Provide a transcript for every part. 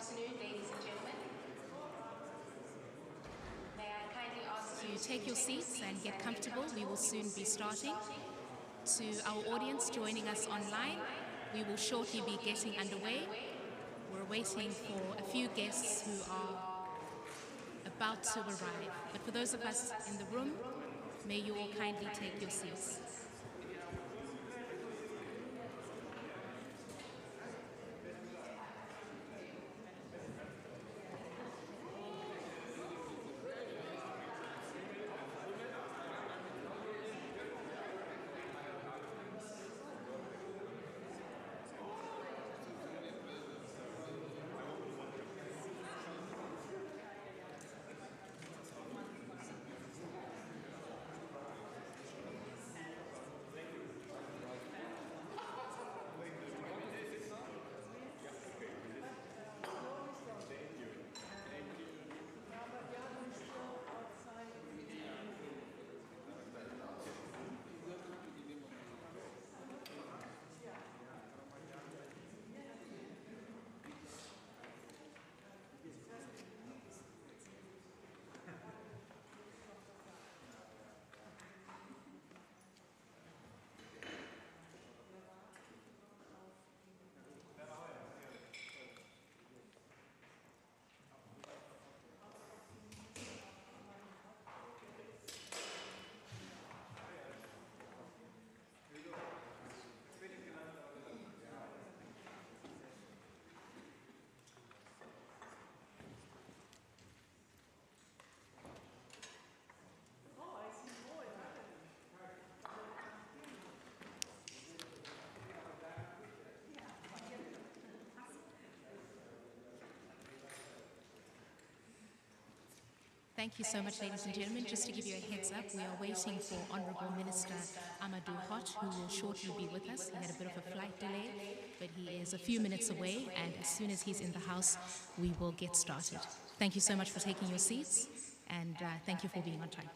afternoon, ladies and gentlemen. May I kindly ask you to take your seats and get comfortable. We will soon be starting. To our audience joining us online, we will shortly be getting underway. We're waiting for a few guests who are about to arrive. But for those of us in the room, may you all kindly take your seats. Thank you so much, ladies and gentlemen. Just to give you a heads up, we are waiting for Honourable Minister Amadou Hott, who will shortly be with us. He had a bit of a flight delay, but he is a few minutes away, and as soon as he's in the house, we will get started. Thank you so much for taking your seats, and thank you for being on time.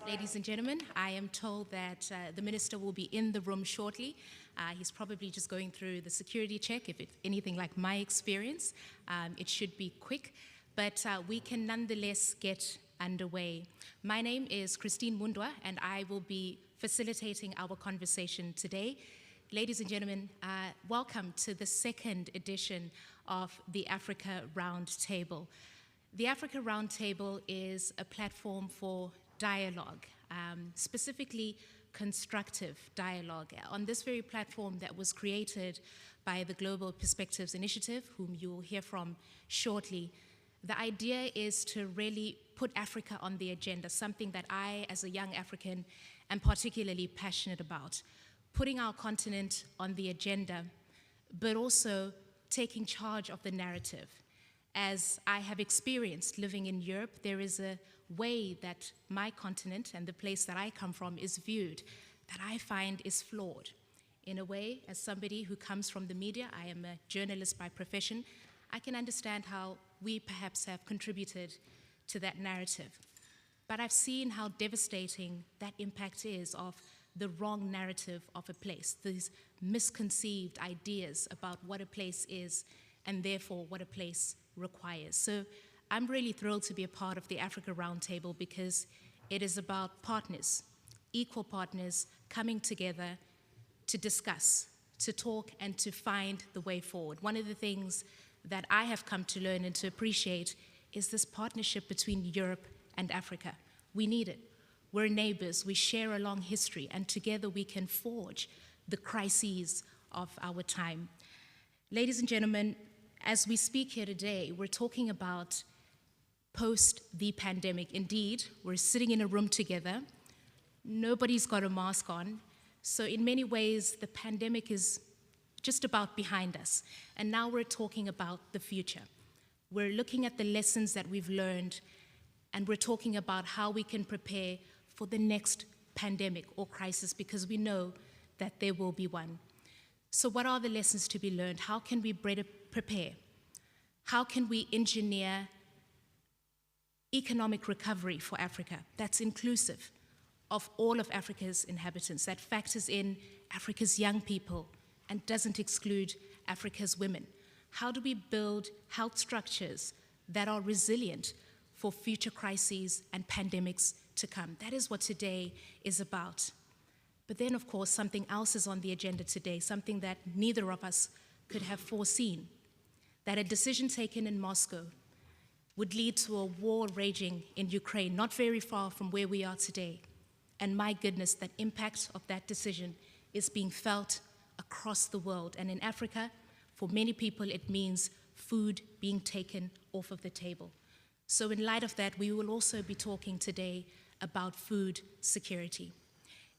Ladies and gentlemen, I am told that the Minister will be in the room shortly. He's probably just going through the security check. If it's anything like my experience, it should be quick, but we can nonetheless get underway. My name is Christine Mundwa, and I will be facilitating our conversation today. Ladies and gentlemen, welcome to the second edition of the Africa Roundtable. The Africa Roundtable is a platform for dialogue, specifically constructive dialogue. On this very platform that was created by the Global Perspectives Initiative, whom you will hear from shortly, the idea is to really put Africa on the agenda, something that I, as a young African, am particularly passionate about. Putting our continent on the agenda, but also taking charge of the narrative. As I have experienced living in Europe, there is a way that my continent and the place that I come from is viewed that I find is flawed. In a way, as somebody who comes from the media, I am a journalist by profession, I can understand how we perhaps have contributed to that narrative. But I've seen how devastating that impact is of the wrong narrative of a place, these misconceived ideas about what a place is and therefore what a place requires. So I'm really thrilled to be a part of the Africa Roundtable because it is about partners, equal partners coming together to discuss, to talk, and to find the way forward. One of the things that I have come to learn and to appreciate is this partnership between Europe and Africa. We need it. We're neighbors, we share a long history, and together we can forge the crises of our time. Ladies and gentlemen, as we speak here today, we're talking about post the pandemic. Indeed, we're sitting in a room together. Nobody's got a mask on. So in many ways, the pandemic is just about behind us. And now we're talking about the future. We're looking at the lessons that we've learned, and we're talking about how we can prepare for the next pandemic or crisis, because we know that there will be one. So what are the lessons to be learned? How can we better prepare? How can we engineer economic recovery for Africa that's inclusive of all of Africa's inhabitants, that factors in Africa's young people and doesn't exclude Africa's women? How do we build health structures that are resilient for future crises and pandemics to come? That is what today is about. But then, of course, something else is on the agenda today, something that neither of us could have foreseen, that a decision taken in Moscow would lead to a war raging in Ukraine, not very far from where we are today. And my goodness, that impact of that decision is being felt across the world. And in Africa, for many people, it means food being taken off of the table. So in light of that, we will also be talking today about food security.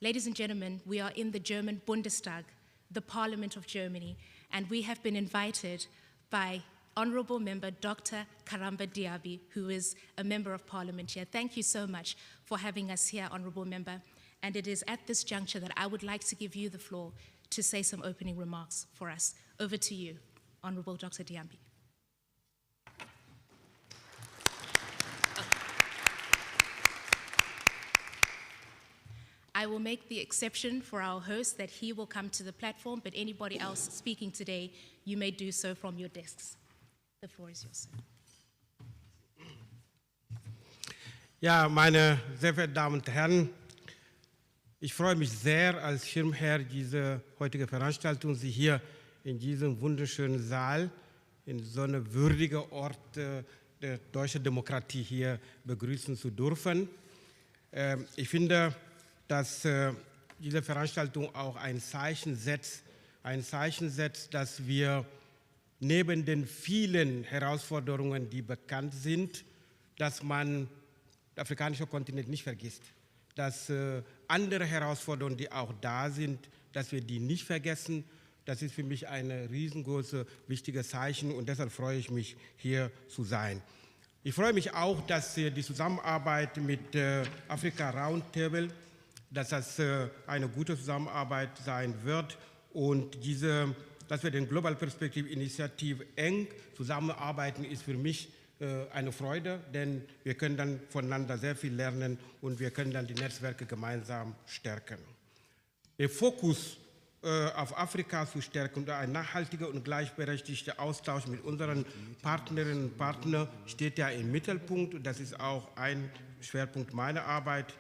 Ladies and gentlemen, we are in the German Bundestag, the Parliament of Germany, and we have been invited by Honorable Member Dr. Karamba Diaby, who is a Member of Parliament here. Thank you so much for having us here, Honorable Member. And it is at this juncture that I would like to give you the floor to say some opening remarks for us. Over to you, Honorable Dr. Diaby. I will make the exception for our host that he will come to the platform, but anybody else speaking today, you may do so from your desks. The floor is yours, sir. Ja, meine sehr verehrten Damen und Herren, ich freue mich sehr, als Schirmherr dieser heutigen Veranstaltung, Sie hier in diesem wunderschönen Saal, in so einem würdigen Ort der deutschen Demokratie hier begrüßen zu dürfen. Ich finde, dass diese Veranstaltung auch ein Zeichen setzt, dass wir neben den vielen Herausforderungen, die bekannt sind, dass man den afrikanischen Kontinent nicht vergisst, dass andere Herausforderungen, die auch da sind, dass wir die nicht vergessen. Das ist für mich ein riesengroßes, wichtiges Zeichen und deshalb freue ich mich, hier zu sein. Ich freue mich auch, dass die Zusammenarbeit mit Africa Roundtable, dass das eine gute Zusammenarbeit sein wird und dass wir den Global Perspective Initiative eng zusammenarbeiten, ist für mich eine Freude, denn wir können dann voneinander sehr viel lernen und wir können dann die Netzwerke gemeinsam stärken. Der Fokus auf Afrika zu stärken und ein nachhaltiger und gleichberechtigter Austausch mit unseren Partnerinnen und Partnern steht ja im Mittelpunkt und das ist auch ein Schwerpunkt meiner Arbeit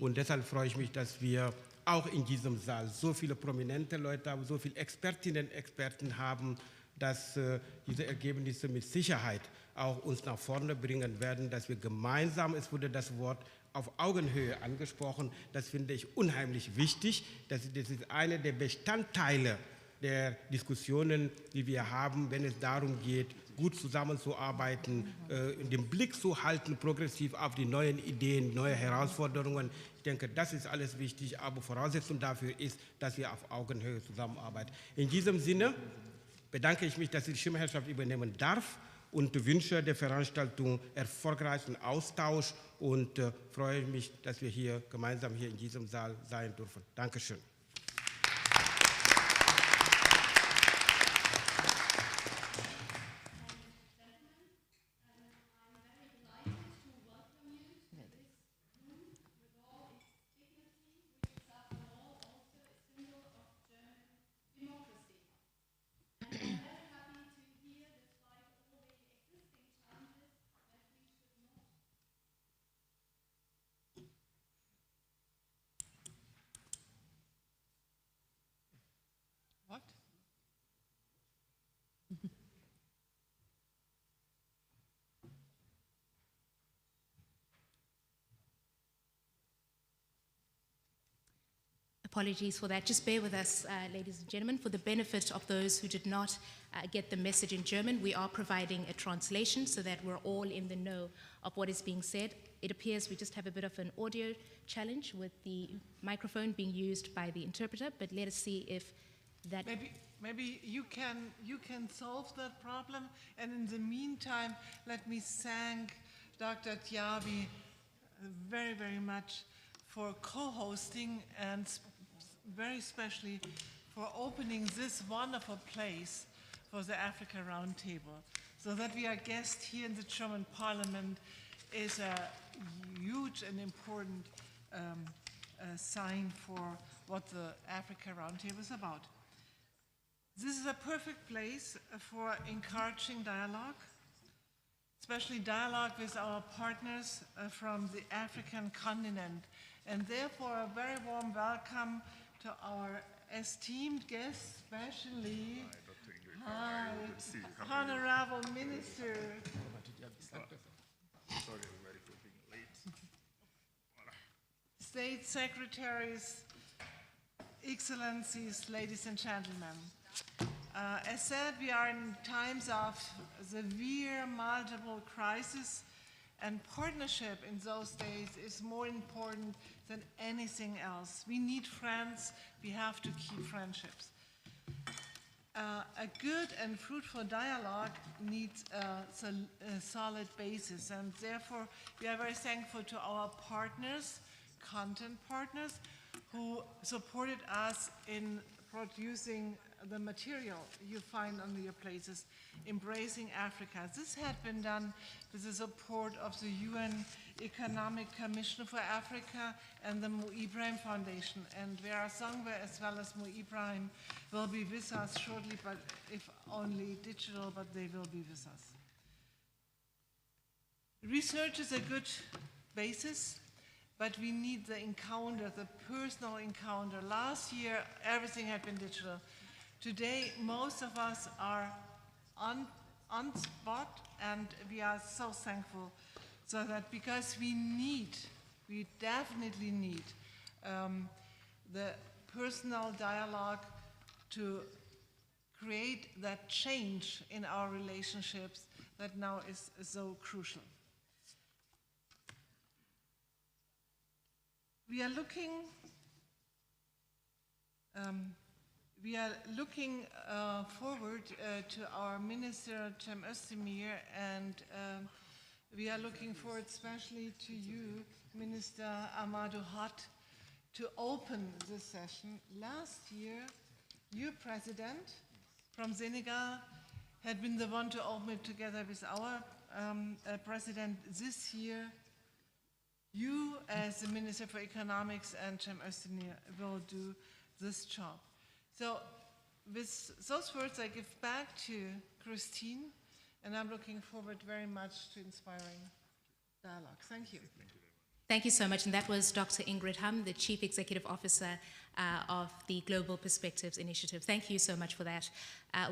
und deshalb freue ich mich, dass wir auch in diesem Saal so viele prominente Leute haben, so viele Expertinnen und Experten haben, dass diese Ergebnisse mit Sicherheit auch uns nach vorne bringen werden, dass wir gemeinsam, es wurde das Wort auf Augenhöhe angesprochen, das finde ich unheimlich wichtig, das ist einer der Bestandteile der Diskussionen, die wir haben, wenn es darum geht, gut zusammenzuarbeiten, den Blick zu halten, progressiv auf die neuen Ideen, neue Herausforderungen. Ich denke, das ist alles wichtig, aber Voraussetzung dafür ist, dass wir auf Augenhöhe zusammenarbeiten. In diesem Sinne bedanke ich mich, dass ich die Schirmherrschaft übernehmen darf und wünsche der Veranstaltung erfolgreichen Austausch und freue mich, dass wir hier gemeinsam hier in diesem Saal sein dürfen. Dankeschön. Apologies for that. Just bear with us, ladies and gentlemen. For the benefit of those who did not get the message in German, we are providing a translation so that we're all in the know of what is being said. It appears we just have a bit of an audio challenge with the microphone being used by the interpreter, but let us see if that... Maybe you can solve that problem, and in the meantime, let me thank Dr. Tiabi very, very much for co-hosting and very especially for opening this wonderful place for the Africa Roundtable. So that we are guests here in the German Parliament is a huge and important sign for what the Africa Roundtable is about. This is a perfect place for encouraging dialogue, especially dialogue with our partners from the African continent. And therefore, a very warm welcome to our esteemed guests, especially Honorable Minister. Sorry, everybody, for being late. State Secretaries, Excellencies, ladies and gentlemen. As said, we are in times of severe multiple crisis, and partnership in those days is more important than anything else. We need friends, we have to keep friendships. A good and fruitful dialogue needs a solid basis, and therefore we are very thankful to our partners, content partners, who supported us in producing the material you find on your places, Embracing Africa. This had been done with the support of the UN Economic Commission for Africa and the Mo Ibrahim Foundation. And Vera Sangwe as well as Mo Ibrahim will be with us shortly, but if only digital, but they will be with us. Research is a good basis, but we need the encounter, the personal encounter. Last year, everything had been digital. Today, most of us are on spot, and we are so thankful. So that because we definitely need the personal dialogue to create that change in our relationships that now is so crucial. We are looking forward to our Minister, Özdemir, and we are looking forward especially to you, Minister Amadou Hott, to open this session. Last year, your president from Senegal had been the one to open it together with our President, this year, you as the Minister for Economics and Cem Özdemir will do this job. So with those words, I give back to Christine, and I'm looking forward very much to inspiring dialogue. Thank you. Thank you so much. And that was Dr. Ingrid Hum, the Chief Executive Officer of the Global Perspectives Initiative. Thank you so much for that.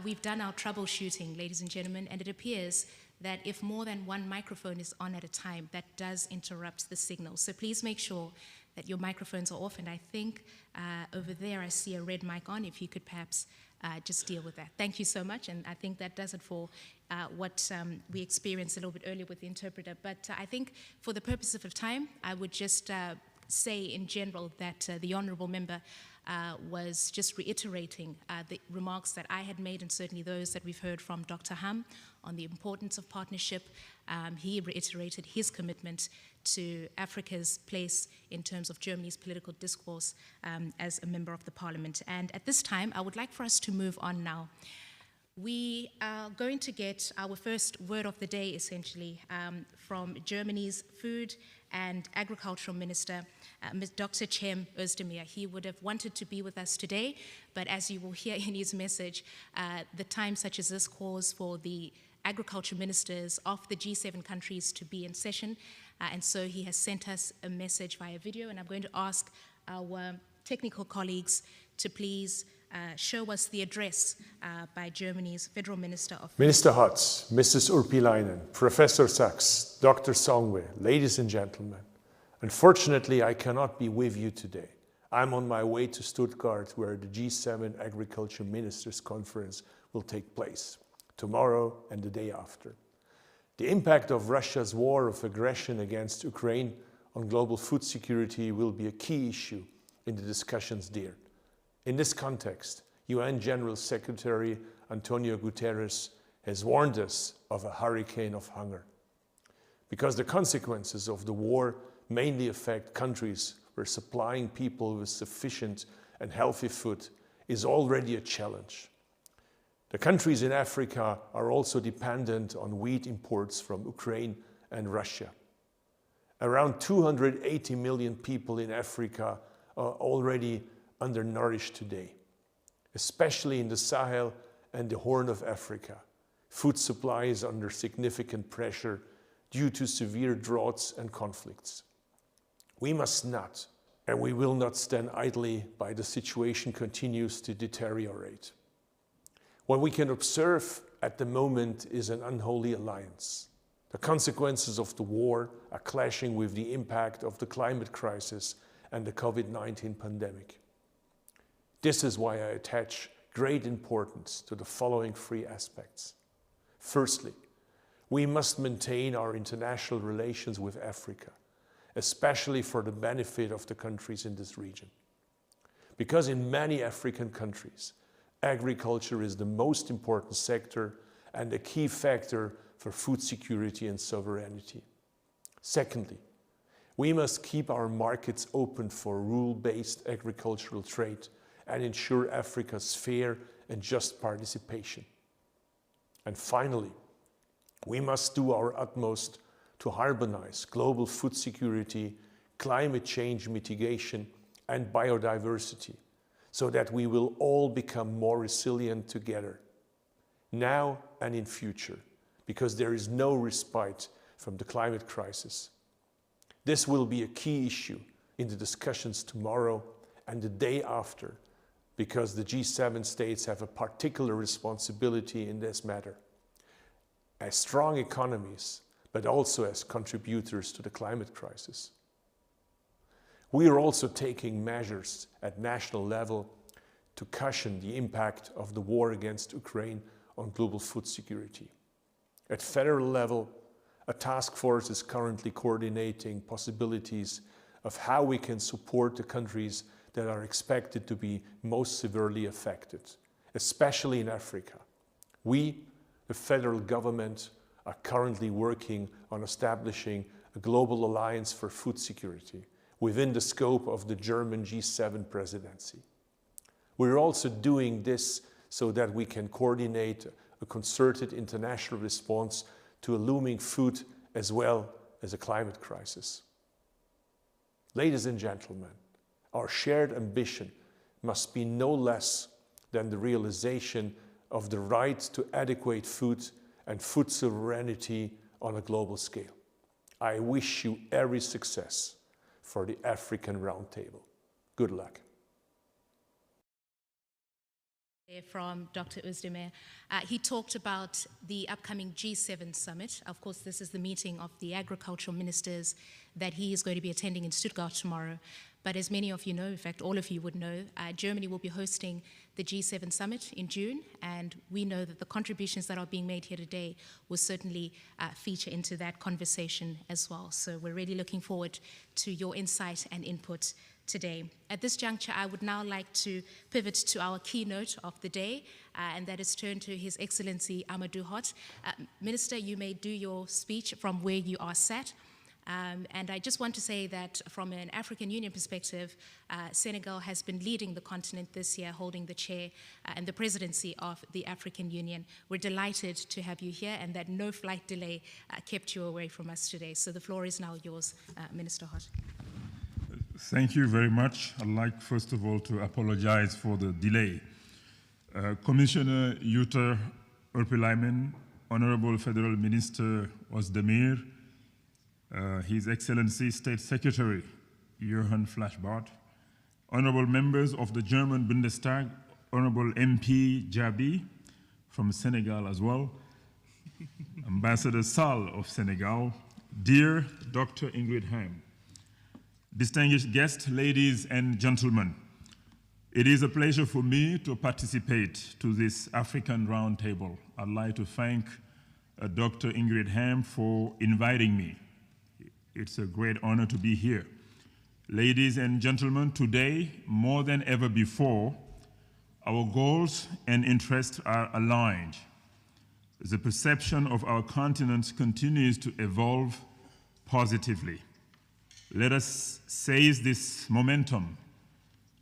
We've done our troubleshooting, ladies and gentlemen, and it appears that if more than one microphone is on at a time, that does interrupt the signal. So please make sure that your microphones are off. And I think over there I see a red mic on. If you could perhaps just deal with that. Thank you so much. And I think that does it for what we experienced a little bit earlier with the interpreter. But I think for the purposes of time, I would just say in general that the honourable member was just reiterating the remarks that I had made, and certainly those that we've heard from Dr. Hum on the importance of partnership. He reiterated his commitment to Africa's place in terms of Germany's political discourse as a member of the parliament. And at this time, I would like for us to move on now. We are going to get our first word of the day, essentially, from Germany's Food and Agricultural Minister, Dr. Cem Özdemir. He would have wanted to be with us today, but as you will hear in his message, the time such as this calls for the agriculture ministers of the G7 countries to be in session, and so he has sent us a message via video, and I'm going to ask our technical colleagues to please show us the address by Germany's Federal Minister of... Minister Hott, Mrs. Urpilainen, Professor Sachs, Dr. Songwe, ladies and gentlemen. Unfortunately, I cannot be with you today. I'm on my way to Stuttgart, where the G7 Agriculture Ministers Conference will take place, tomorrow and the day after. The impact of Russia's war of aggression against Ukraine on global food security will be a key issue in the discussions there. In this context, UN General Secretary Antonio Guterres has warned us of a hurricane of hunger. Because the consequences of the war mainly affect countries where supplying people with sufficient and healthy food is already a challenge. The countries in Africa are also dependent on wheat imports from Ukraine and Russia. Around 280 million people in Africa are already undernourished today, especially in the Sahel and the Horn of Africa. Food supply is under significant pressure due to severe droughts and conflicts. We must not, and we will not stand idly by the situation continues to deteriorate. What we can observe at the moment is an unholy alliance. The consequences of the war are clashing with the impact of the climate crisis and the COVID-19 pandemic. This is why I attach great importance to the following three aspects. Firstly, we must maintain our international relations with Africa, especially for the benefit of the countries in this region. Because in many African countries, agriculture is the most important sector and a key factor for food security and sovereignty. Secondly, we must keep our markets open for rule-based agricultural trade and ensure Africa's fair and just participation. And finally, we must do our utmost to harmonize global food security, climate change mitigation, and biodiversity, so that we will all become more resilient together, now and in future, because there is no respite from the climate crisis. This will be a key issue in the discussions tomorrow and the day after, because the G7 states have a particular responsibility in this matter, as strong economies, but also as contributors to the climate crisis. We are also taking measures at national level to cushion the impact of the war against Ukraine on global food security. At federal level, a task force is currently coordinating possibilities of how we can support the countries that are expected to be most severely affected, especially in Africa. We, the federal government, are currently working on establishing a global alliance for food security within the scope of the German G7 presidency. We're also doing this so that we can coordinate a concerted international response to a looming food as well as a climate crisis. Ladies and gentlemen, our shared ambition must be no less than the realization of the right to adequate food and food sovereignty on a global scale. I wish you every success for the African Roundtable. Good luck. From Dr. Özdemir. He talked about the upcoming G7 summit. Of course, this is the meeting of the agricultural ministers that he is going to be attending in Stuttgart tomorrow. But as many of you know, in fact, all of you would know, Germany will be hosting the G7 summit in June, and we know that the contributions that are being made here today will certainly feature into that conversation as well. So we're really looking forward to your insight and input today. At this juncture, I would now like to pivot to our keynote of the day, and that is turned to His Excellency Amadou Hott. Minister, you may do your speech from where you are sat. And I just want to say that from an African Union perspective, Senegal has been leading the continent this year, holding the chair and the presidency of the African Union. We're delighted to have you here, and that no flight delay kept you away from us today. So the floor is now yours, Minister Hott. Thank you very much. I'd like, first of all, to apologize for the delay. Commissioner Jutta, Urpilainen, Honorable Federal Minister Özdemir, His Excellency State Secretary Johann Flashbart, Honorable members of the German Bundestag, Honorable MP Jabi from Senegal as well, Ambassador Sall of Senegal, dear Dr. Ingrid Heim, distinguished guests, ladies and gentlemen, it is a pleasure for me to participate to this African Roundtable. I'd like to thank Dr. Ingrid Heim for inviting me. It's a great honor to be here. Ladies and gentlemen, today, more than ever before, our goals and interests are aligned. The perception of our continent continues to evolve positively. Let us seize this momentum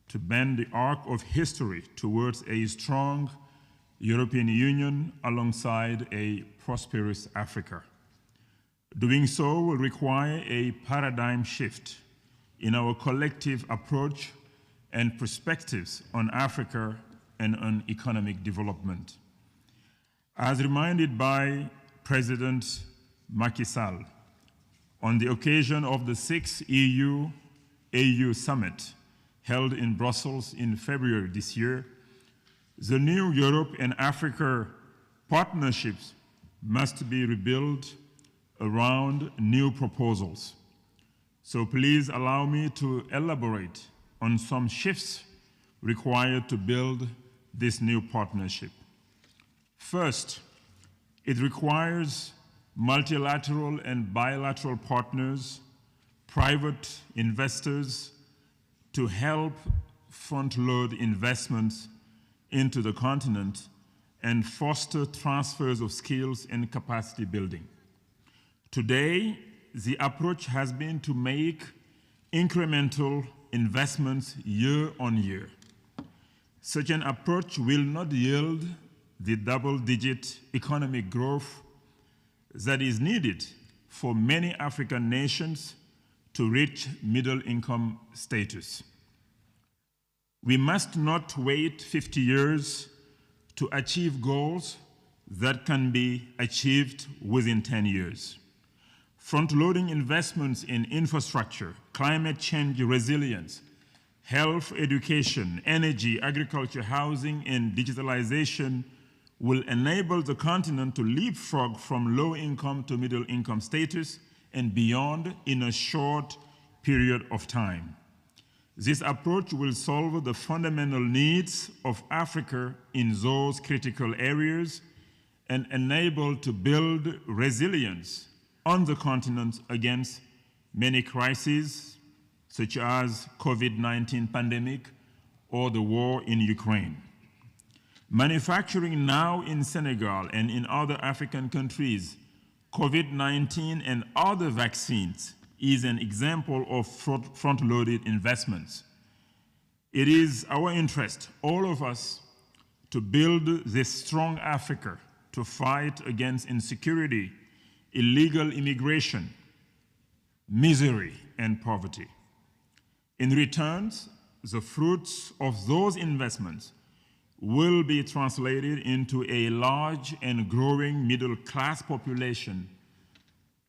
to bend the arc of history towards a strong European Union alongside a prosperous Africa. Doing so will require a paradigm shift in our collective approach and perspectives on Africa and on economic development. As reminded by President Macky Sall, on the occasion of the 6th EU-AU summit held in Brussels in February this year, the new Europe and Africa partnerships must be rebuilt around new proposals. So please allow me to elaborate on some shifts required to build this new partnership. First, it requires multilateral and bilateral partners, private investors, to help front-load investments into the continent and foster transfers of skills and capacity building. Today, the approach has been to make incremental investments year on year. Such an approach will not yield the double-digit economic growth that is needed for many African nations to reach middle-income status. We must not wait 50 years to achieve goals that can be achieved within 10 years. Front-loading investments in infrastructure, climate change resilience, health, education, energy, agriculture, housing, and digitalization will enable the continent to leapfrog from low-income to middle-income status and beyond in a short period of time. This approach will solve the fundamental needs of Africa in those critical areas and enable to build resilience on the continent against many crises, such as COVID-19 pandemic or the war in Ukraine. Manufacturing now in Senegal and in other African countries, COVID-19 and other vaccines is an example of front-loaded investments. It is our interest, all of us, to build this strong Africa to fight against insecurity illegal immigration, misery, and poverty. In return, the fruits of those investments will be translated into a large and growing middle-class population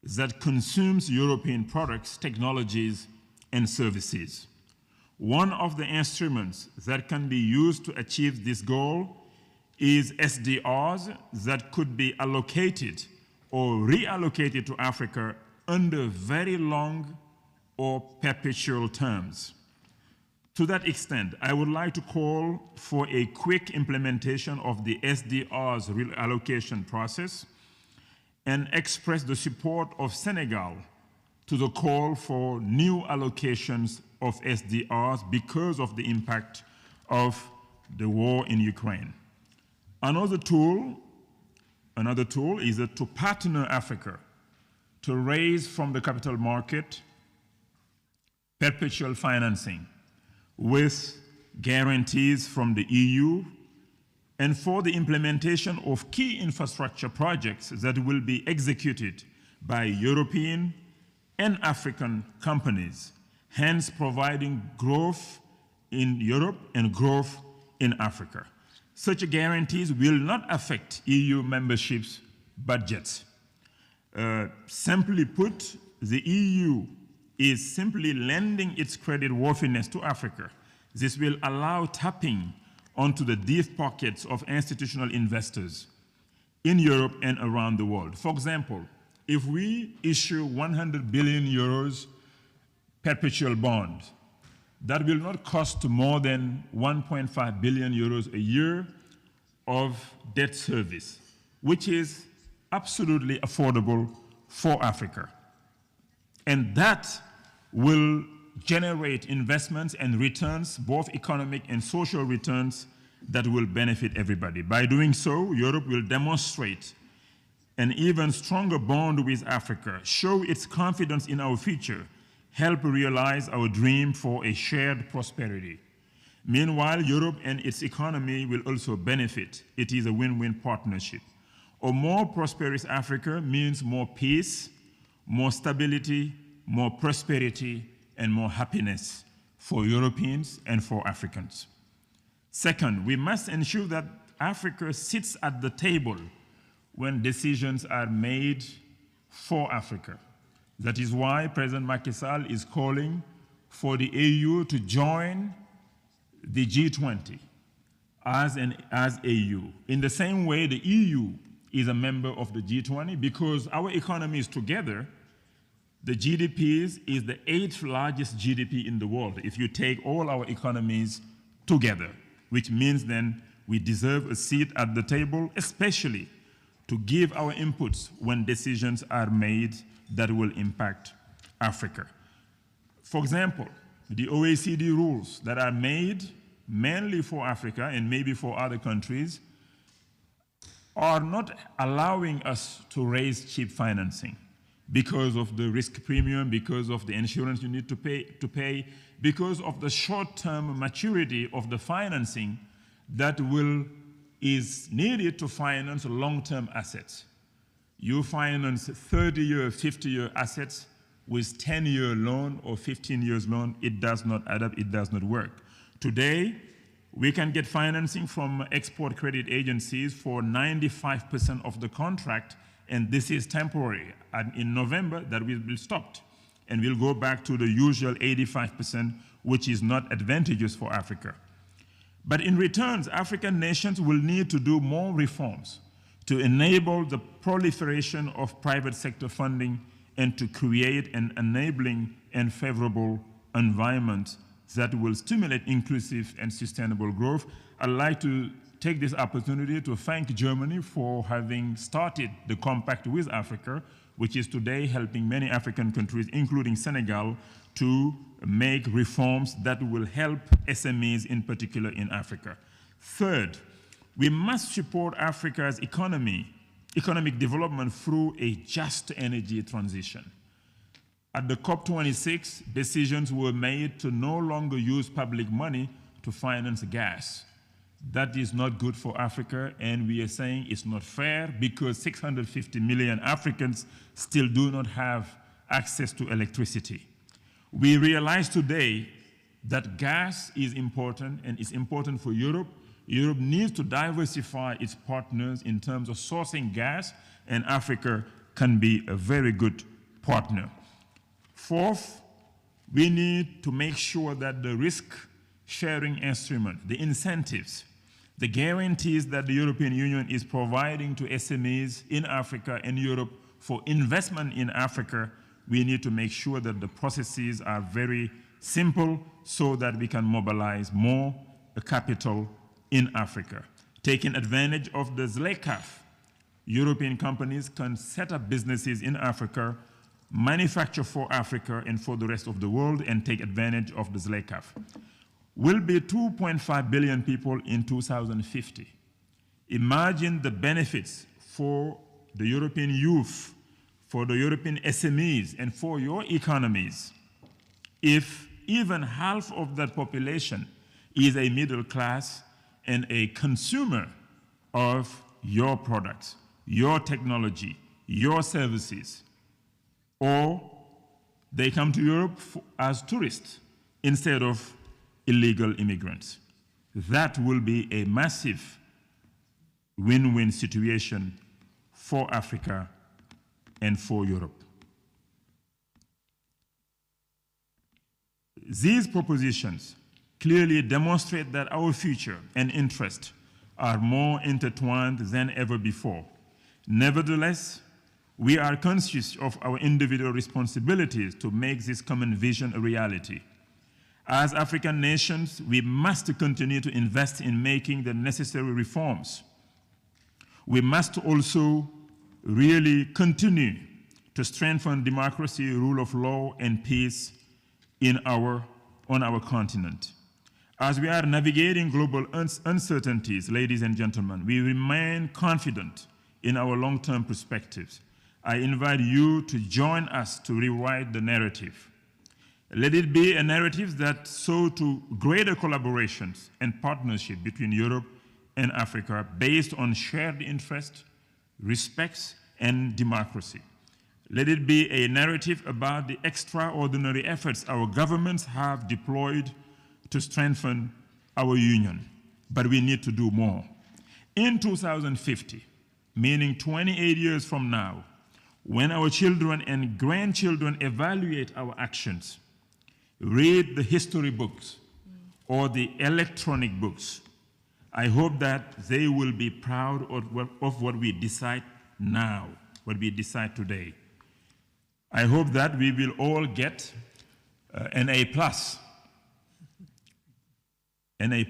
that consumes European products, technologies, and services. One of the instruments that can be used to achieve this goal is SDRs that could be allocated or reallocated to Africa under very long or perpetual terms. To that extent, I would like to call for a quick implementation of the SDR's reallocation process and express the support of Senegal to the call for new allocations of SDRs because of the impact of the war in Ukraine. Another tool is to partner Africa to raise from the capital market perpetual financing with guarantees from the EU and for the implementation of key infrastructure projects that will be executed by European and African companies, hence providing growth in Europe and growth in Africa. Such guarantees will not affect EU membership's budgets. Simply put, the EU is simply lending its creditworthiness to Africa. This will allow tapping onto the deep pockets of institutional investors in Europe and around the world. For example, if we issue 100 billion euros perpetual bond, that will not cost more than 1.5 billion euros a year of debt service, which is absolutely affordable for Africa. And that will generate investments and returns, both economic and social returns, that will benefit everybody. By doing so, Europe will demonstrate an even stronger bond with Africa, show its confidence in our future, help realize our dream for a shared prosperity. Meanwhile, Europe and its economy will also benefit. It is a win-win partnership. A more prosperous Africa means more peace, more stability, more prosperity, and more happiness for Europeans and for Africans. Second, we must ensure that Africa sits at the table when decisions are made for Africa. That is why President Macky Sall is calling for the AU to join the G20 as AU. In the same way, the EU is a member of the G20 because our economies together, the GDPs is the 8th largest GDP in the world if you take all our economies together, which means then we deserve a seat at the table, especially to give our inputs when decisions are made that will impact Africa. For example, the OECD rules that are made mainly for Africa and maybe for other countries are not allowing us to raise cheap financing because of the risk premium, because of the insurance you need to pay, because of the short-term maturity of the financing that is needed to finance long-term assets. You finance 30-year, 50-year assets with 10-year loan or 15 years loan, it does not add up, it does not work. Today, we can get financing from export credit agencies for 95% of the contract, and this is temporary. And in November, that will be stopped, and we'll go back to the usual 85%, which is not advantageous for Africa. But in return, African nations will need to do more reforms to enable the proliferation of private sector funding and to create an enabling and favorable environment that will stimulate inclusive and sustainable growth. I'd like to take this opportunity to thank Germany for having started the compact with Africa, which is today helping many African countries, including Senegal, to make reforms that will help SMEs in particular in Africa. Third, we must support Africa's economic development through a just energy transition. At the COP26, decisions were made to no longer use public money to finance gas. That is not good for Africa, and we are saying it's not fair because 650 million Africans still do not have access to electricity. We realize today that gas is important, and it's important for Europe. Europe needs to diversify its partners in terms of sourcing gas, and Africa can be a very good partner. Fourth, we need to make sure that the risk-sharing instrument, the incentives, the guarantees that the European Union is providing to SMEs in Africa and Europe for investment in Africa, we need to make sure that the processes are very simple so that we can mobilize more capital in Africa. Taking advantage of the ZLECAf, European companies can set up businesses in Africa, manufacture for Africa and for the rest of the world, and take advantage of the ZLECAf. Will be 2.5 billion people in 2050. Imagine the benefits for the European youth, for the European SMEs, and for your economies if even half of that population is a middle class and a consumer of your products, your technology, your services, or they come to Europe as tourists instead of illegal immigrants. That will be a massive win-win situation for Africa and for Europe. These propositions clearly demonstrate that our future and interest are more intertwined than ever before. Nevertheless, we are conscious of our individual responsibilities to make this common vision a reality. As African nations, we must continue to invest in making the necessary reforms. We must also really continue to strengthen democracy, rule of law, and peace on our continent. As we are navigating global uncertainties, ladies and gentlemen, we remain confident in our long-term perspectives. I invite you to join us to rewrite the narrative. Let it be a narrative that sought to greater collaborations and partnership between Europe and Africa based on shared interest, respect, and democracy. Let it be a narrative about the extraordinary efforts our governments have deployed to strengthen our union. But we need to do more. In 2050, meaning 28 years from now, when our children and grandchildren evaluate our actions, read the history books or the electronic books, I hope that they will be proud of what we decide now, what we decide today. I hope that we will all get an A+. An A+.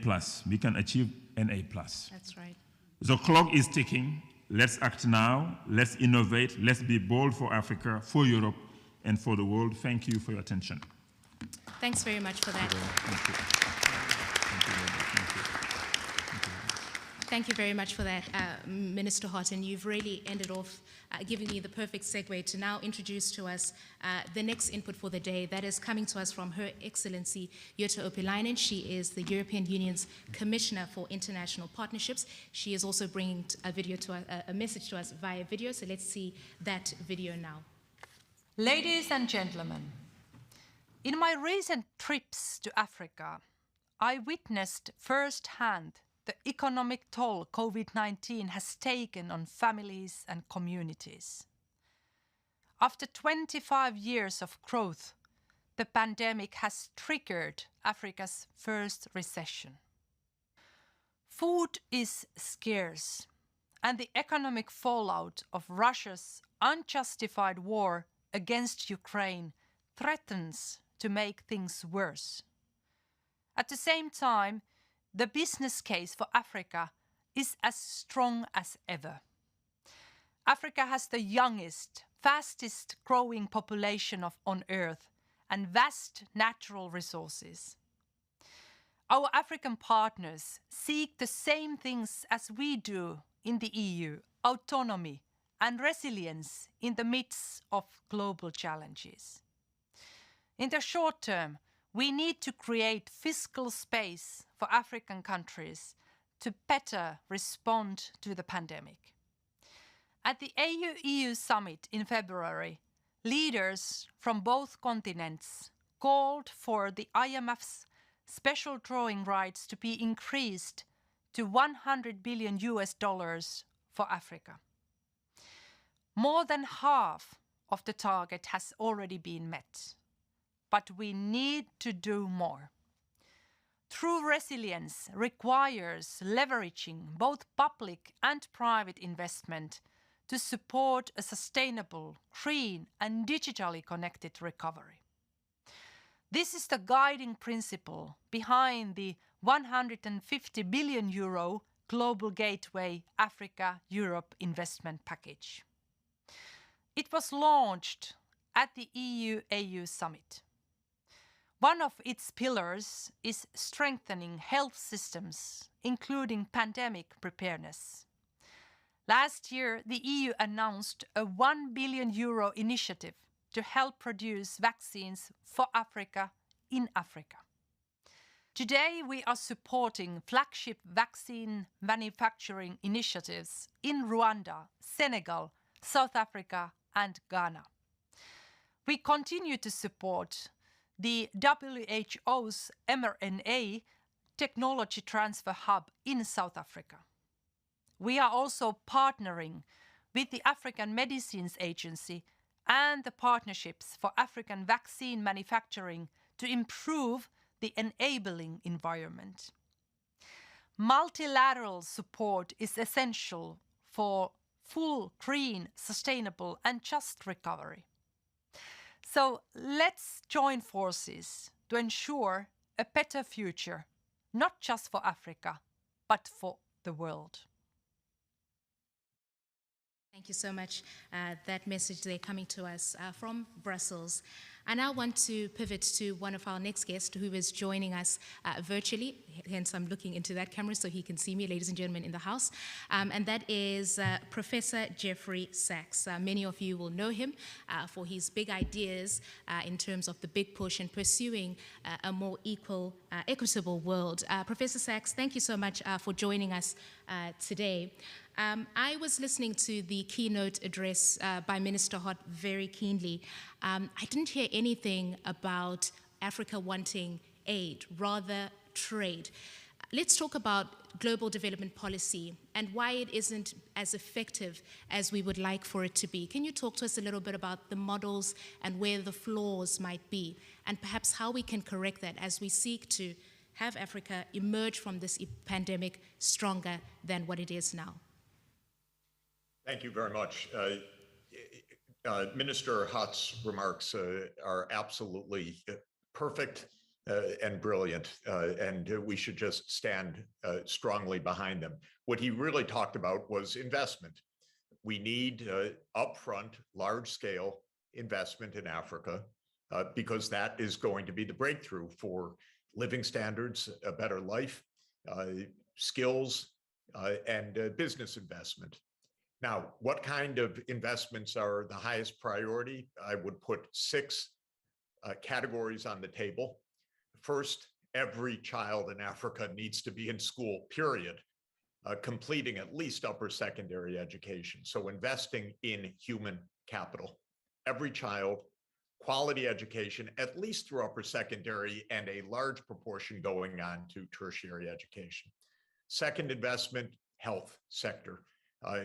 We can achieve an A+. That's right. The clock is ticking. Let's act now. Let's innovate. Let's be bold for Africa, for Europe, and for the world. Thank you for your attention. Thanks very much for that. Thank you. Thank you very much for that, Minister Hott, and you've really ended off giving me the perfect segue to now introduce to us the next input for the day that is coming to us from Her Excellency Jutta Urpilainen. She is the European Union's Commissioner for International Partnerships. She is also bringing a message to us via video, so let's see that video now. Ladies and gentlemen, in my recent trips to Africa, I witnessed firsthand the economic toll COVID-19 has taken on families and communities. After 25 years of growth, the pandemic has triggered Africa's first recession. Food is scarce, and the economic fallout of Russia's unjustified war against Ukraine threatens to make things worse. At the same time, the business case for Africa is as strong as ever. Africa has the youngest, fastest growing population on Earth and vast natural resources. Our African partners seek the same things as we do in the EU: autonomy and resilience in the midst of global challenges. In the short term, we need to create fiscal space for African countries to better respond to the pandemic. At the AU-EU summit in February, leaders from both continents called for the IMF's special drawing rights to be increased to $100 billion for Africa. More than half of the target has already been met, but we need to do more. True resilience requires leveraging both public and private investment to support a sustainable, green and digitally connected recovery. This is the guiding principle behind the €150 billion Global Gateway Africa-Europe investment package. It was launched at the EU-AU summit. One of its pillars is strengthening health systems, including pandemic preparedness. Last year, the EU announced a €1 billion initiative to help produce vaccines for Africa in Africa. Today, we are supporting flagship vaccine manufacturing initiatives in Rwanda, Senegal, South Africa, and Ghana. We continue to support the WHO's mRNA technology transfer hub in South Africa. We are also partnering with the African Medicines Agency and the Partnerships for African Vaccine Manufacturing to improve the enabling environment. Multilateral support is essential for full, green, sustainable and just recovery. So let's join forces to ensure a better future, not just for Africa, but for the world. Thank you so much. That message there coming to us from Brussels. I now want to pivot to one of our next guests who is joining us virtually. Hence, I'm looking into that camera so he can see me, ladies and gentlemen in the house. And that is Professor Jeffrey Sachs. Many of you will know him for his big ideas in terms of the big push and pursuing a more equal, equitable world. Professor Sachs, thank you so much for joining us today. I was listening to the keynote address by Minister Hott very keenly. I didn't hear anything about Africa wanting aid, rather trade. Let's talk about global development policy and why it isn't as effective as we would like for it to be. Can you talk to us a little bit about the models and where the flaws might be, and perhaps how we can correct that as we seek to have Africa emerge from this pandemic stronger than what it is now? Thank you very much. Minister Hott's remarks are absolutely perfect and brilliant, and we should just stand strongly behind them. What he really talked about was investment. We need upfront, large-scale investment in Africa because that is going to be the breakthrough for living standards, a better life, skills, and business investment. Now, what kind of investments are the highest priority? I would put 6 categories on the table. First, every child in Africa needs to be in school, period, completing at least upper secondary education. So investing in human capital. Every child, quality education, at least through upper secondary, and a large proportion going on to tertiary education. Second investment, health sector.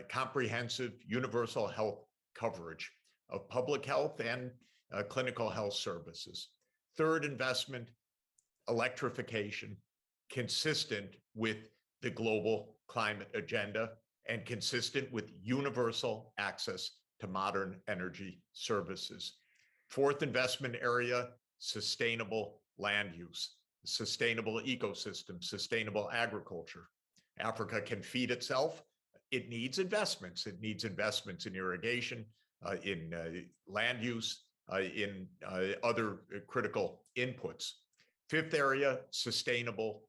Comprehensive universal health coverage of public health and clinical health services. Third investment, electrification, consistent with the global climate agenda and consistent with universal access to modern energy services. Fourth investment area, sustainable land use, sustainable ecosystem, sustainable agriculture. Africa can feed itself. It needs investments. It needs investments in irrigation, in land use, in other critical inputs. Fifth area, sustainable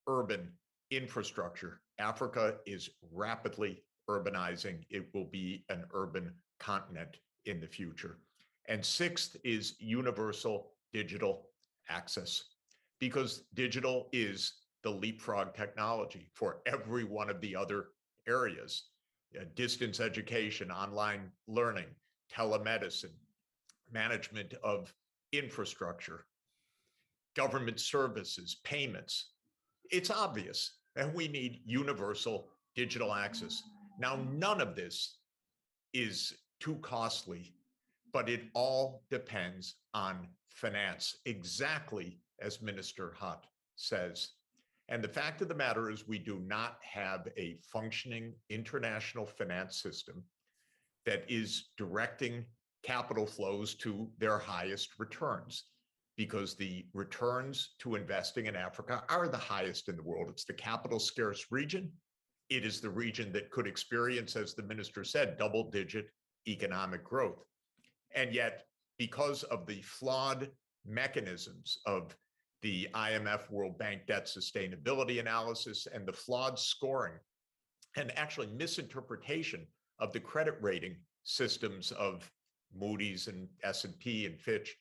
urban infrastructure. Africa is rapidly urbanizing. It will be an urban continent in the future. And sixth is universal digital access, because digital is the leapfrog technology for every one of the other areas. Distance education, online learning, telemedicine, management of infrastructure, government services, payments. It's obvious, and we need universal digital access. Now, none of this is too costly, but it all depends on finance, exactly as Minister Hott says. And the fact of the matter is we do not have a functioning international finance system that is directing capital flows to their highest returns, because the returns to investing in Africa are the highest in the world. It's the capital scarce region. It is the region that could experience, as the minister said, double-digit economic growth. And yet, because of the flawed mechanisms of the IMF World Bank debt sustainability analysis and the flawed scoring and actually misinterpretation of the credit rating systems of Moody's and S&P and Fitch,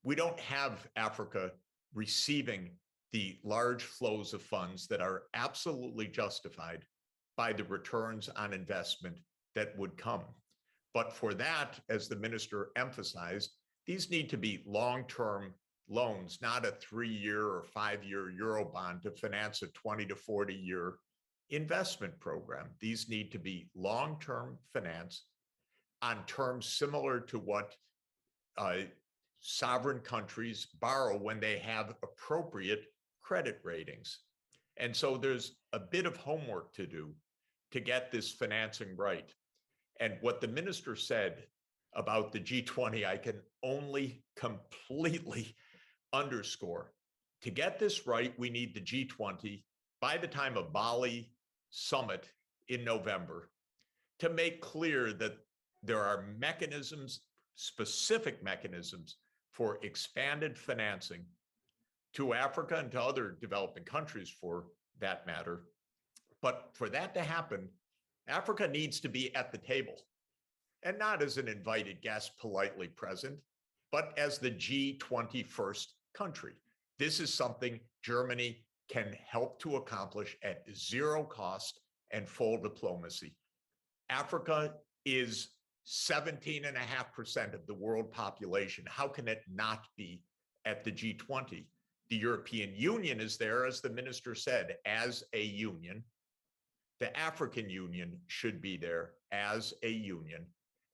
we don't have Africa receiving the large flows of funds that are absolutely justified by the returns on investment that would come. But for that, as the minister emphasized, these need to be long-term loans, not a 3-year or 5-year Eurobond to finance a 20 to 40-year investment program. These need to be long-term finance on terms similar to what sovereign countries borrow when they have appropriate credit ratings. And so there's a bit of homework to do to get this financing right. And what the minister said about the G20, I can only completely underscore. To get this right, we need the G20 by the time of Bali summit in November to make clear that there are mechanisms, specific mechanisms for expanded financing to Africa and to other developing countries for that matter. But for that to happen, Africa needs to be at the table, and not as an invited guest politely present, but as the G20 first country. This is something Germany can help to accomplish at zero cost and full diplomacy. Africa is 17.5% of the world population. How can it not be at the G20? The European Union is there, as the minister said, as a union. The African Union should be there as a union.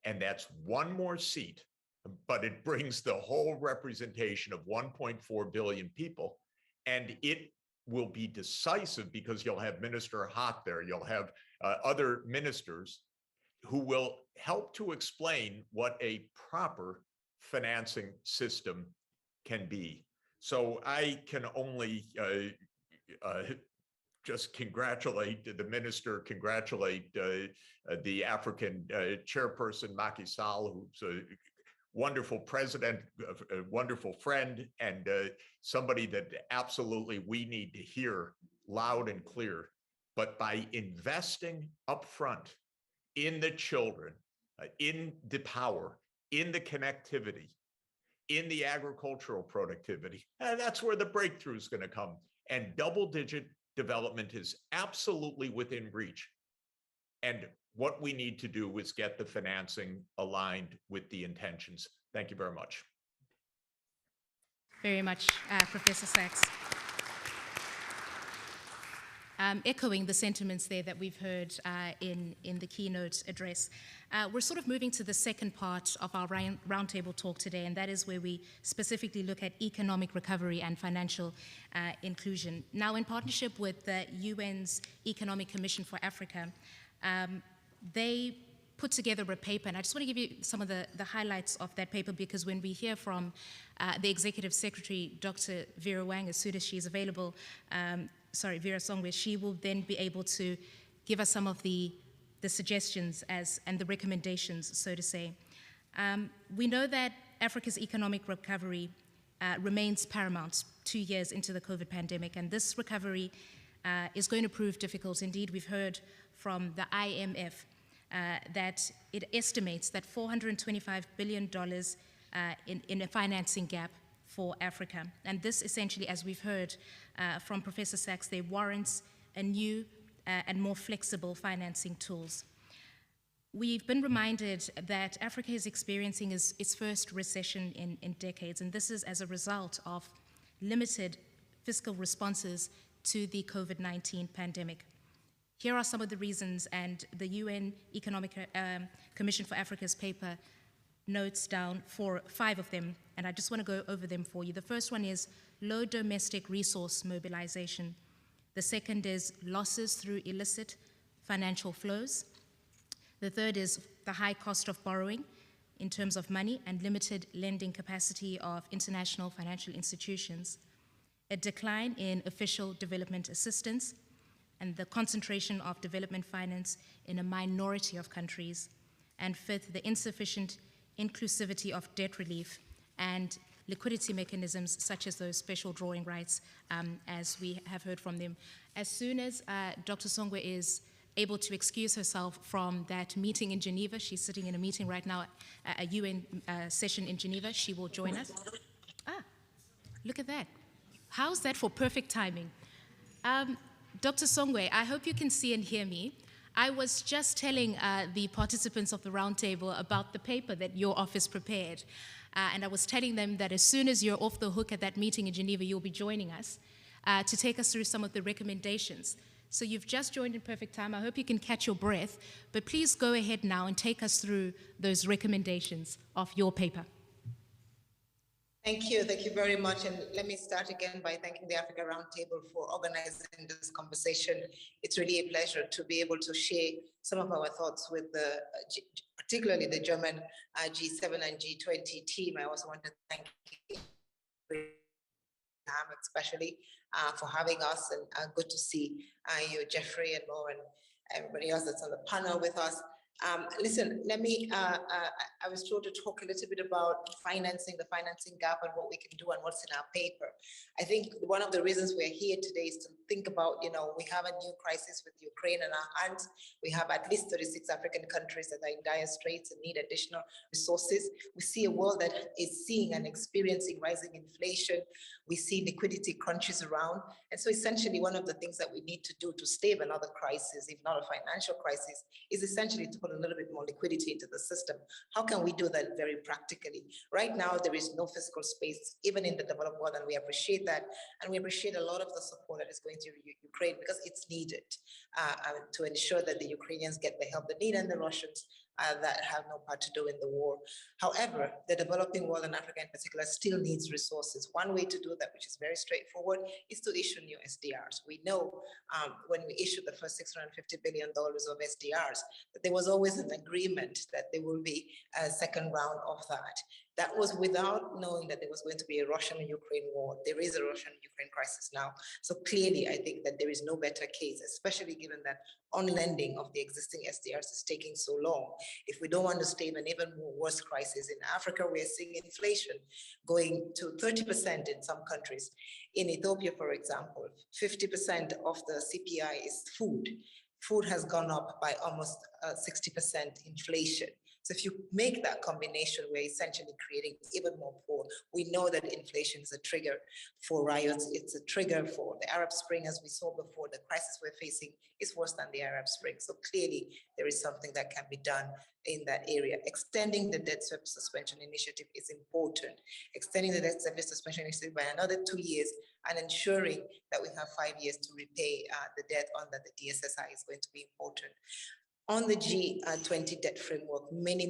And that's one more seat, but it brings the whole representation of 1.4 billion people. And it will be decisive because you'll have Minister Hott there. You'll have other ministers who will help to explain what a proper financing system can be. So I can only just congratulate the minister, congratulate the African chairperson, Macky Sall, who's a wonderful president, a wonderful friend, and somebody that absolutely we need to hear loud and clear. But by investing upfront in the children, in the power, in the connectivity, in the agricultural productivity, and that's where the breakthrough is going to come. And double-digit development is absolutely within reach. And what we need to do is get the financing aligned with the intentions. Thank you very much. Very much, Professor Sachs. Echoing the sentiments there that we've heard in the keynote address. We're sort of moving to the second part of our roundtable talk today, and that is where we specifically look at economic recovery and financial inclusion. Now, in partnership with the UN's Economic Commission for Africa, they put together a paper, and I just want to give you some of the highlights of that paper, because when we hear from the Executive Secretary, Dr. Vera Wang, as soon as she's available, Vera Songwe, she will then be able to give us some of the suggestions and the recommendations, so to say. We know that Africa's economic recovery remains paramount 2 years into the COVID pandemic, and this recovery is going to prove difficult. Indeed, we've heard from the IMF that it estimates that $425 billion in a financing gap for Africa. And this essentially, as we've heard from Professor Sachs, they warrants a new and more flexible financing tools. We've been reminded that Africa is experiencing its first recession in decades, and this is as a result of limited fiscal responses to the COVID-19 pandemic. Here are some of the reasons, and the UN Economic Commission for Africa's paper notes down 5 of them, and I just want to go over them for you. The first one is low domestic resource mobilization. The second is losses through illicit financial flows. The third is the high cost of borrowing in terms of money and limited lending capacity of international financial institutions. A decline in official development assistance and the concentration of development finance in a minority of countries. And fifth, the insufficient inclusivity of debt relief and liquidity mechanisms such as those special drawing rights, as we have heard from them. As soon as Dr. Songwe is able to excuse herself from that meeting in Geneva, she's sitting in a meeting right now, a UN session in Geneva, she will join us. Ah, look at that. How's that for perfect timing? Dr. Songwe, I hope you can see and hear me. I was just telling the participants of the roundtable about the paper that your office prepared. And I was telling them that as soon as you're off the hook at that meeting in Geneva, you'll be joining us to take us through some of the recommendations. So you've just joined in perfect time. I hope you can catch your breath, but please go ahead now and take us through those recommendations of your paper. Thank you very much. And let me start again by thanking the Africa Roundtable for organizing this conversation. It's really a pleasure to be able to share some of our thoughts with particularly the German G7 and G20 team. I also want to thank you especially for having us, and good to see you, Jeffrey, and Mo, and everybody else that's on the panel with us. Listen, let me, I was told to talk a little bit about the financing gap and what we can do and what's in our paper. I think one of the reasons we're here today is to think about, we have a new crisis with Ukraine in our hands. We have at least 36 African countries that are in dire straits and need additional resources. We see a world that is seeing and experiencing rising inflation. We see liquidity crunches around. And so essentially one of the things that we need to do to stave another crisis, if not a financial crisis, is essentially to put a little bit more liquidity into the system. How can we do that very practically? Right now, there is no fiscal space, even in the developed world, and we appreciate that. And we appreciate a lot of the support that is going to Ukraine because it's needed to ensure that the Ukrainians get the help they need and the Russians that have no part to do in the war. However, the developing world and Africa in particular still needs resources. One way to do that, which is very straightforward, is to issue new SDRs. We know when we issued the first $650 billion of SDRs, that there was always an agreement that there will be a second round of that. That was without knowing that there was going to be a Russian and Ukraine war. There is a Russian and Ukraine crisis now. So clearly, I think that there is no better case, especially given that on-lending of the existing SDRs is taking so long. If we don't want to stave an even more worse crisis in Africa, we're seeing inflation going to 30% in some countries. In Ethiopia, for example, 50% of the CPI is food. Food has gone up by almost 60% inflation. So if you make that combination, we're essentially creating even more poor. We know that inflation is a trigger for riots. It's a trigger for the Arab Spring, as we saw before. The crisis we're facing is worse than the Arab Spring. So clearly, there is something that can be done in that area. Extending the debt service suspension initiative is important. Extending the debt service suspension initiative by another 2 years and ensuring that we have 5 years to repay the debt under the DSSI is going to be important. On the G20 debt framework, many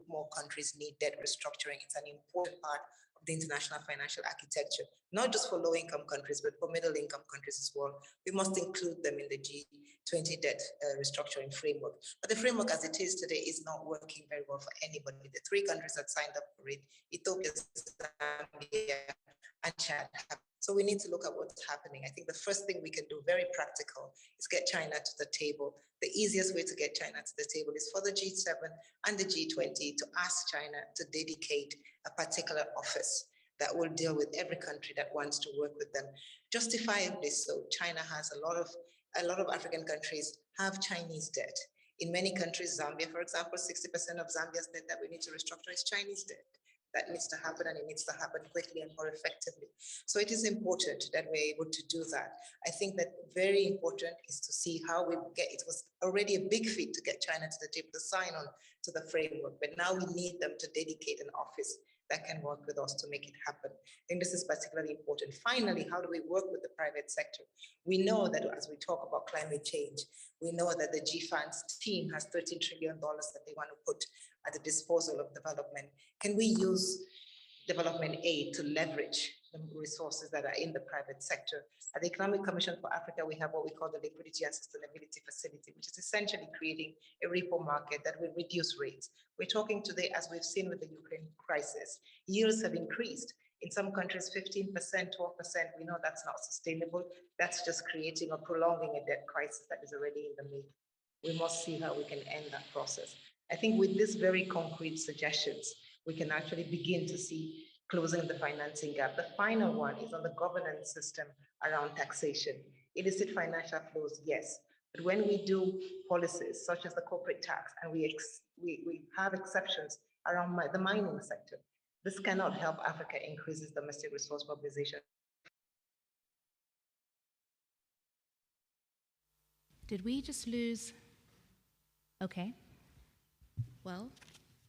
more countries need debt restructuring. It's an important part of the international financial architecture, not just for low-income countries, but for middle-income countries as well. We must include them in the G20 debt restructuring framework. But the framework as it is today is not working very well for anybody. The 3 countries that signed up for it, Ethiopia, Zambia, and Chad, so we need to look at what's happening. I think the first thing we can do, very practical, is get China to the table. The easiest way to get China to the table is for the G7 and the G20 to ask China to dedicate a particular office that will deal with every country that wants to work with them. Justifiably so, China has a lot of African countries have Chinese debt. In many countries, Zambia, for example, 60% of Zambia's debt that we need to restructure is Chinese debt. that needs to happen, and it needs to happen quickly and more effectively. So it is important that we're able to do that. I think that very important is to see how we get, it was already a big feat to get China to the table to sign on to the framework, but now we need them to dedicate an office that can work with us to make it happen. I think this is particularly important. Finally, how do we work with the private sector? We know that as we talk about climate change, we know that the GFANS team has $13 trillion that they want to put at the disposal of development. Can we use development aid to leverage the resources that are in the private sector? At the Economic Commission for Africa, we have what we call the Liquidity and Sustainability Facility, which is essentially creating a repo market that will reduce rates. We're talking today, as we've seen with the Ukraine crisis, yields have increased. In some countries, 15%, 12%, we know that's not sustainable. That's just creating or prolonging a debt crisis that is already in the making. We must see how we can end that process. I think with these very concrete suggestions, we can actually begin to see closing the financing gap. The final one is on the governance system around taxation. Illicit financial flows, yes. But when we do policies such as the corporate tax, and we have exceptions around the mining sector, this cannot help Africa increase its domestic resource mobilization. Did we just lose? Okay. Well,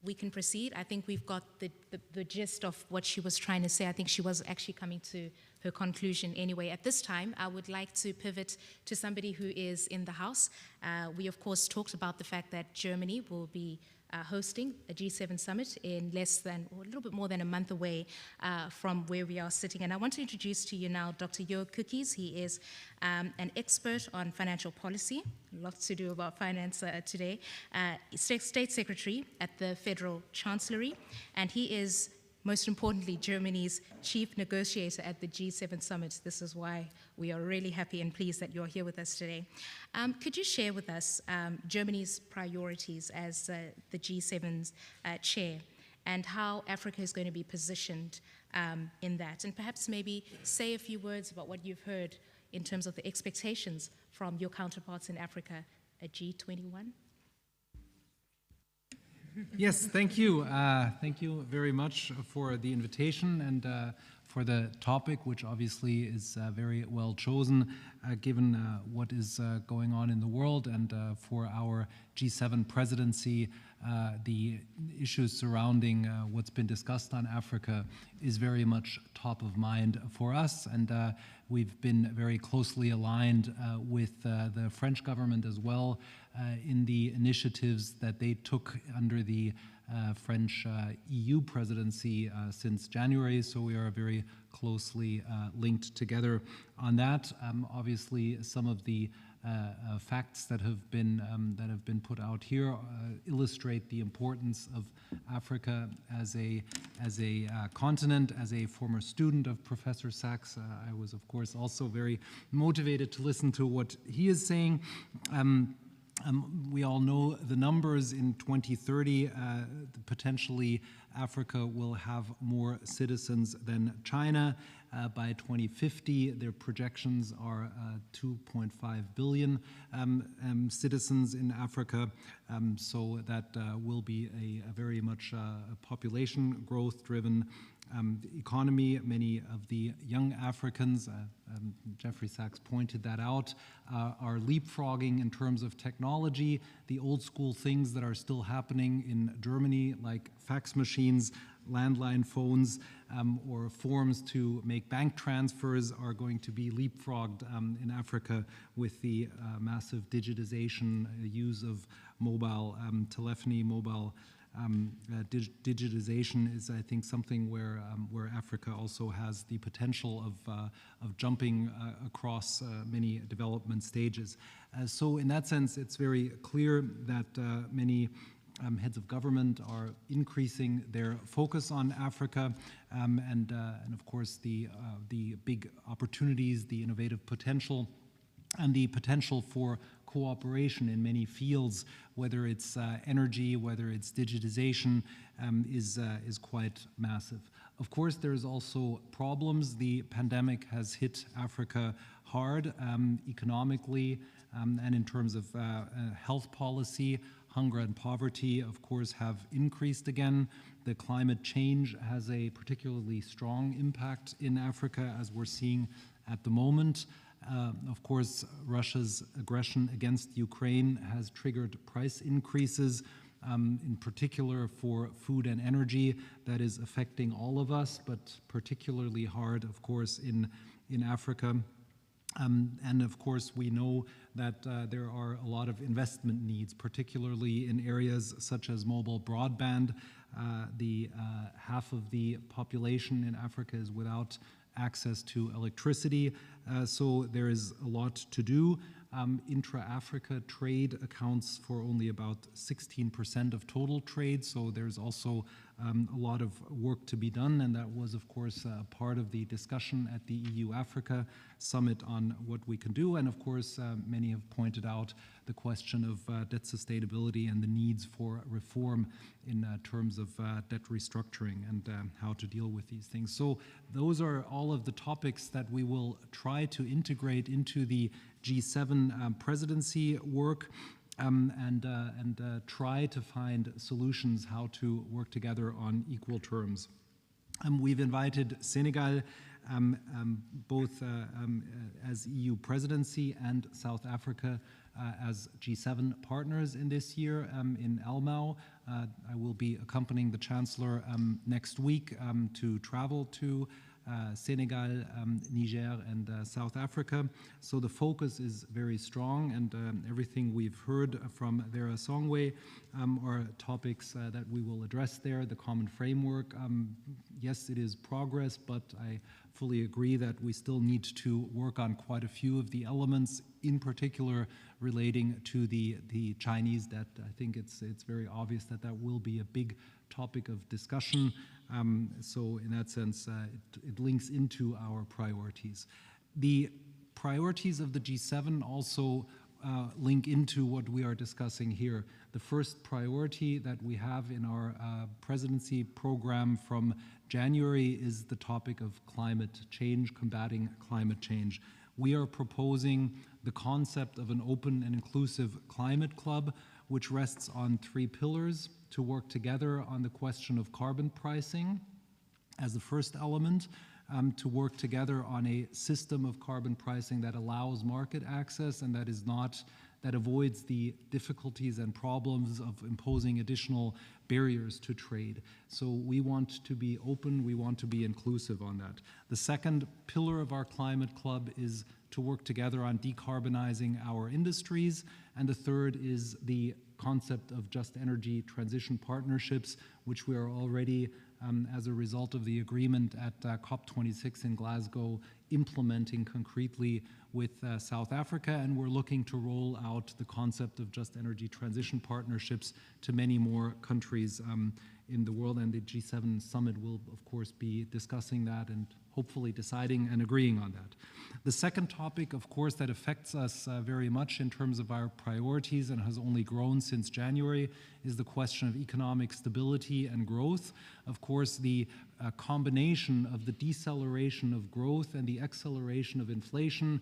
we can proceed. I think we've got the gist of what she was trying to say. I think she was actually coming to her conclusion anyway. At this time, I would like to pivot to somebody who is in the house. We, of course, talked about the fact that Germany will be hosting a G7 summit in less than, or a little bit more than a month away from where we are sitting. And I want to introduce to you now Dr. Jörg Cookies. He is an expert on financial policy, lots to do about finance today, State Secretary at the Federal Chancellery, and he is, most importantly, Germany's chief negotiator at the G7 summit. This is why we are really happy and pleased that you're here with us today. Could you share with us Germany's priorities as the G7's chair, and how Africa is going to be positioned in that? And perhaps maybe say a few words about what you've heard in terms of the expectations from your counterparts in Africa at G21. Yes, thank you. Thank you very much for the invitation and for the topic, which obviously is very well chosen, given what is going on in the world. And for our G7 presidency, the issues surrounding what's been discussed on Africa is very much top of mind for us. And we've been very closely aligned with the French government as well in the initiatives that they took under the French EU presidency since January. So we are very closely linked together on that. Obviously, some of the facts that have been put out here illustrate the importance of Africa as a continent. As a former student of Professor Sachs, I was, of course, also very motivated to listen to what he is saying. We all know the numbers. In 2030, potentially Africa will have more citizens than China. By 2050, their projections are 2.5 billion citizens in Africa. So that will be a very much population growth driven economy. Many of the young Africans, Jeffrey Sachs pointed that out, are leapfrogging in terms of technology. The old school things that are still happening in Germany, like fax machines, landline phones, or forms to make bank transfers, are going to be leapfrogged in Africa with the massive digitization, use of mobile telephony, mobile digitization is, I think, something where Africa also has the potential of jumping across many development stages. So in that sense, it's very clear that many heads of government are increasing their focus on Africa, and of course the big opportunities, the innovative potential, and the potential for cooperation in many fields, whether it's energy, whether it's digitization, is quite massive. Of course, there's also problems. The pandemic has hit Africa hard, economically, and in terms of health policy. hunger and poverty, of course, have increased again. The climate change has a particularly strong impact in Africa, as we're seeing at the moment. Of course, Russia's aggression against Ukraine has triggered price increases, in particular for food and energy. That is affecting all of us, but particularly hard, of course, in Africa. And of course, we know that there are a lot of investment needs, particularly in areas such as mobile broadband. Half of the population in Africa is without access to electricity, so there is a lot to do. Intra-Africa trade accounts for only about 16% of total trade, so there's also a lot of work to be done, and that was, of course, part of the discussion at the EU-Africa summit on what we can do. And of course, many have pointed out the question of debt sustainability and the needs for reform in terms of debt restructuring and how to deal with these things. So those are all of the topics that we will try to integrate into the G7 presidency work and try to find solutions how to work together on equal terms. We've invited Senegal both as EU presidency and South Africa as G7 partners in this year in Elmau. I will be accompanying the Chancellor next week to travel to Senegal, Niger, and South Africa. So the focus is very strong, and everything we've heard from Vera Songwe are topics that we will address there. The common framework, yes, it is progress, but I fully agree that we still need to work on quite a few of the elements, in particular relating to the Chinese debt. I think it's very obvious that that will be a big topic of discussion. So in that sense, it links into our priorities. The priorities of the G7 also link into what we are discussing here. The first priority that we have in our presidency program from January is the topic of climate change, combating climate change. We are proposing the concept of an open and inclusive climate club, which rests on 3 pillars: to work together on the question of carbon pricing as the first element, to work together on a system of carbon pricing that allows market access and that avoids the difficulties and problems of imposing additional barriers to trade. So we want to be open, we want to be inclusive on that. The second pillar of our climate club is to work together on decarbonizing our industries, and the third is the concept of just energy transition partnerships, which we are already, as a result of the agreement at COP26 in Glasgow, implementing concretely with South Africa, and we're looking to roll out the concept of just energy transition partnerships to many more countries in the world, and the G7 summit will, of course, be discussing that and hopefully deciding and agreeing on that. The second topic, of course, that affects us very much in terms of our priorities and has only grown since January is the question of economic stability and growth. Of course, the combination of the deceleration of growth and the acceleration of inflation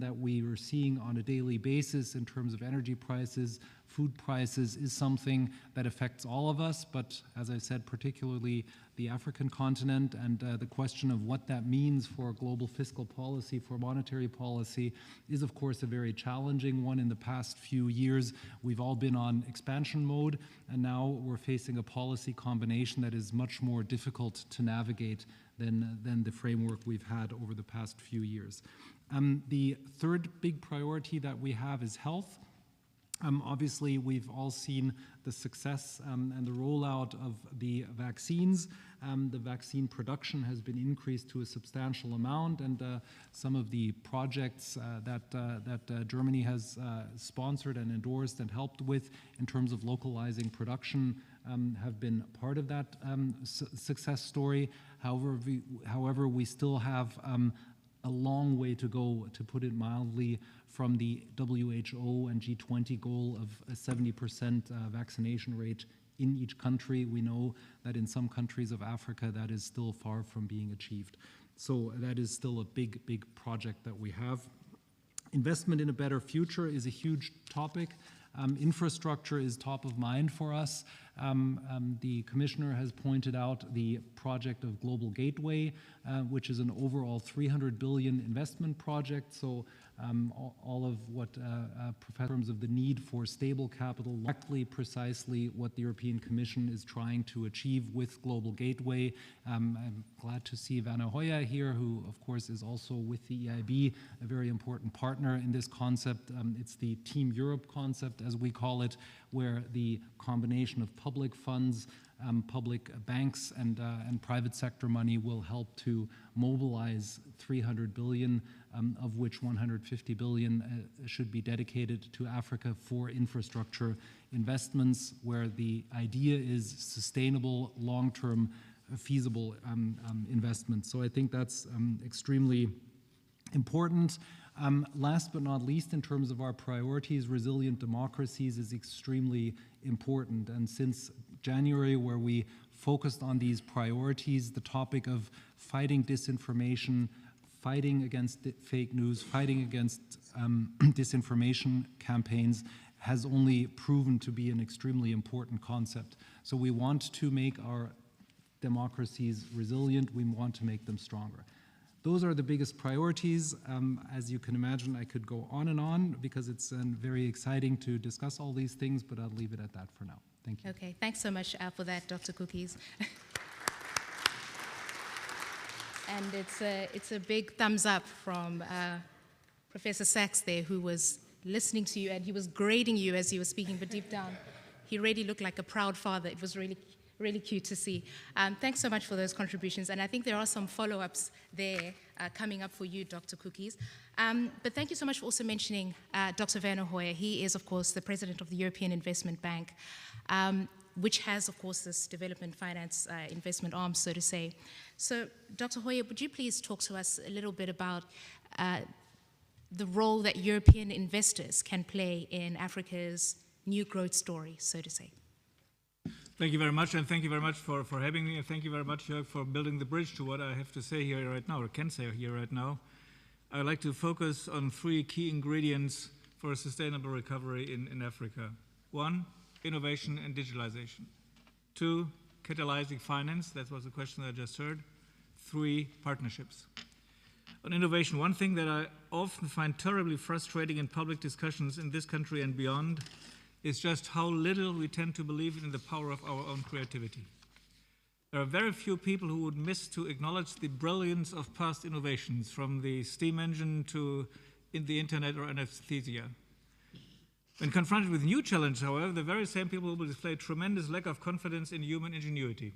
that we are seeing on a daily basis in terms of energy prices, food prices, is something that affects all of us, but as I said, particularly the African continent, and the question of what that means for global fiscal policy, for monetary policy, is of course a very challenging one. In the past few years, we've all been on expansion mode, and now we're facing a policy combination that is much more difficult to navigate than the framework we've had over the past few years. The third big priority that we have is health. Obviously, we've all seen the success and the rollout of the vaccines. The vaccine production has been increased to a substantial amount, and some of the projects that Germany has sponsored and endorsed and helped with in terms of localizing production have been part of that success story. However, we still have a long way to go, to put it mildly, from the WHO and G20 goal of a 70% vaccination rate in each country. We know that in some countries of Africa that is still far from being achieved. So that is still a big, big project that we have. Investment in a better future is a huge topic. Infrastructure is top of mind for us. The Commissioner has pointed out the project of Global Gateway, which is an overall 300 billion investment project. So all of what in terms of the need for stable capital, exactly precisely what the European Commission is trying to achieve with Global Gateway. I'm glad to see Werner Hoyer here, who of course is also with the EIB, a very important partner in this concept. It's the Team Europe concept, as we call it, where the combination of public funds, public banks, and private sector money will help to mobilize 300 billion, of which 150 billion should be dedicated to Africa for infrastructure investments, where the idea is sustainable, long-term, feasible investments. So I think that's extremely important. Last but not least, in terms of our priorities, resilient democracies is extremely important. And since January, where we focused on these priorities, the topic of fighting disinformation, fighting against fake news, fighting against disinformation campaigns has only proven to be an extremely important concept. So we want to make our democracies resilient, we want to make them stronger. Those are the biggest priorities. As you can imagine, I could go on because it's very exciting to discuss all these things, but I'll leave it at that for now. Thank you. Okay, thanks so much for that, Dr. Cookies. And it's a big thumbs up from Professor Sachs there, who was listening to you and he was grading you as you were speaking, but deep down, he really looked like a proud father. It was really cute to see. Thanks so much for those contributions. And I think there are some follow-ups there coming up for you, Dr. Cookies. But thank you so much for also mentioning Dr. Werner Hoyer. He is, of course, the president of the European Investment Bank, which has, of course, this development finance investment arm, so to say. So, Dr. Hoyer, would you please talk to us a little bit about the role that European investors can play in Africa's new growth story, so to say? Thank you very much, and thank you very much for having me, and thank you very much, Jörg, for building the bridge to what I have to say here right now, or can say here right now. I would like to focus on 3 key ingredients for a sustainable recovery in Africa. 1, innovation and digitalization. 2, catalyzing finance, that was the question that I just heard. 3, partnerships. On innovation, one thing that I often find terribly frustrating in public discussions in this country and beyond is just how little we tend to believe in the power of our own creativity. There are very few people who would miss to acknowledge the brilliance of past innovations, from the steam engine to the internet or anesthesia. When confronted with new challenges, however, the very same people will display a tremendous lack of confidence in human ingenuity.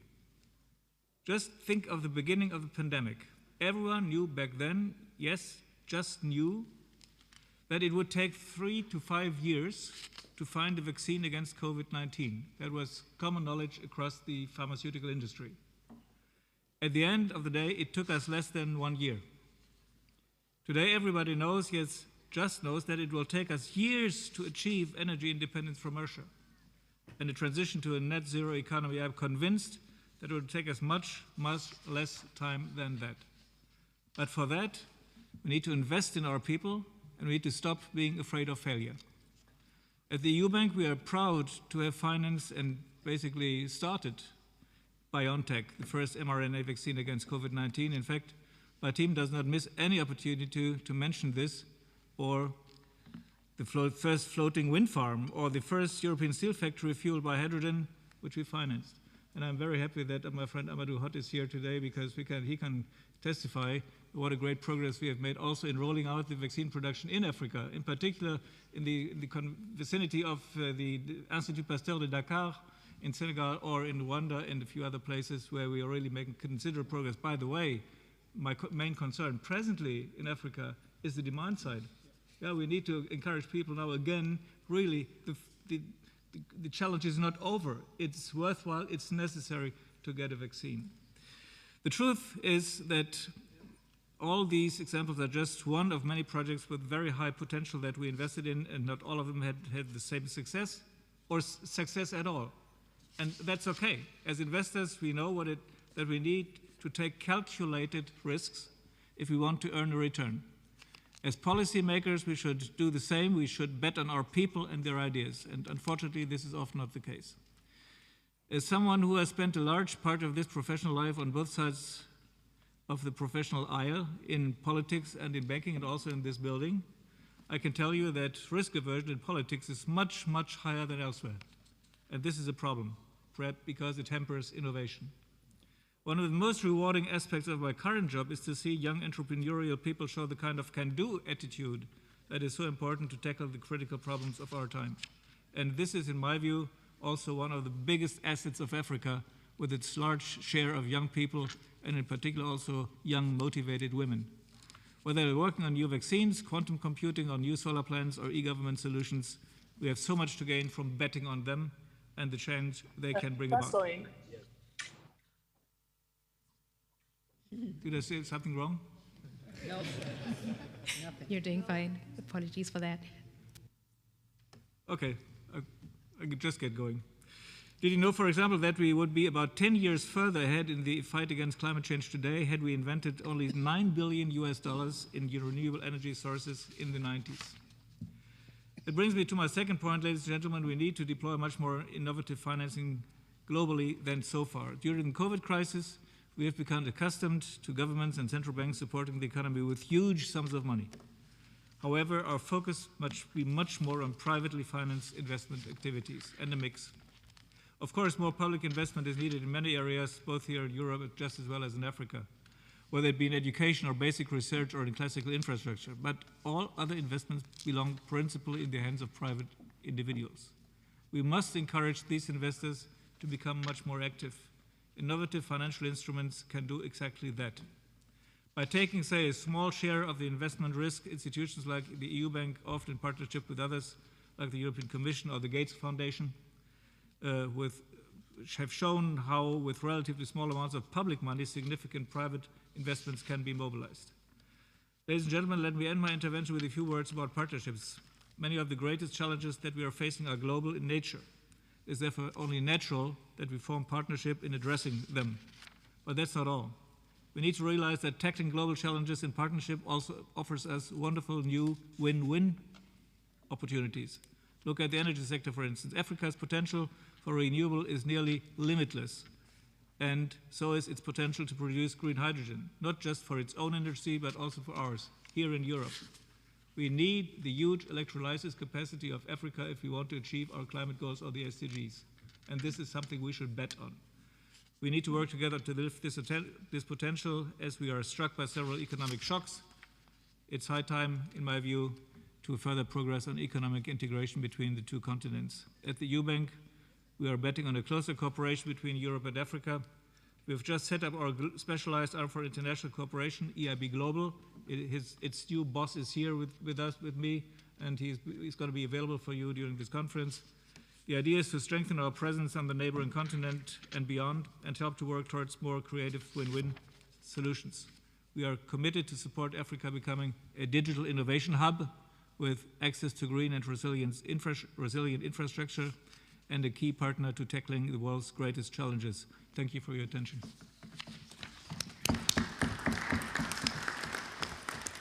Just think of the beginning of the pandemic. Everyone knew back then, yes, just knew, that it would take 3 to 5 years to find a vaccine against COVID-19. That was common knowledge across the pharmaceutical industry. At the end of the day, it took us less than 1 year. Today, everybody knows, yes, just knows, that it will take us years to achieve energy independence from Russia. And the transition to a net zero economy, I'm convinced that it will take us much, much less time than that. But for that, we need to invest in our people, and we need to stop being afraid of failure. At the EU Bank, we are proud to have financed and basically started BioNTech, the first mRNA vaccine against COVID-19. In fact, my team does not miss any opportunity to mention this, or the first floating wind farm, or the first European steel factory fueled by hydrogen, which we financed. And I'm very happy that my friend Amadou Hott is here today, because he can testify what a great progress we have made also in rolling out the vaccine production in Africa, in particular in the vicinity of the Institut Pasteur de Dakar in Senegal, or in Rwanda and a few other places where we are really making considerable progress. By the way, my main concern presently in Africa is the demand side. Yeah, we need to encourage people now again, really, the challenge is not over. It's worthwhile, it's necessary to get a vaccine. The truth is that all these examples are just one of many projects with very high potential that we invested in, and not all of them had the same success or success at all. And that's okay. As investors, we know that we need to take calculated risks if we want to earn a return. As policymakers, we should do the same. We should bet on our people and their ideas. And unfortunately, this is often not the case. As someone who has spent a large part of this professional life on both sides of the professional aisle, in politics and in banking and also in this building, I can tell you that risk aversion in politics is much, much higher than elsewhere. And this is a problem, perhaps because it hampers innovation. One of the most rewarding aspects of my current job is to see young entrepreneurial people show the kind of can-do attitude that is so important to tackle the critical problems of our time. And this is, in my view, also one of the biggest assets of Africa, with its large share of young people, and in particular also young, motivated women. Whether they're working on new vaccines, quantum computing, or new solar plants, or e-government solutions, we have so much to gain from betting on them and the change they can bring about. Sorry. Did I say something wrong? No. You're doing fine. Apologies for that. Okay, I could just get going. Did you know, for example, that we would be about 10 years further ahead in the fight against climate change today had we invented only $9 billion in renewable energy sources in the 90s? It brings me to my second point, ladies and gentlemen. We need to deploy much more innovative financing globally than so far. During the COVID crisis, we have become accustomed to governments and central banks supporting the economy with huge sums of money. However, our focus must be much more on privately financed investment activities and a mix. Of course, more public investment is needed in many areas, both here in Europe just as well as in Africa, whether it be in education or basic research or in classical infrastructure. But all other investments belong principally in the hands of private individuals. We must encourage these investors to become much more active. Innovative financial instruments can do exactly that. By taking, say, a small share of the investment risk, institutions like the EU Bank, often in partnership with others like the European Commission or the Gates Foundation, have shown how, with relatively small amounts of public money, significant private investments can be mobilized. Ladies and gentlemen, let me end my intervention with a few words about partnerships. Many of the greatest challenges that we are facing are global in nature. It is therefore only natural that we form partnership in addressing them. But that's not all. We need to realize that tackling global challenges in partnership also offers us wonderful new win-win opportunities. Look at the energy sector, for instance. Africa's potential for renewable is nearly limitless, and so is its potential to produce green hydrogen, not just for its own industry, but also for ours, here in Europe. We need the huge electrolysis capacity of Africa if we want to achieve our climate goals or the SDGs, and this is something we should bet on. We need to work together to lift this potential as we are struck by several economic shocks. It's high time, in my view, to further progress on economic integration between the two continents. At the EU Bank, we are betting on a closer cooperation between Europe and Africa. We have just set up our specialized arm for international cooperation, EIB Global. Its new boss is here with me, and he's going to be available for you during this conference. The idea is to strengthen our presence on the neighboring continent and beyond, and help to work towards more creative win-win solutions. We are committed to support Africa becoming a digital innovation hub with access to green and resilient infrastructure, and a key partner to tackling the world's greatest challenges. Thank you for your attention.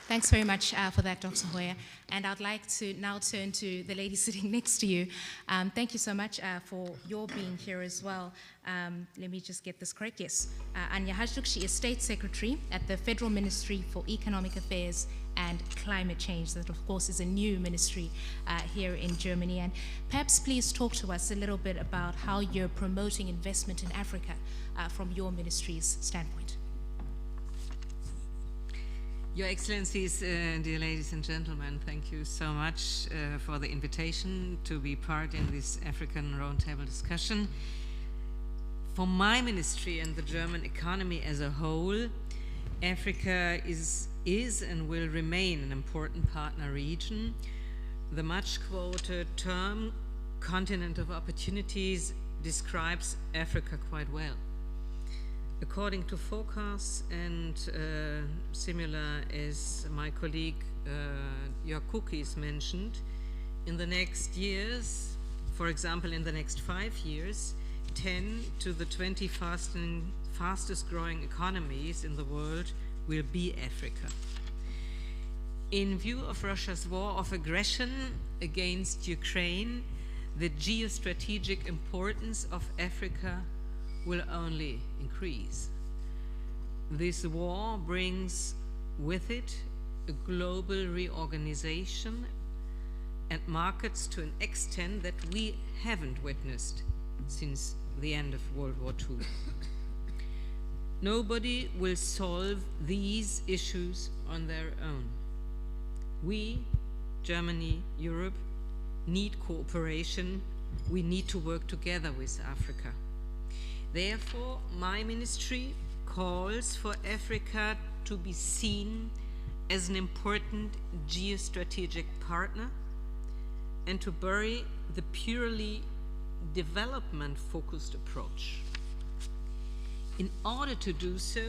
Thanks very much for that, Dr. Hoyer. And I'd like to now turn to the lady sitting next to you. Thank you so much for your being here as well. Let me just get this correct. Yes, Anya Hajduk, she is State Secretary at the Federal Ministry for Economic Affairs and Climate Change. That, of course, is a new ministry here in Germany. And perhaps please talk to us a little bit about how you're promoting investment in Africa from your ministry's standpoint. Your Excellencies, dear ladies and gentlemen, thank you so much for the invitation to be part in this African Roundtable discussion. For my ministry and the German economy as a whole, Africa is and will remain an important partner region. The much-quoted term, continent of opportunities, describes Africa quite well. According to forecasts, and similar as my colleague Jörg Kukis mentioned, in the next years, for example, in the next 5 years, 10 to the 20 fastest growing economies in the world will be Africa. In view of Russia's war of aggression against Ukraine, the geostrategic importance of Africa will only increase. This war brings with it a global reorganization and markets to an extent that we haven't witnessed since the end of World War II. Nobody will solve these issues on their own. We, Germany, Europe, need cooperation. We need to work together with Africa. Therefore, my ministry calls for Africa to be seen as an important geostrategic partner and to bury the purely development-focused approach. In order to do so,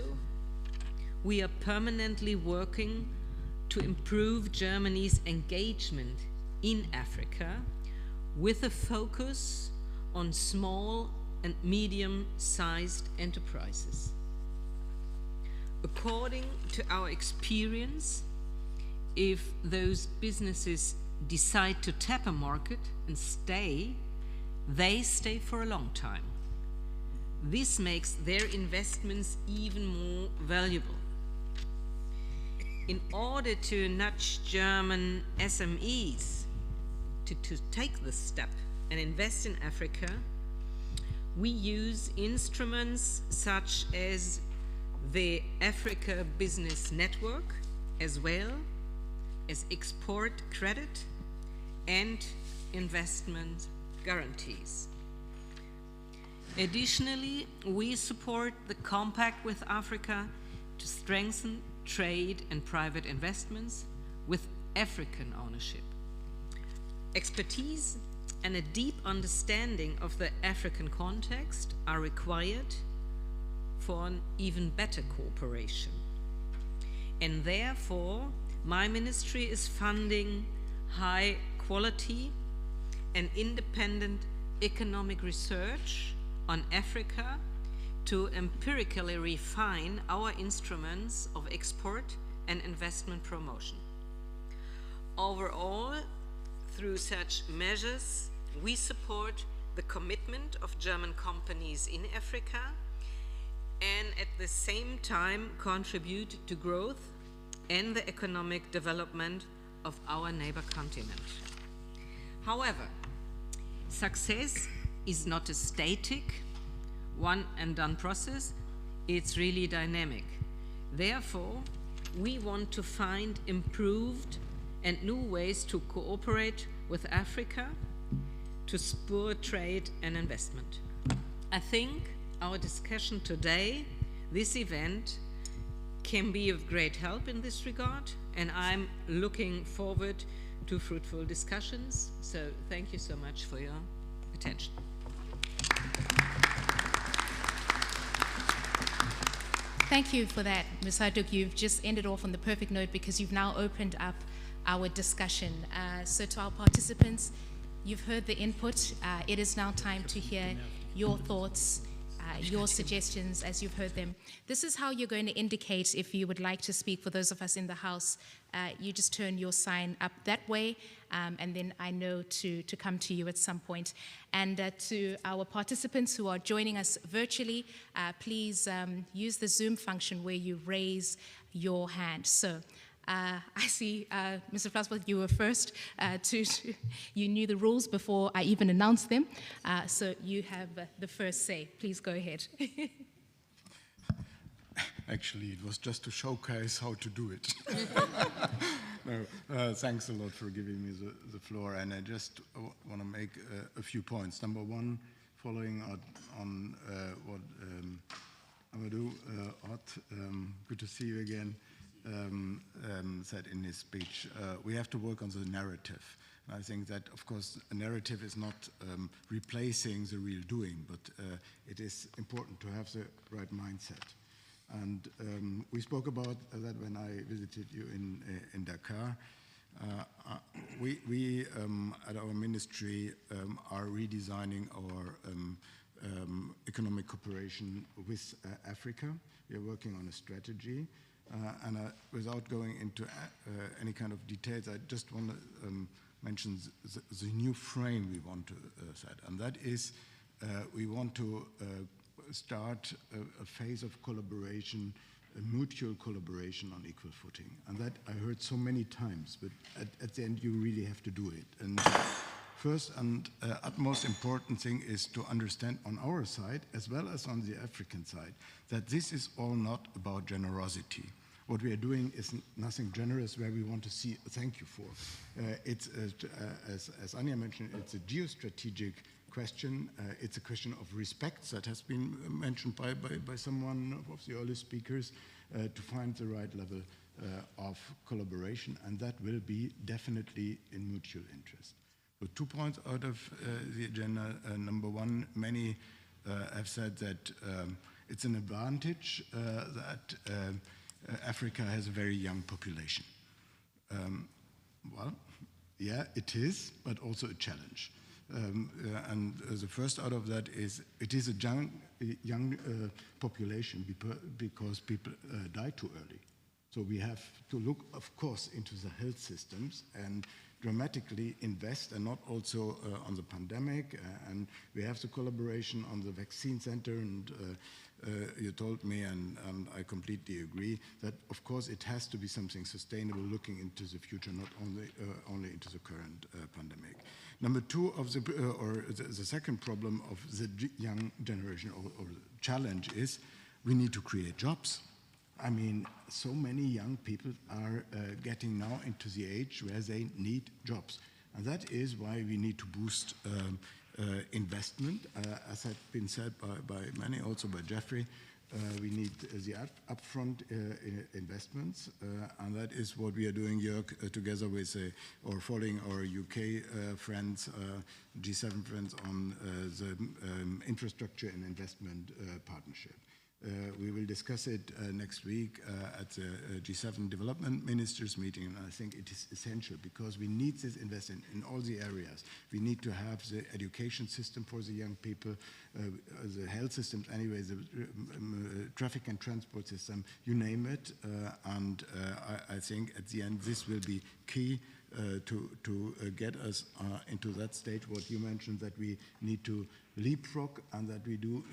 we are permanently working to improve Germany's engagement in Africa with a focus on small and medium-sized enterprises. According to our experience, if those businesses decide to tap a market and stay, they stay for a long time. This makes their investments even more valuable. In order to nudge German SMEs to take the step and invest in Africa, we use instruments such as the Africa Business Network, as well as export credit and investment guarantees. Additionally, we support the Compact with Africa to strengthen trade and private investments with African ownership. Expertise and a deep understanding of the African context are required for an even better cooperation. And therefore, my ministry is funding high quality and independent economic research on Africa to empirically refine our instruments of export and investment promotion. Overall, through such measures, we support the commitment of German companies in Africa and at the same time contribute to growth and the economic development of our neighbor continent. However, success is not a static, one and done process, it's really dynamic. Therefore, we want to find improved and new ways to cooperate with Africa to spur trade and investment. I think our discussion today, this event, can be of great help in this regard, and I'm looking forward to fruitful discussions. So thank you so much for your attention. Thank you for that, Ms. Hott. You've just ended off on the perfect note because you've now opened up our discussion. So to our participants, you've heard the input. It is now time to hear your thoughts, your suggestions as you've heard them. This is how you're going to indicate if you would like to speak. For those of us in the house, you just turn your sign up that way, and then I know to come to you at some point. And to our participants who are joining us virtually, please use the Zoom function where you raise your hand. So I see, Mr. Flasworth, you were first. You knew the rules before I even announced them. So you have the first say. Please go ahead. Actually, it was just to showcase how to do it. No, thanks a lot for giving me the floor. And I just want to make a few points. Number one, following on what Amadou, Hott, good to see you again, said in his speech. We have to work on the narrative. And I think that, of course, a narrative is not replacing the real doing, but it is important to have the right mindset. And we spoke about that when I visited you in Dakar. We at our ministry are redesigning our economic cooperation with Africa. We are working on a strategy. Without going into any kind of details, I just want to mention the new frame we want to set, and that is we want to start a phase of collaboration, a mutual collaboration on equal footing. And that I heard so many times, but at the end you really have to do it. And first and utmost important thing is to understand on our side, as well as on the African side, that this is all not about generosity. What we are doing is nothing generous where we want to see a thank you for. It's, as Anya mentioned, it's a geostrategic question. It's a question of respect that has been mentioned by someone of the early speakers to find the right level of collaboration, and that will be definitely in mutual interest. So 2 points out of the agenda. Number one, many have said that it's an advantage that Africa has a very young population. Well, yeah, it is, but also a challenge. And the first out of that is it is a young population because people die too early. So we have to look, of course, into the health systems and dramatically invest, and not also on the pandemic. And we have the collaboration on the vaccine center, and you told me, and I completely agree, that of course it has to be something sustainable looking into the future, not only into the current pandemic. Number two, of the second problem of the young generation or challenge is we need to create jobs. I mean, so many young people are getting now into the age where they need jobs. And that is why we need to boost investment. As had been said by many, also by Jeffrey, we need the upfront investments, and that is what we are doing, Jörg, together with, or following our UK friends, G7 friends, on the infrastructure and investment partnership. We will discuss it next week at the G7 Development Ministers meeting, and I think it is essential because we need this investment in all the areas. We need to have the education system for the young people, the health systems anyway, the traffic and transport system, you name it, and I think at the end this will be key to get us into that stage, what you mentioned, that we need to leapfrog and that we do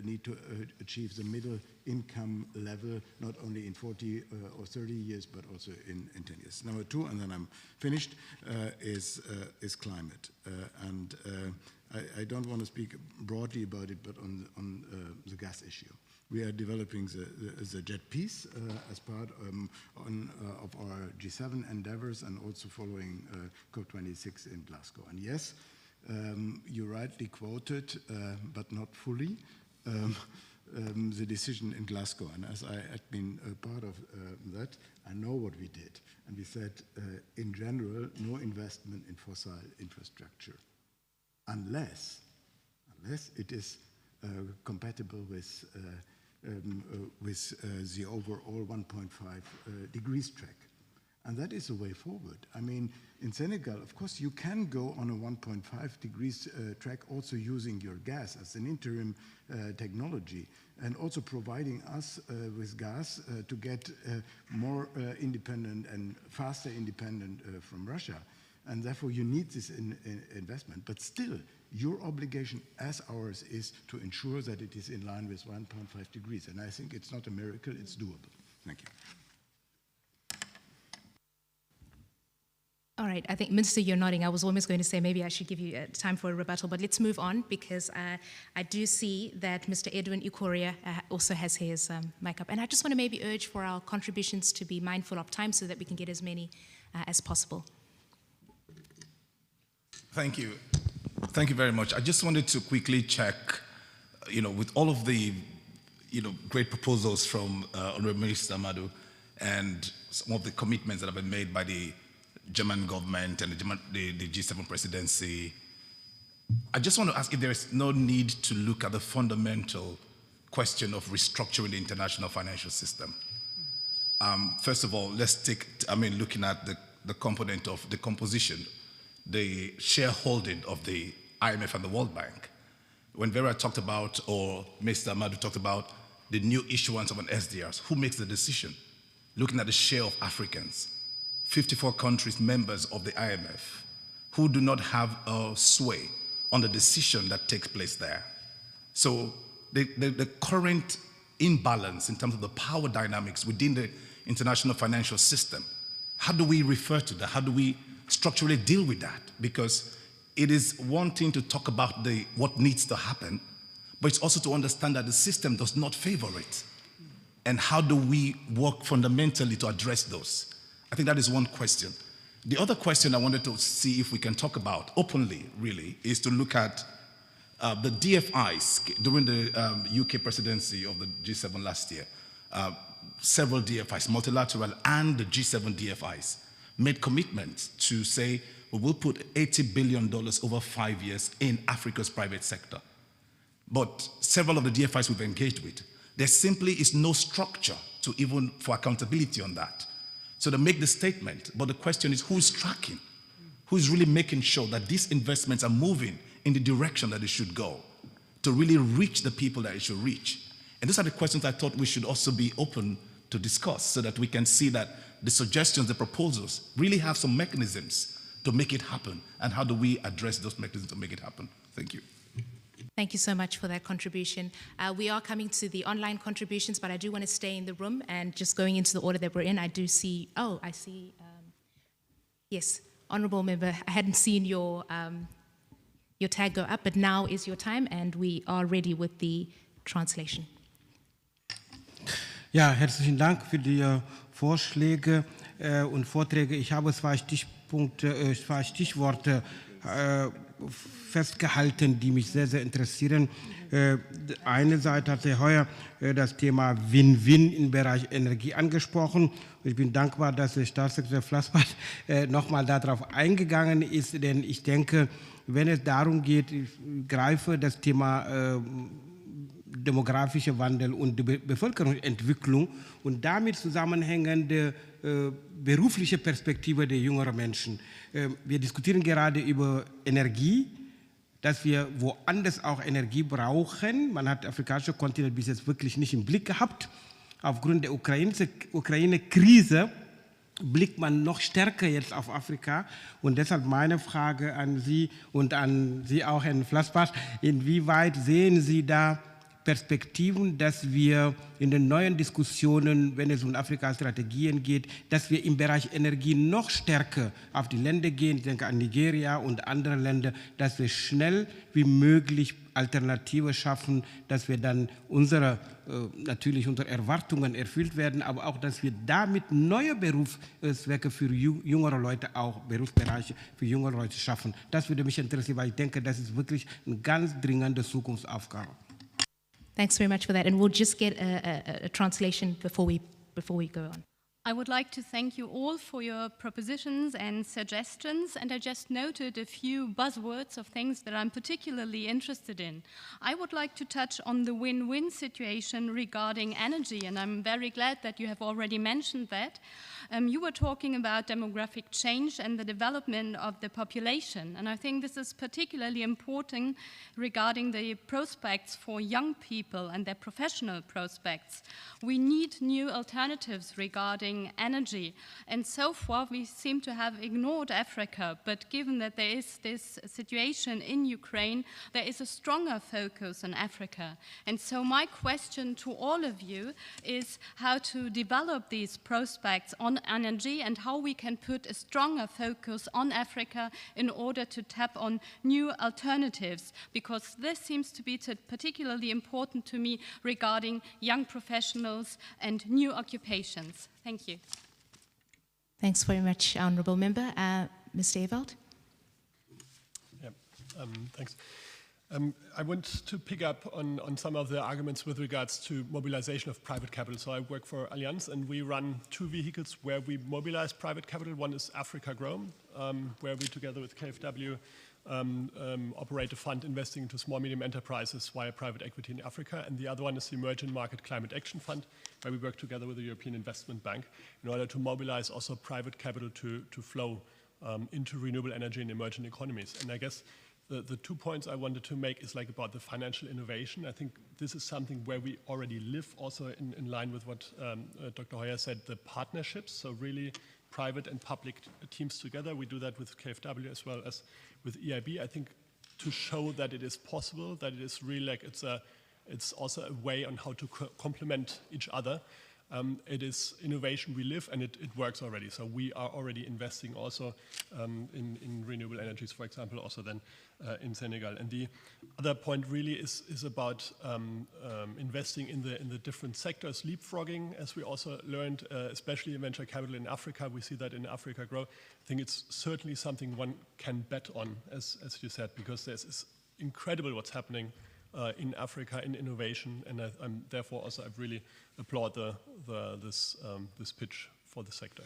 need to achieve the middle income level, not only in 40 or 30 years, but also in 10 years. Number two, and then I'm finished, is climate. I don't want to speak broadly about it, but on the gas issue. We are developing the JET piece as part of our G7 endeavors, and also following COP26 in Glasgow. And yes, you rightly quoted, but not fully, the decision in Glasgow. And as I had been a part of that, I know what we did. And we said, in general, no investment in fossil infrastructure, unless it is compatible with the overall 1.5 degrees track. And that is the way forward. I mean, in Senegal, of course, you can go on a 1.5 degrees track also using your gas as an interim technology, and also providing us with gas to get more independent and faster independent from Russia. And therefore, you need this investment. But still, your obligation as ours is to ensure that it is in line with 1.5 degrees. And I think it's not a miracle, it's doable. Thank you. All right, I think, Minister, you're nodding. I was almost going to say maybe I should give you time for a rebuttal, but let's move on, because I do see that Mr. Edwin Ikoria also has his mic up. And I just want to maybe urge for our contributions to be mindful of time so that we can get as many as possible. Thank you. Thank you very much. I just wanted to quickly check, with all of the, great proposals from Honorable Minister Amadou and some of the commitments that have been made by the German government and the G7 presidency, I just want to ask if there is no need to look at the fundamental question of restructuring the international financial system. First of all, let's take, looking at the component of the composition, the shareholding of the IMF and the World Bank. When Vera talked about, or Mr. Amadou talked about the new issuance of an SDRs, who makes the decision? looking at the share of Africans, 54 countries members of the IMF, who do not have a sway on the decision that takes place there. So the current imbalance in terms of the power dynamics within the international financial system, how do we refer to that? How do we structurally deal with that? Because it is one thing to talk about what needs to happen, but it's also to understand that the system does not favor it. And how do we work fundamentally to address those? I think that is one question. The other question I wanted to see if we can talk about openly, really, is to look at the DFIs during the UK presidency of the G7 last year. Several DFIs, multilateral and the G7 DFIs, made commitments to say we will put $80 billion over 5 years in Africa's private sector. But several of the DFIs we've engaged with, there simply is no structure for accountability on that. So they make the statement, but the question is who's tracking? Who's really making sure that these investments are moving in the direction that it should go to really reach the people that it should reach? And those are the questions I thought we should also be open to discuss so that we can see that the suggestions, the proposals really have some mechanisms to make it happen. And how do we address those mechanisms to make it happen? Thank you. Thank you so much for that contribution. We are coming to the online contributions, but I do want to stay in the room and just going into the order that we're in. I do see, yes, Honourable Member, I hadn't seen your tag go up, but now is your time and we are ready with the translation. Ja, herzlichen Dank für die Vorschläge und Vorträge. Ich habe zwei Stichworte festgehalten, die mich sehr, sehr interessieren. Eine Seite hat Herr Heuer das Thema Win-Win im Bereich Energie angesprochen. Ich bin dankbar, dass der Staatssekretär Flassbart nochmal darauf eingegangen ist, denn ich denke, wenn es darum geht, ich greife das Thema demografischer Wandel und die Bevölkerungsentwicklung und damit zusammenhängende berufliche Perspektive der jüngeren Menschen. Wir diskutieren gerade über Energie, dass wir woanders auch Energie brauchen. Man hat den afrikanischen Kontinent bis jetzt wirklich nicht im Blick gehabt. Aufgrund der Ukraine-Krise blickt man noch stärker jetzt auf Afrika. Und deshalb meine Frage an Sie und an Sie auch, Herrn Flassbart, inwieweit sehen Sie da Perspektiven, dass wir in den neuen Diskussionen, wenn es um Afrika-Strategien geht, dass wir im Bereich Energie noch stärker auf die Länder gehen, ich denke an Nigeria und andere Länder, dass wir schnell wie möglich Alternative schaffen, dass wir dann natürlich unsere Erwartungen erfüllt werden, aber auch, dass wir damit neue Berufszwecke für jüngere Leute, auch Berufsbereiche für jüngere Leute schaffen. Das würde mich interessieren, weil ich denke, das ist wirklich eine ganz dringende Zukunftsaufgabe. Thanks very much for that, and we'll just get a translation before we go on. I would like to thank you all for your propositions and suggestions, and I just noted a few buzzwords of things that I'm particularly interested in. I would like to touch on the win-win situation regarding energy, and I'm very glad that you have already mentioned that. You were talking about demographic change and the development of the population, and I think this is particularly important regarding the prospects for young people and their professional prospects. We need new alternatives regarding energy, and so far we seem to have ignored Africa, but given that there is this situation in Ukraine, there is a stronger focus on Africa. And so my question to all of you is how to develop these prospects on energy and how we can put a stronger focus on Africa in order to tap on new alternatives, because this seems to be particularly important to me regarding young professionals and new occupations. Thank you. Thanks very much, Honourable Member. Mr. Ewald? Yeah, thanks. I want to pick up on some of the arguments with regards to mobilization of private capital. So I work for Allianz, and we run two vehicles where we mobilize private capital. One is Africa Grow, where we, together with KfW, operate a fund investing into small, medium enterprises via private equity in Africa. And the other one is the Emerging Market Climate Action Fund, where we work together with the European Investment Bank in order to mobilize also private capital to flow into renewable energy in emerging economies. And I guess the 2 points I wanted to make is like about the financial innovation. I think this is something where we already live, also in line with what Dr. Hoyer said, the partnerships, so really private and public teams together. We do that with KfW as well as with EIB, I think, to show that it is possible, that it is really like it's also a way on how to complement each other. It is innovation we live, and it works already. So we are already investing also in renewable energies, for example, also then in Senegal. And the other point really is about investing in the different sectors, leapfrogging, as we also learned, especially in venture capital in Africa. We see that in Africa Grow. I think it's certainly something one can bet on, as you said, because it's incredible what's happening in Africa in innovation, and I'm therefore also I really applaud this pitch for the sector.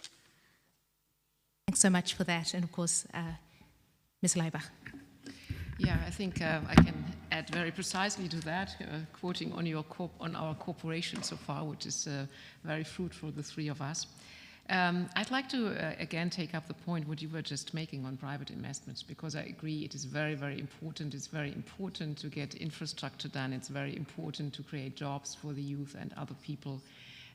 Thanks so much for that, and of course, Ms. Leibach. Yeah, I think I can add very precisely to that, quoting on our cooperation so far, which is very fruitful, the three of us. I'd like to again take up the point what you were just making on private investments, because I agree it is very, very important. It's very important to get infrastructure done. It's very important to create jobs for the youth and other people.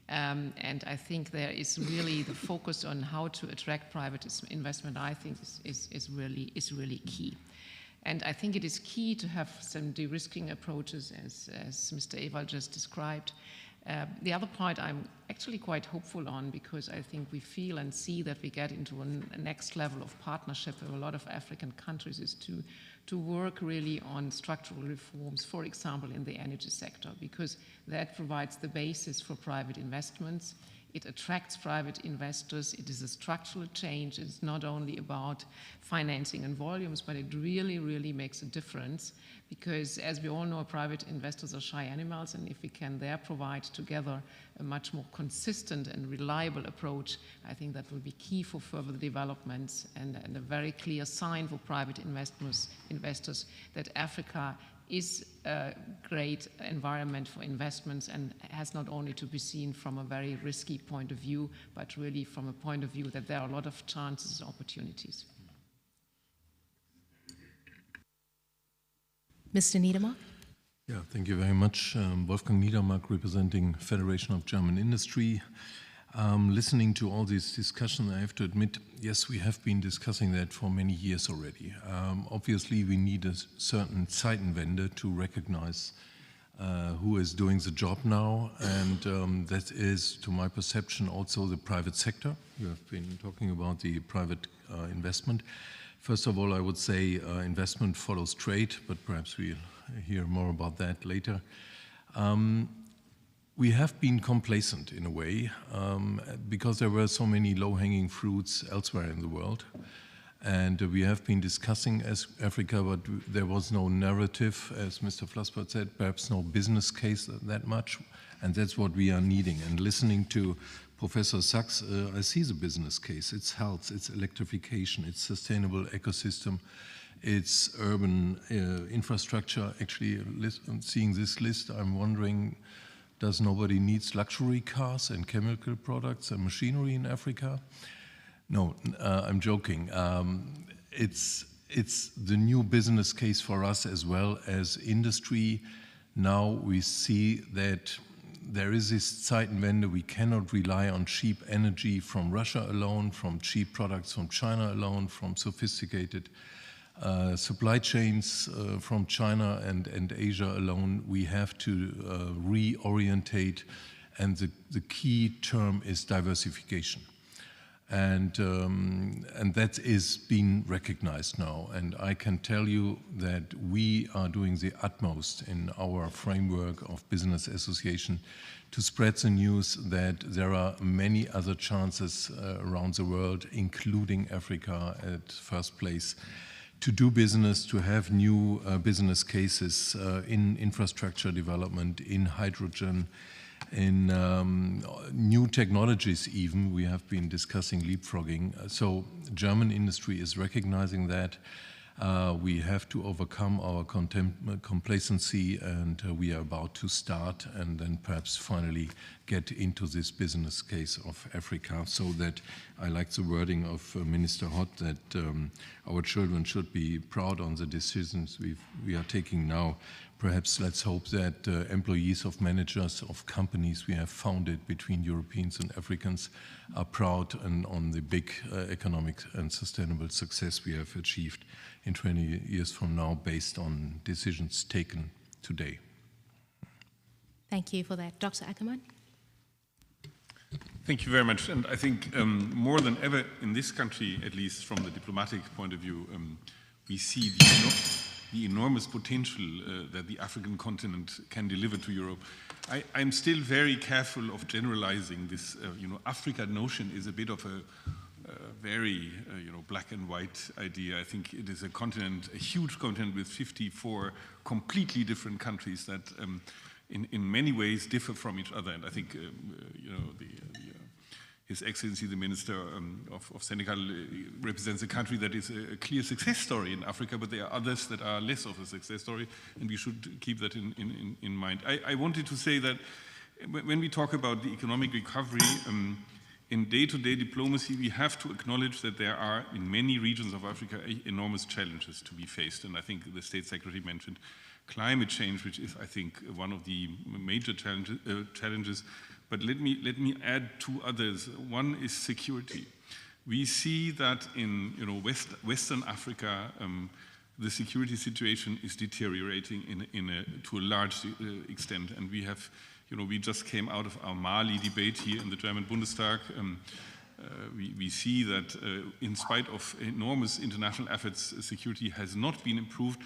And I think there is really the focus on how to attract private investment, I think is really key. And I think it is key to have some de-risking approaches, as Mr. Ewald just described. The other point I'm actually quite hopeful on, because I think we feel and see that we get into a next level of partnership with a lot of African countries, is to work really on structural reforms, for example, in the energy sector, because that provides the basis for private investments. It attracts private investors. It is a structural change. It's not only about financing and volumes, but it really, really makes a difference, because as we all know, private investors are shy animals, and if we can there provide together a much more consistent and reliable approach, I think that will be key for further developments and a very clear sign for private investors that Africa is a great environment for investments and has not only to be seen from a very risky point of view, but really from a point of view that there are a lot of chances and opportunities. Mr. Niedermark? Yeah, thank you very much. Wolfgang Niedermark, representing Federation of German Industry. Listening to all these discussions, I have to admit, yes, we have been discussing that for many years already. Obviously, we need a certain Zeitenwende to recognize who is doing the job now, and that is, to my perception, also the private sector. You have been talking about the private investment. First of all, I would say investment follows trade, but perhaps we'll hear more about that later. We have been complacent in a way because there were so many low-hanging fruits elsewhere in the world. And we have been discussing as Africa, but there was no narrative, as Mr. Flassbart said, perhaps no business case that much. And that's what we are needing. And listening to Professor Sachs, I see the business case. It's health, it's electrification, it's sustainable ecosystem, it's urban infrastructure. Actually, seeing this list, I'm wondering, does nobody needs luxury cars and chemical products and machinery in Africa? No, I'm joking. It's the new business case for us as well as industry. Now we see that there is this Zeitenwende. We cannot rely on cheap energy from Russia alone, from cheap products from China alone, from sophisticated supply chains from China and Asia alone. We have to reorientate, and the key term is diversification. And that is being recognized now. And I can tell you that we are doing the utmost in our framework of business association to spread the news that there are many other chances around the world, including Africa at first place, to do business, to have new business cases in infrastructure development, in hydrogen, in new technologies even. We have been discussing leapfrogging. So German industry is recognizing that. We have to overcome our complacency, and we are about to start and then perhaps finally get into this business case of Africa, so that I like the wording of Minister Hott that our children should be proud on the decisions we are taking now. Perhaps let's hope that employees of managers of companies we have founded between Europeans and Africans are proud and on the big economic and sustainable success we have achieved in 20 years from now based on decisions taken today. Thank you for that. Dr. Ackermann? Thank you very much. And I think more than ever in this country, at least from the diplomatic point of view, we see the enormous potential that the African continent can deliver to Europe. I'm still very careful of generalizing this. Africa notion is a bit of a very black and white idea. I think it is a continent, a huge continent with 54 completely different countries that in many ways differ from each other. And I think His Excellency the Minister of Senegal represents a country that is a clear success story in Africa, but there are others that are less of a success story, and we should keep that in mind. I wanted to say that when we talk about the economic recovery, in day-to-day diplomacy, we have to acknowledge that there are, in many regions of Africa, enormous challenges to be faced. And I think the State Secretary mentioned climate change, which is, I think, one of the major challenges. But let me add two others. One is security. We see that in Western Africa, the security situation is deteriorating to a large extent, and we have. We just came out of our Mali debate here in the German Bundestag. We see that in spite of enormous international efforts, security has not been improved.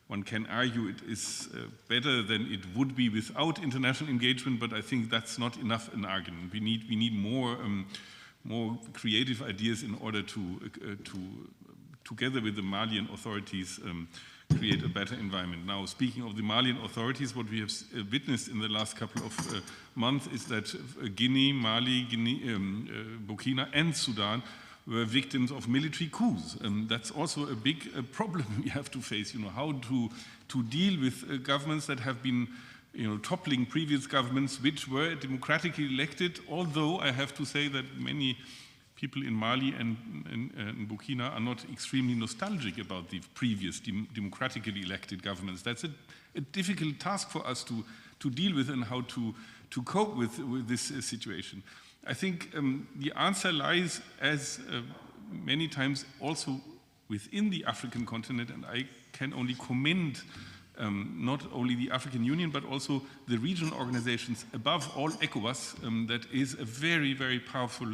One can argue it is better than it would be without international engagement, but I think that's not enough an argument. We need more creative ideas in order to together with the Malian authorities, create a better environment. Now, speaking of the Malian authorities, what we have witnessed in the last couple of months is that Guinea, Mali, Burkina, and Sudan were victims of military coups. That's also a big problem we have to face. How to deal with governments that have been, toppling previous governments which were democratically elected. Although I have to say that many people in Mali and Burkina are not extremely nostalgic about the previous democratically elected governments. That's a difficult task for us to deal with and how to cope with this situation. I think the answer lies, as many times, also within the African continent, and I can only commend not only the African Union, but also the regional organizations, above all ECOWAS, that is a very, very powerful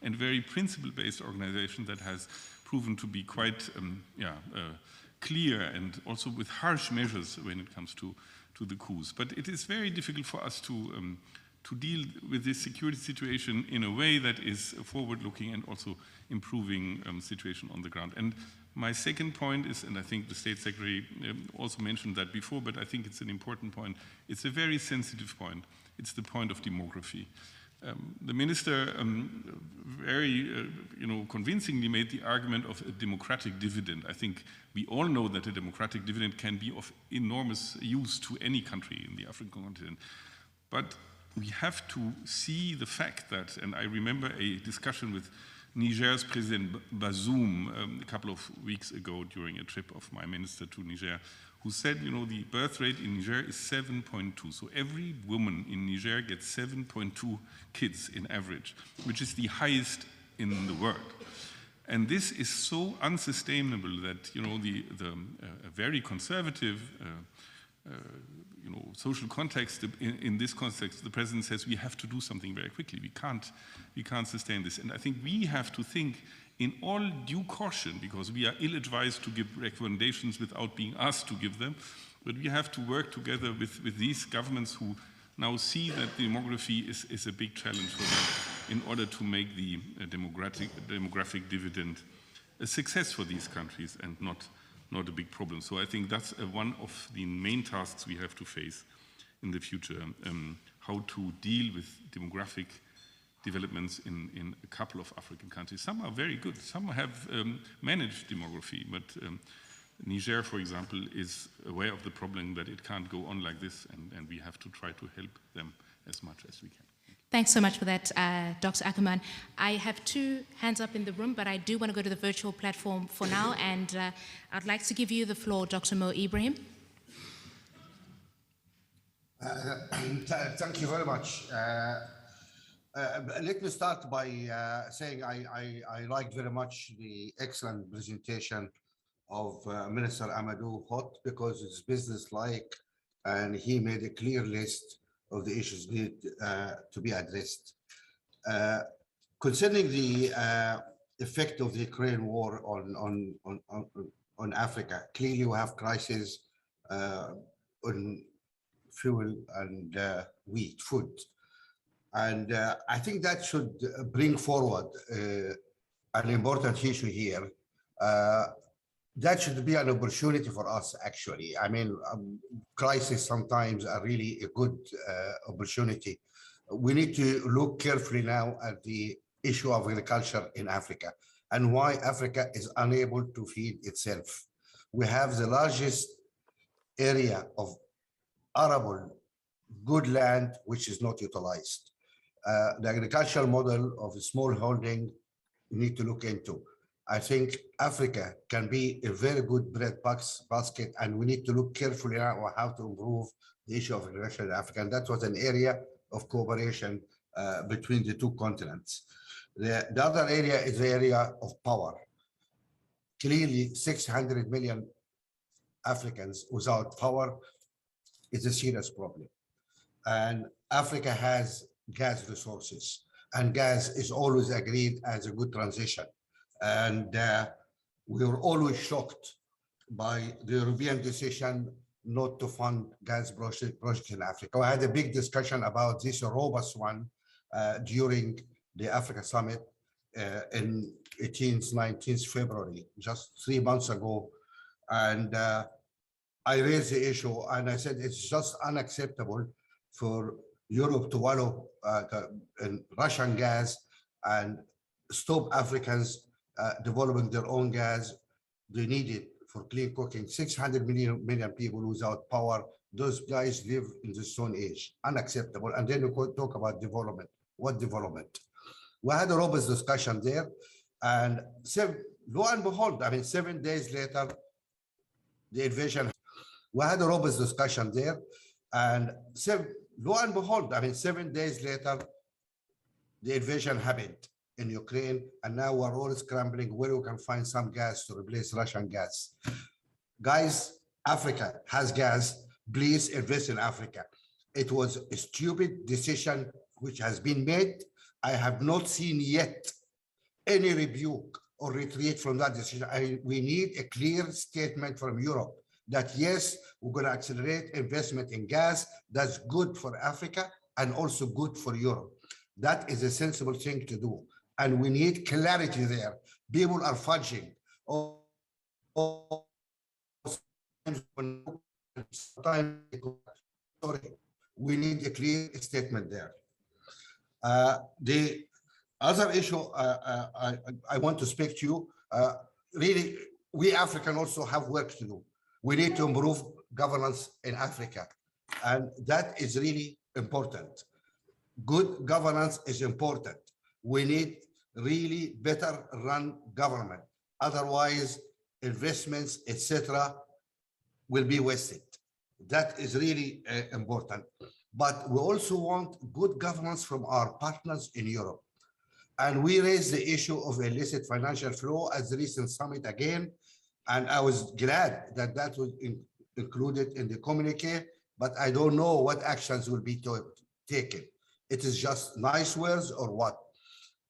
and very principle-based organization that has proven to be quite clear and also with harsh measures when it comes to the coups. But it is very difficult for us to deal with this security situation in a way that is forward-looking and also improving situation on the ground. And my second point is, and I think the State Secretary also mentioned that before, but I think it's an important point. It's a very sensitive point. It's the point of demography. The minister very convincingly made the argument of a democratic dividend. I think we all know that a democratic dividend can be of enormous use to any country in the African continent. But we have to see the fact that, and I remember a discussion with Niger's President Bazoum a couple of weeks ago during a trip of my minister to Niger, who said, the birth rate in Niger is 7.2. So every woman in Niger gets 7.2 kids in average, which is the highest in the world. And this is so unsustainable that, a very conservative social context, in this context, the president says we have to do something very quickly. We can't sustain this. And I think we have to think in all due caution, because we are ill-advised to give recommendations without being asked to give them, but we have to work together with these governments who now see that demography is a big challenge for them in order to make the demographic dividend a success for these countries and not a big problem. So I think that's one of the main tasks we have to face in the future, how to deal with demographic developments in a couple of African countries. Some are very good. Some have managed demography, but Niger, for example, is aware of the problem that it can't go on like this, and we have to try to help them as much as we can. Thanks so much for that, Dr. Ackerman. I have 2 hands up in the room, but I do want to go to the virtual platform for now, and I'd like to give you the floor, Dr. Mo Ibrahim. Thank you very much. Let me start by saying I liked very much the excellent presentation of Minister Amadou Hott, because it's business-like, and he made a clear list of the issues need to be addressed. Concerning the effect of the Ukraine war on Africa, clearly we have crisis on fuel and wheat, food. And I think that should bring forward an important issue here. That should be an opportunity for us, actually. I mean, crises sometimes are really a good opportunity. We need to look carefully now at the issue of agriculture in Africa and why Africa is unable to feed itself. We have the largest area of arable good land which is not utilized. The agricultural model of small holding we need to look into. I think Africa can be a very good breadbasket, and we need to look carefully at how to improve the issue of agriculture in Africa. And that was an area of cooperation between the 2 continents. The other area is the area of power. Clearly, 600 million Africans without power is a serious problem. And Africa has gas resources, and gas is always agreed as a good transition. And we were always shocked by the European decision not to fund gas projects in Africa. We had a big discussion about this robust one during the Africa Summit in 18th, 19th February, just 3 months ago. And I raised the issue and I said, it's just unacceptable for Europe to wallow in Russian gas and stop Africans developing their own gas. They need it for clean cooking. 600 million people without power. Those guys live in the Stone Age. Unacceptable. And then we could talk about development. What development? We had a robust discussion there. And lo and behold, I mean, 7 days later, the invasion. We had a robust discussion there. And lo and behold, I mean, 7 days later, the invasion happened in Ukraine, and now we're all scrambling where we can find some gas to replace Russian gas. Guys, Africa has gas. Please invest in Africa. It was a stupid decision which has been made. I have not seen yet any rebuke or retreat from that decision. We need a clear statement from Europe that yes, we're going to accelerate investment in gas. That's good for Africa and also good for Europe. That is a sensible thing to do. And we need clarity there. People are fudging. We need a clear statement there. The other issue I want to speak to you, really, we Africans also have work to do. We need to improve governance in Africa, and that is really important. Good governance is important. We need really better run government. Otherwise, investments, etc., will be wasted. That is really important. But we also want good governance from our partners in Europe. And we raised the issue of illicit financial flow at the recent summit again. And I was glad that that was included in the communique, but I don't know what actions will be taken. It is just nice words or what?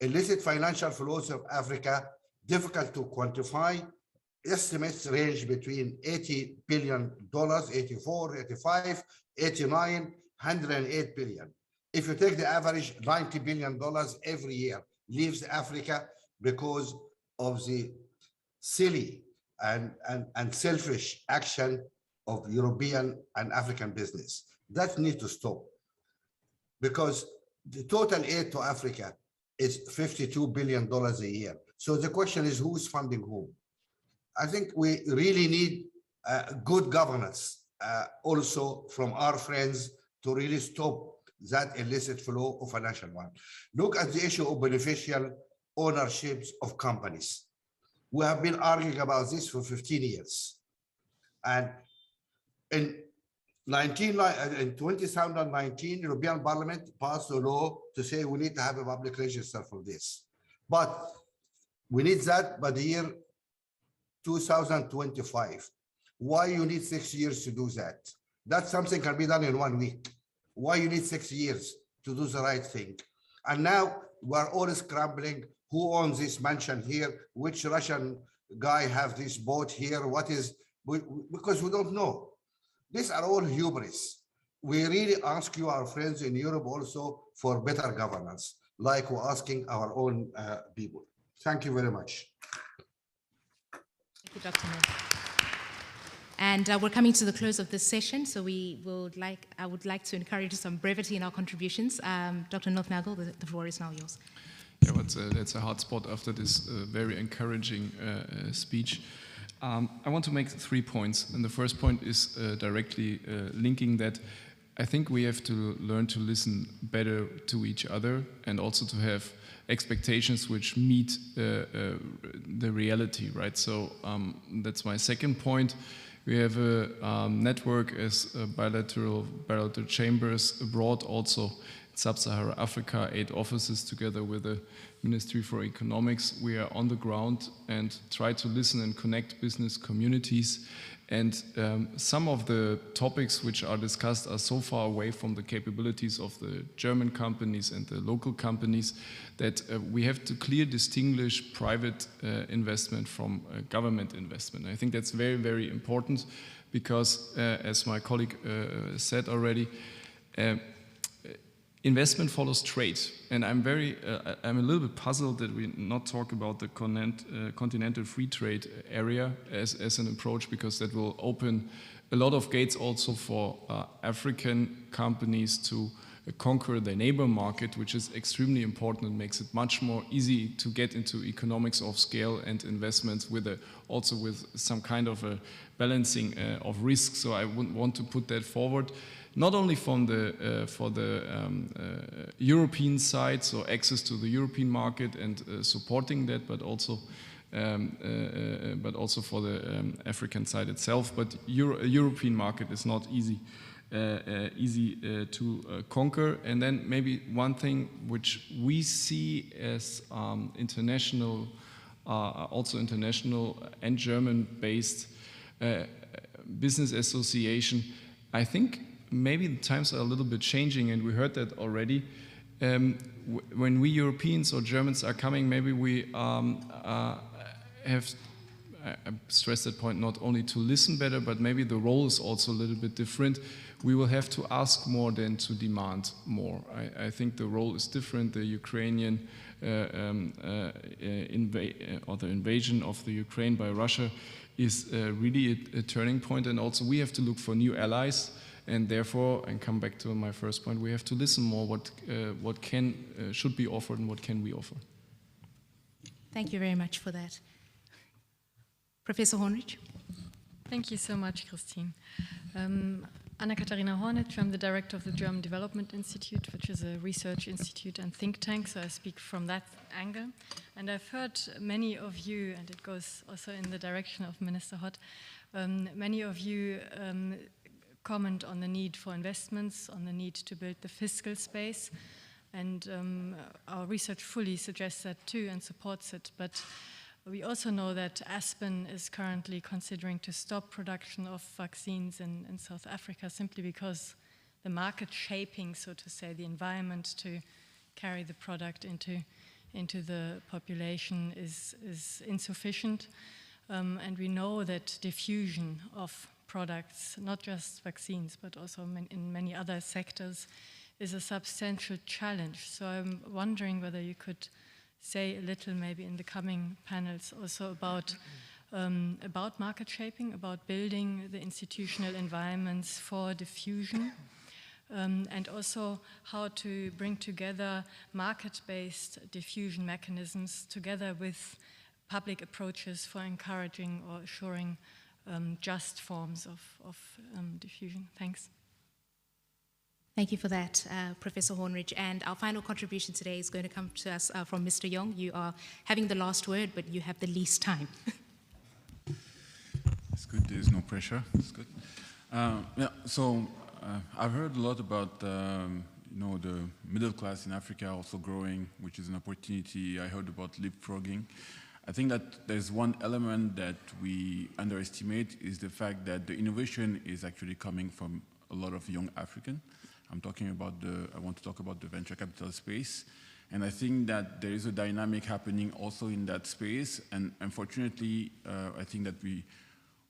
Illicit financial flows of Africa, difficult to quantify. Estimates range between $80 billion, 84, 85, 89, 108 billion. If you take the average, $90 billion every year leaves Africa because of the silly and selfish action of European and African business. That needs to stop, because the total aid to Africa is $52 billion a year. So the question is, who is funding whom? I think we really need good governance also from our friends to really stop that illicit flow of financial money. Look at the issue of beneficial ownerships of companies. We have been arguing about this for 15 years. And in 2019, European Parliament passed a law to say we need to have a public register for this. But we need that by the year 2025. Why you need 6 years to do that? That something can be done in 1 week. Why you need 6 years to do the right thing? And now we're all scrambling. Who owns this mansion here? Which Russian guy have this boat here? What is, because we don't know. These are all hubris. We really ask you, our friends in Europe, also for better governance, like we're asking our own people. Thank you very much. Thank you, Dr. Nil. And we're coming to the close of this session, so I would like to encourage some brevity in our contributions. Dr. Nil-Nagel, the floor is now yours. Yeah, but that's a hard spot after this very encouraging speech. I want to make 3 points, and the first point is directly linking that. I think we have to learn to listen better to each other and also to have expectations which meet the reality, right? So that's my second point. We have a network as bilateral chambers abroad, also Sub-Saharan Africa, 8 offices together with the Ministry for Economics. We are on the ground and try to listen and connect business communities. And some of the topics which are discussed are so far away from the capabilities of the German companies and the local companies that we have to clearly distinguish private investment from government investment. I think that's very, very important because, as my colleague said already, investment follows trade, and I'm a little bit puzzled that we not talk about the continental free trade area as an approach, because that will open a lot of gates also for African companies to conquer their neighbor market, which is extremely important and makes it much more easy to get into economics of scale and investments also with some kind of a balancing of risk. So I wouldn't want to put that forward. Not only from for the European side, so access to the European market and supporting that, but also for the African side itself. But European market is not easy to conquer. And then maybe one thing which we see as international, also international and German-based business association, I think. Maybe the times are a little bit changing, and we heard that already. When we Europeans or Germans are coming, maybe we have, I stress that point, not only to listen better, but maybe the role is also a little bit different. We will have to ask more than to demand more. I think the role is different. The Ukrainian the invasion of the Ukraine by Russia is really a turning point, and also we have to look for new allies. And therefore, and come back to my first point, we have to listen more what should be offered and what can we offer. Thank you very much for that. Professor Hornich. Thank you so much, Christine. Anna-Katharina Hornich, I'm the director of the German Development Institute, which is a research institute and think tank, so I speak from that angle. And I've heard many of you, and it goes also in the direction of Minister Hott, many of you comment on the need for investments, on the need to build the fiscal space, and our research fully suggests that too and supports it. But we also know that Aspen is currently considering to stop production of vaccines in South Africa simply because the market shaping, so to say, the environment to carry the product into the population is insufficient. And we know that diffusion of products, not just vaccines, but also in many other sectors, is a substantial challenge. So I'm wondering whether you could say a little maybe in the coming panels also about market shaping, about building the institutional environments for diffusion, and also how to bring together market-based diffusion mechanisms together with public approaches for encouraging or assuring just forms of diffusion. Thanks. Thank you for that, Professor Hornridge. And our final contribution today is going to come to us from Mr. Young. You are having the last word, but you have the least time. It's good. There's no pressure. It's good. I've heard a lot about the middle class in Africa also growing, which is an opportunity. I heard about leapfrogging. I think that there's one element that we underestimate is the fact that the innovation is actually coming from a lot of young Africans. I want to talk about the venture capital space. And I think that there is a dynamic happening also in that space. And unfortunately, I think that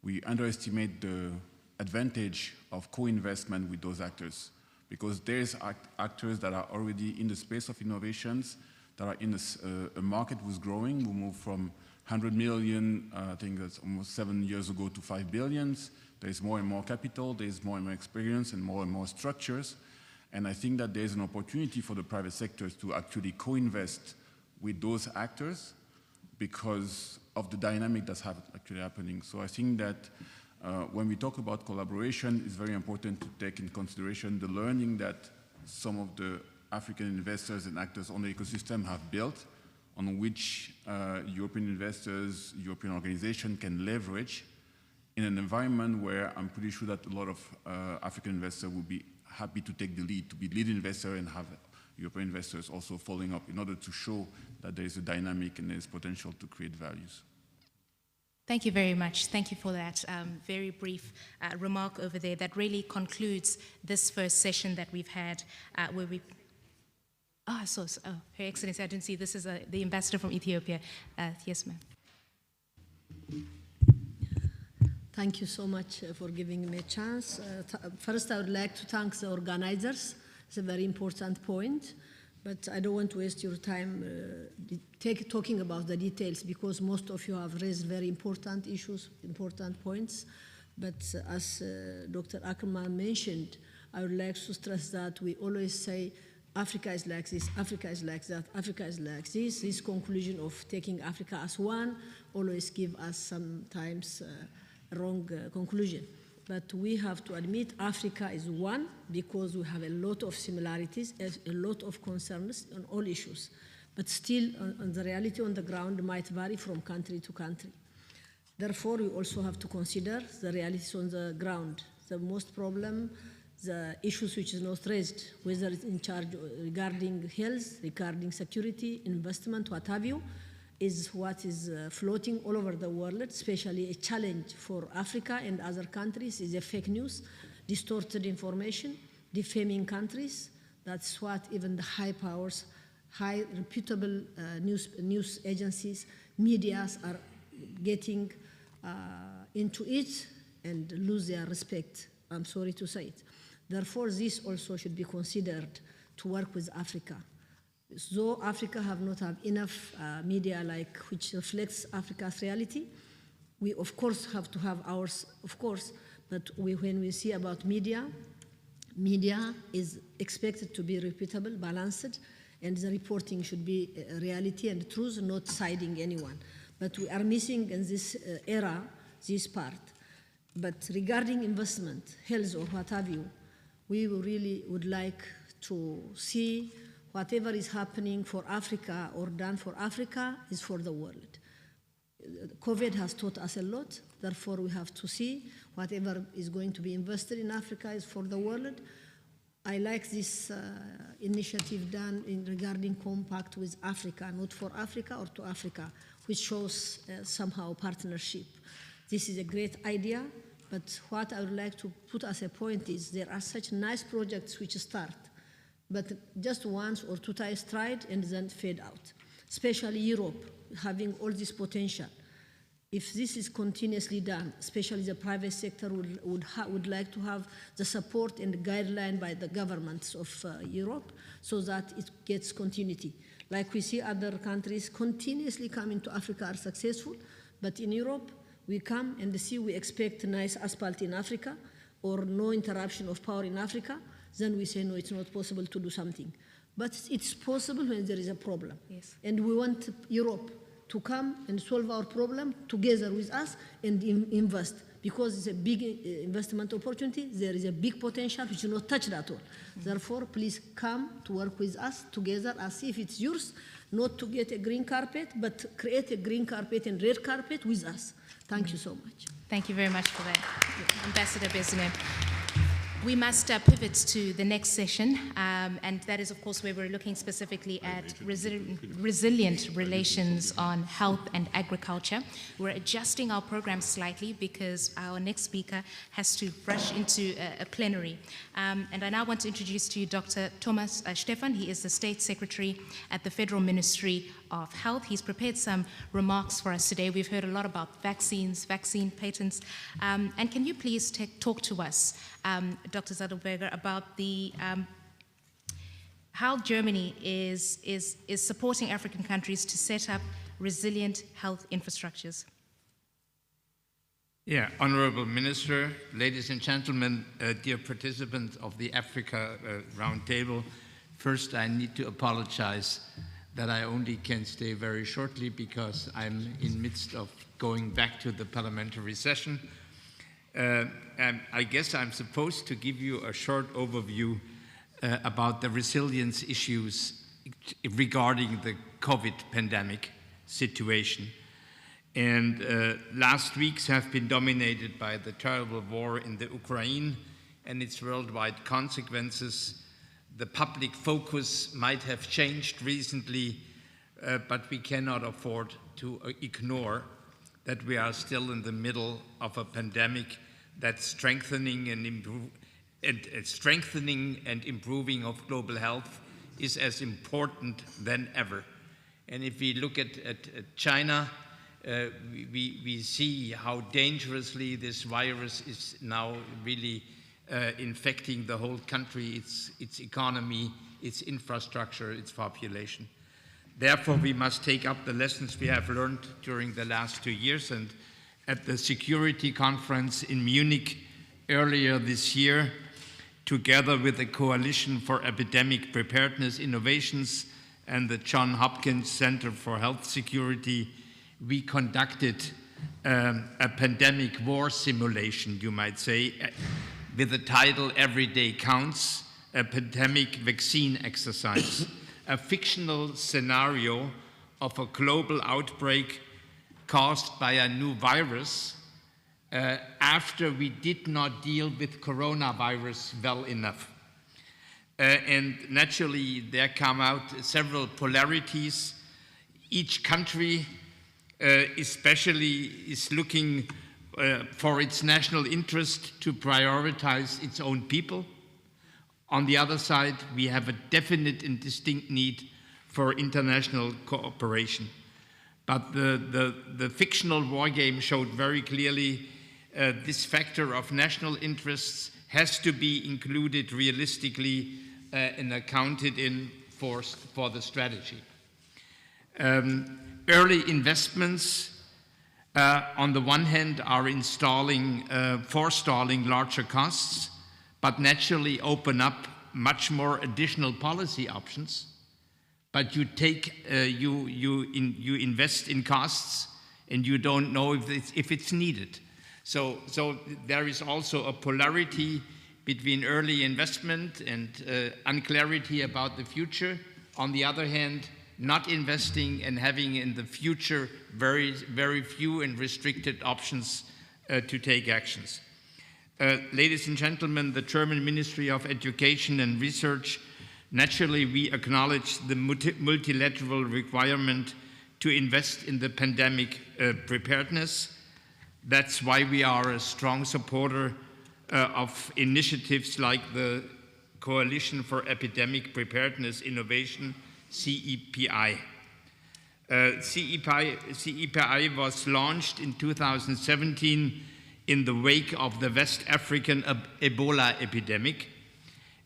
we underestimate the advantage of co-investment with those actors. Because there's actors that are already in the space of innovations, that are in a market who's growing. We moved from 100 million, I think that's almost 7 years ago, to 5 billion. There's more and more capital, there's more and more experience and more structures. And I think that there's an opportunity for the private sectors to actually co-invest with those actors because of the dynamic that's actually happening. So I think that when we talk about collaboration, it's very important to take in consideration the learning that some of the African investors and actors on the ecosystem have built, on which European investors, European organizations can leverage in an environment where I'm pretty sure that a lot of African investors will be happy to take the lead, to be lead investor and have European investors also following up in order to show that there is a dynamic and there is potential to create values. Thank you very much. Thank you for that very brief remark over there. That really concludes this first session that we've had where we... Her Excellency, I didn't see. This is the ambassador from Ethiopia. Yes, ma'am. Thank you so much for giving me a chance. First, I would like to thank the organizers. It's a very important point, but I don't want to waste your time talking about the details because most of you have raised very important issues, important points. But as Dr. Ackerman mentioned, I would like to stress that we always say Africa is like this, Africa is like that, Africa is like this. This conclusion of taking Africa as one always give us sometimes wrong conclusion. But we have to admit Africa is one because we have a lot of similarities, a lot of concerns on all issues. But still, on the reality on the ground might vary from country to country. Therefore, we also have to consider the realities on the ground. The most problem, the issues which is not raised, whether it's in charge regarding health, regarding security, investment, what have you, is what is floating all over the world, especially a challenge for Africa and other countries is a fake news, distorted information, defaming countries. That's what even the high powers, high reputable news agencies, medias are getting into it and lose their respect. I'm sorry to say it. Therefore, this also should be considered to work with Africa. Though Africa have not have enough media which reflects Africa's reality, we of course have to have ours, of course, but when we see about media is expected to be reputable, balanced, and the reporting should be reality and truth, not siding anyone. But we are missing in this era this part. But regarding investment, health or what have you, we really would like to see whatever is happening for Africa or done for Africa is for the world. COVID has taught us a lot, therefore we have to see whatever is going to be invested in Africa is for the world. I like this initiative done regarding compact with Africa, not for Africa or to Africa, which shows somehow partnership. This is a great idea, but what I would like to put as a point is there are such nice projects which start, but just once or two times tried and then fade out, especially Europe having all this potential. If this is continuously done, especially the private sector would like to have the support and the guideline by the governments of Europe so that it gets continuity. Like we see other countries continuously coming to Africa are successful, but in Europe, we come and see we expect nice asphalt in Africa or no interruption of power in Africa, then we say, no, it's not possible to do something. But it's possible when there is a problem. Yes. And we want Europe to come and solve our problem together with us and invest, because it's a big investment opportunity. There is a big potential which is not touched at all. Therefore, please come to work with us together as if it's yours, not to get a green carpet, but create a green carpet and red carpet with us. Thank you so much. Thank you very much for that, Ambassador Özdemir. We must pivot to the next session, and that is, of course, where we're looking specifically at resilient relations on health and agriculture. We're adjusting our program slightly because our next speaker has to rush into a plenary. And I now want to introduce to you Dr. Thomas Stephan. He is the State Secretary at the Federal Ministry of Health. He's prepared some remarks for us today. We've heard a lot about vaccines, vaccine patents. And can you please talk to us, Dr. Zadelberger, about the how Germany is supporting African countries to set up resilient health infrastructures? Yeah, Honorable Minister, ladies and gentlemen, dear participants of the Africa Roundtable, first I need to apologize that I only can stay very shortly because I'm in midst of going back to the parliamentary session. And I guess I'm supposed to give you a short overview about the resilience issues regarding the COVID pandemic situation. And last weeks have been dominated by the terrible war in the Ukraine and its worldwide consequences. The public focus might have changed recently, but we cannot afford to ignore that we are still in the middle of a pandemic that's strengthening and improving of global health is as important than ever. And if we look at China, we see how dangerously this virus is now really infecting the whole country, its economy, its infrastructure, its population. Therefore, we must take up the lessons we have learned during the last 2 years. And at the Security Conference in Munich earlier this year, together with the Coalition for Epidemic Preparedness Innovations and the Johns Hopkins Center for Health Security, we conducted a pandemic war simulation, you might say, with the title Every Day Counts, a pandemic vaccine exercise, a fictional scenario of a global outbreak caused by a new virus after we did not deal with coronavirus well enough. And naturally, there come out several polarities. Each country especially is looking for its national interest to prioritize its own people. On the other side, we have a definite and distinct need for international cooperation. But the fictional war game showed very clearly this factor of national interests has to be included realistically and accounted in for the strategy. Early investments, on the one hand, are forestalling larger costs, but naturally open up much more additional policy options. But you invest in costs, and you don't know if it's needed. So there is also a polarity between early investment and unclarity about the future. On the other hand, not investing and having in the future very, very few and restricted options to take actions. Ladies and gentlemen, the German Ministry of Education and Research, naturally we acknowledge the multilateral requirement to invest in the pandemic preparedness. That's why we are a strong supporter of initiatives like the Coalition for Epidemic Preparedness Innovation, CEPI. CEPI was launched in 2017 in the wake of the West African Ebola epidemic,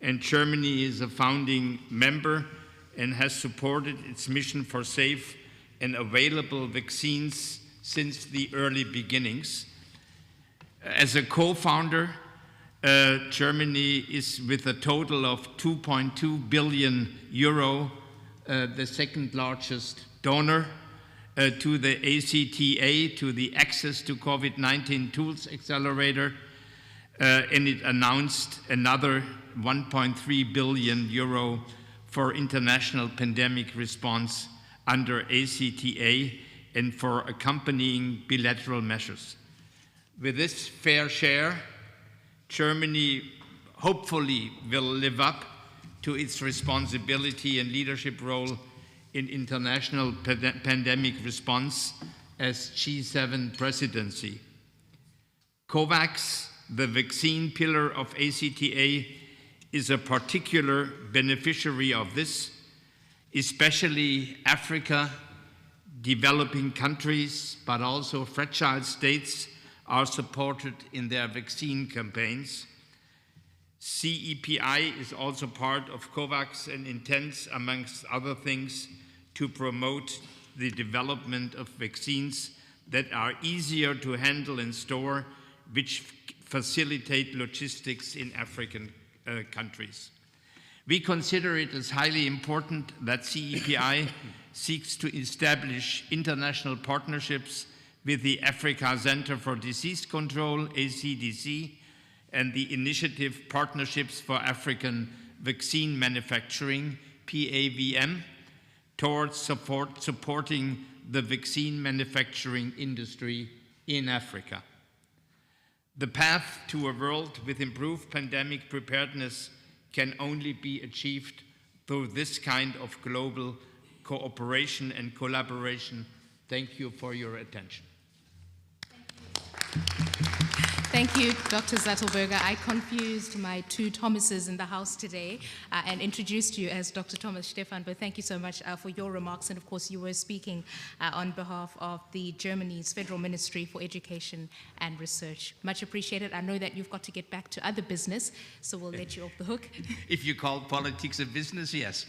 and Germany is a founding member and has supported its mission for safe and available vaccines since the early beginnings. As a co-founder, Germany is, with a total of 2.2 billion euro, the second largest donor, to the ACTA, to the Access to COVID-19 Tools Accelerator, and it announced another 1.3 billion euro for international pandemic response under ACTA and for accompanying bilateral measures. With this fair share, Germany hopefully will live up to its responsibility and leadership role in international pandemic response as G7 presidency. COVAX, the vaccine pillar of ACTA, is a particular beneficiary of this, especially Africa, developing countries, but also fragile states are supported in their vaccine campaigns. CEPI is also part of COVAX and intends, amongst other things, to promote the development of vaccines that are easier to handle and store, which facilitate logistics in African countries. We consider it as highly important that CEPI seeks to establish international partnerships with the Africa Center for Disease Control, ACDC, and the Initiative Partnerships for African Vaccine Manufacturing, PAVM, towards supporting the vaccine manufacturing industry in Africa. The path to a world with improved pandemic preparedness can only be achieved through this kind of global cooperation and collaboration. Thank you for your attention. Thank you, Dr. Zattelberger. I confused my two Thomases in the house today and introduced you as Dr. Thomas Stefan, but thank you so much for your remarks. And of course, you were speaking on behalf of the Germany's Federal Ministry for Education and Research. Much appreciated. I know that you've got to get back to other business, so we'll let you off the hook. If you call politics a business, yes.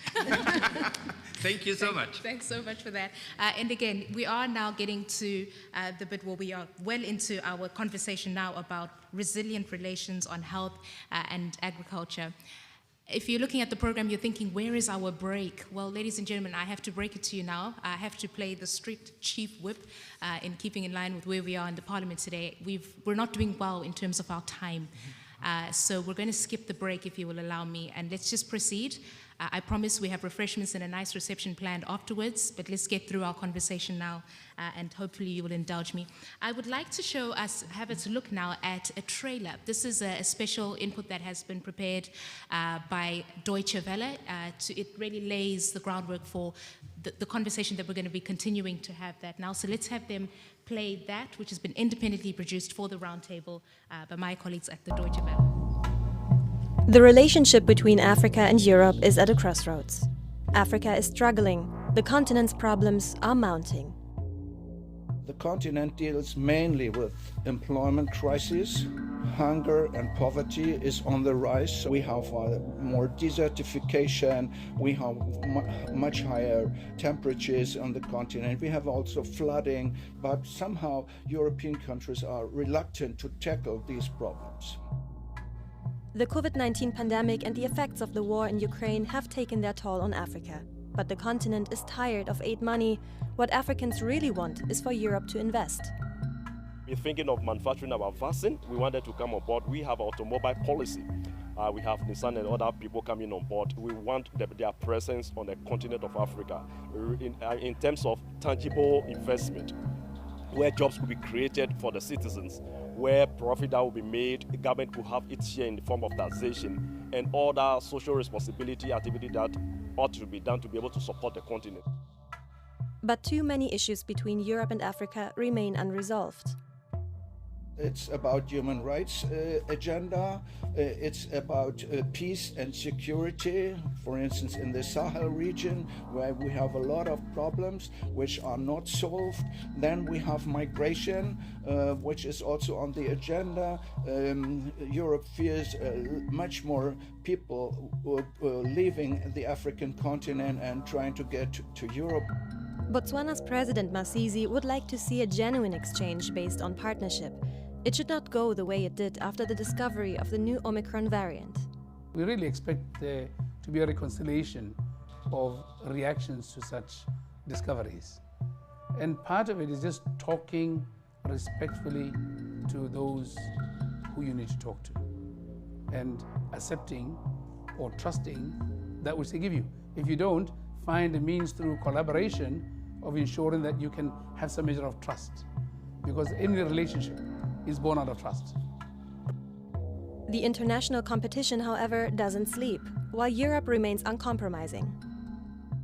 Thank you so much. Thanks so much for that. And again, we are now getting to the bit where we are well into our conversation now about resilient relations on health and agriculture. If you're looking at the program, you're thinking, where is our break? Well, ladies and gentlemen, I have to break it to you now. I have to play the strict chief whip in keeping in line with where we are in the parliament today. We're not doing well in terms of our time. So we're going to skip the break, if you will allow me, and let's just proceed. I promise we have refreshments and a nice reception planned afterwards, but let's get through our conversation now, and hopefully you will indulge me. I would like to have us look now at a trailer. This is a special input that has been prepared by Deutsche Welle. It really lays the groundwork for the conversation that we're going to be continuing to have that now. So let's have them play that, which has been independently produced for the roundtable by my colleagues at the Deutsche Welle. The relationship between Africa and Europe is at a crossroads. Africa is struggling. The continent's problems are mounting. The continent deals mainly with employment crisis. Hunger and poverty is on the rise. We have more desertification. We have much higher temperatures on the continent. We have also flooding, but somehow European countries are reluctant to tackle these problems. The COVID-19 pandemic and the effects of the war in Ukraine have taken their toll on Africa. But the continent is tired of aid money. What Africans really want is for Europe to invest. We're thinking of manufacturing our vaccine. We wanted to come on board. We have automobile policy. We have Nissan and other people coming on board. We want their presence on the continent of Africa in terms of tangible investment, where jobs could be created for the citizens, where profit that will be made, the government could have its share in the form of taxation and other social responsibility activity that ought to be done to be able to support the continent. But too many issues between Europe and Africa remain unresolved. It's about human rights agenda. It's about peace and security. For instance, in the Sahel region, where we have a lot of problems which are not solved. Then we have migration, which is also on the agenda. Europe fears much more people leaving the African continent and trying to get to Europe. Botswana's President Masisi would like to see a genuine exchange based on partnership. It should not go the way it did after the discovery of the new Omicron variant. We really expect there to be a reconciliation of reactions to such discoveries. And part of it is just talking respectfully to those who you need to talk to and accepting or trusting that which they give you. If you don't, find a means through collaboration of ensuring that you can have some measure of trust, because any relationship is born out of trust. The international competition, however, doesn't sleep, while Europe remains uncompromising.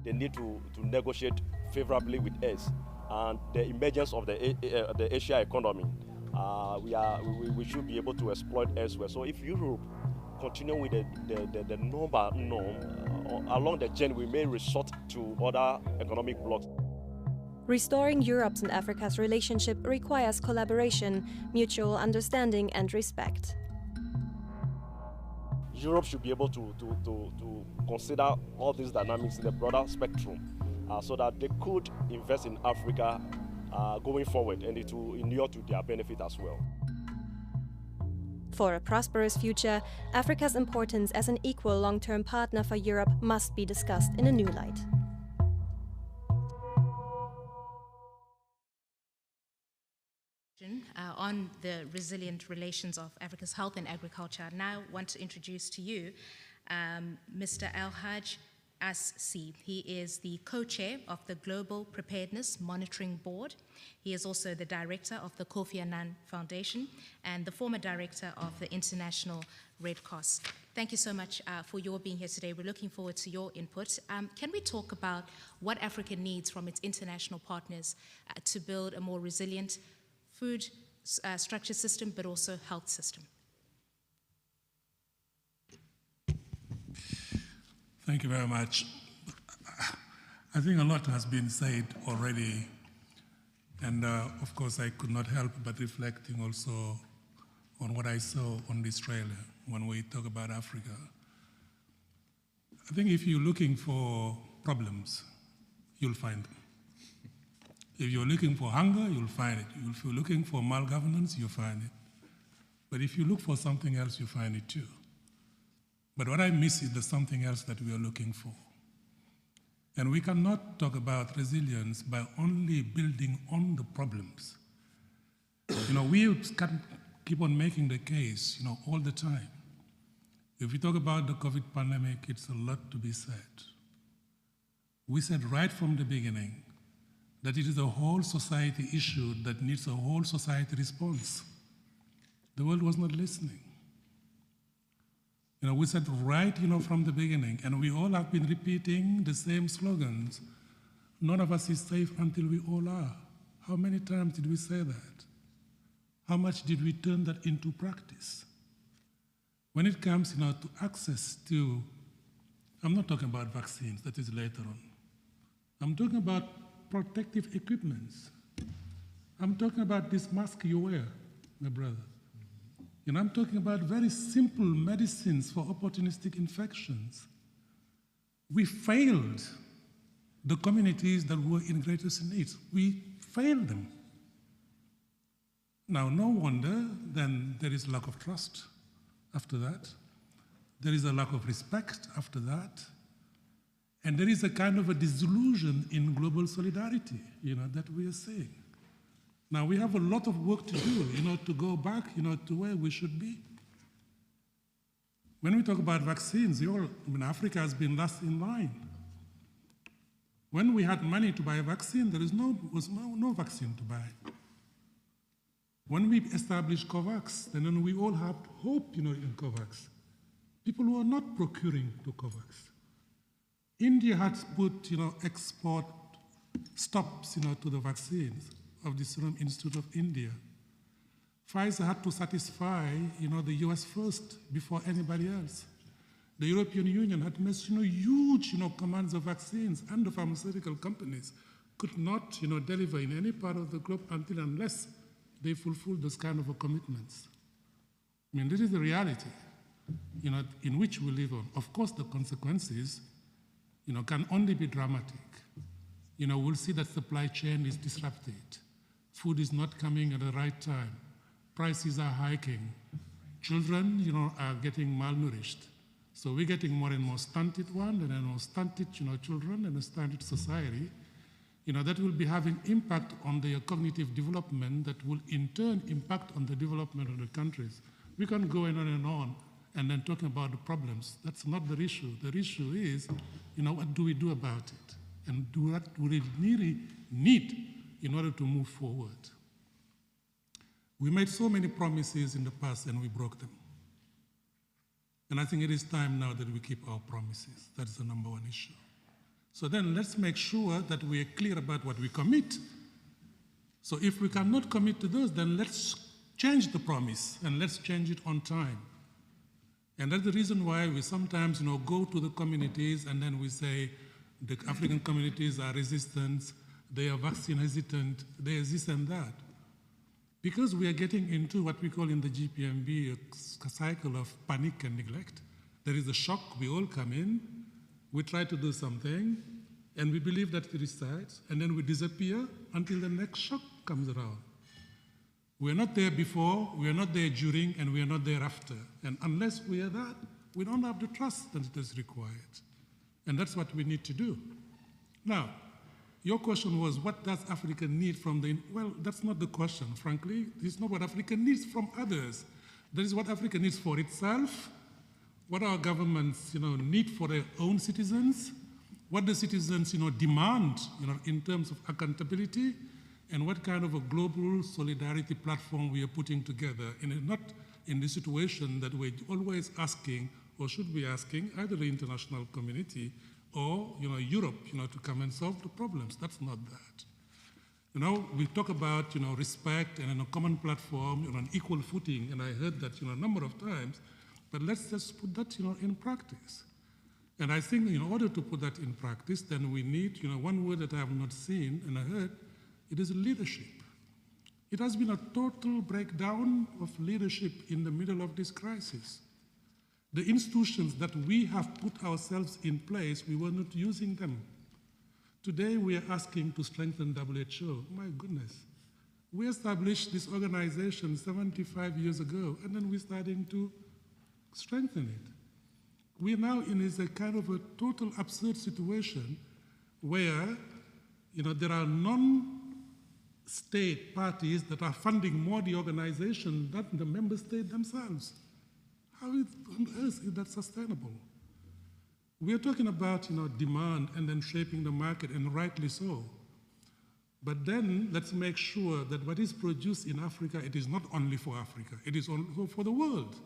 They need to negotiate favorably with us, and the emergence of the Asia economy, we should be able to exploit elsewhere. So if Europe continue with the norm along the chain, we may resort to other economic blocks. Restoring Europe's and Africa's relationship requires collaboration, mutual understanding and respect. Europe should be able to consider all these dynamics in the broader spectrum so that they could invest in Africa going forward, and it will inure to their benefit as well. For a prosperous future, Africa's importance as an equal long-term partner for Europe must be discussed in a new light. On the resilient relations of Africa's health and agriculture, I now want to introduce to you Mr. El-Haj As-Si. He is the co-chair of the Global Preparedness Monitoring Board. He is also the director of the Kofi Annan Foundation and the former director of the International Red Cross. Thank you so much for your being here today. We're looking forward to your input. Can we talk about what Africa needs from its international partners to build a more resilient food structure system, but also health system? Thank you very much. I think a lot has been said already, and of course I could not help but reflecting also on what I saw on this trailer when we talk about Africa. I think if you're looking for problems, you'll find them. If you're looking for hunger, you'll find it. If you're looking for malgovernance, you'll find it. But if you look for something else, you find it too. But what I miss is the something else that we are looking for. And we cannot talk about resilience by only building on the problems. We can keep on making the case, all the time. If we talk about the COVID pandemic, it's a lot to be said. We said right from the beginning that it is a whole society issue that needs a whole society response. The world was not listening. We said right, from the beginning, and we all have been repeating the same slogans. None of us is safe until we all are. How many times did we say that? How much did we turn that into practice? When it comes, to access to, I'm not talking about vaccines, that is later on. I'm talking about protective equipments. I'm talking about this mask you wear, my brother. I'm talking about very simple medicines for opportunistic infections. We failed the communities that were in greatest need. We failed them. Now, no wonder then there is lack of trust after that. There is a lack of respect after that. And there is a kind of a disillusion in global solidarity, that we are seeing. Now, we have a lot of work to do, to go back, to where we should be. When we talk about vaccines, Africa has been last in line. When we had money to buy a vaccine, there was no vaccine to buy. When we established COVAX, then we all had hope, in COVAX. People were not procuring to COVAX. India had put, export stops, to the vaccines of the Serum Institute of India. Pfizer had to satisfy, the US first before anybody else. The European Union had made, huge, commands of vaccines, and the pharmaceutical companies could not, deliver in any part of the globe unless they fulfilled those kind of commitments. This is the reality, in which we live on. Of course, the consequences, can only be dramatic. We'll see that supply chain is disrupted. Food is not coming at the right time. Prices are hiking. Children, are getting malnourished. So we're getting more and more stunted ones, and then more stunted, children, and a stunted society. that will be having impact on their cognitive development that will in turn impact on the development of the countries. We can go on and then talking about the problems. That's not the issue. The issue is, what do we do about it? And what do we really need in order to move forward? We made so many promises in the past and we broke them. And I think it is time now that we keep our promises. That's the number one issue. So then let's make sure that we are clear about what we commit. So if we cannot commit to those, then let's change the promise and let's change it on time. And that's the reason why we sometimes go to the communities and then we say the African communities are resistant, they are vaccine hesitant, they are this and that. Because we are getting into what we call in the GPMB a cycle of panic and neglect. There is a shock, we all come in, we try to do something, and we believe that it resides, and then we disappear until the next shock comes around. We're not there before, we are not there during, and we are not there after. And unless we are that, we don't have the trust that is required. And that's what we need to do. Now, your question was, what does Africa need from the... Well, that's not the question, frankly. This is not what Africa needs from others. That is what Africa needs for itself, what our governments need for their own citizens, what the citizens demand in terms of accountability, and what kind of a global solidarity platform we are putting together, not in the situation that we're always asking, or should be asking, either the international community or Europe to come and solve the problems. That's not that. We talk about respect and a common platform, an equal footing, and I heard that a number of times, but let's just put that in practice. And I think in order to put that in practice, then we need one word that I have not seen and I heard, it is leadership. It has been a total breakdown of leadership in the middle of this crisis. The institutions that we have put ourselves in place, we were not using them. Today we are asking to strengthen WHO. My goodness. We established this organization 75 years ago, and then we're starting to strengthen it. We're now in a kind of a total absurd situation where there are non-state parties that are funding more the organization than the member state themselves. How on earth is that sustainable? We are talking about demand and then shaping the market, and rightly so. But then let's make sure that what is produced in Africa, it is not only for Africa, it is also for the world.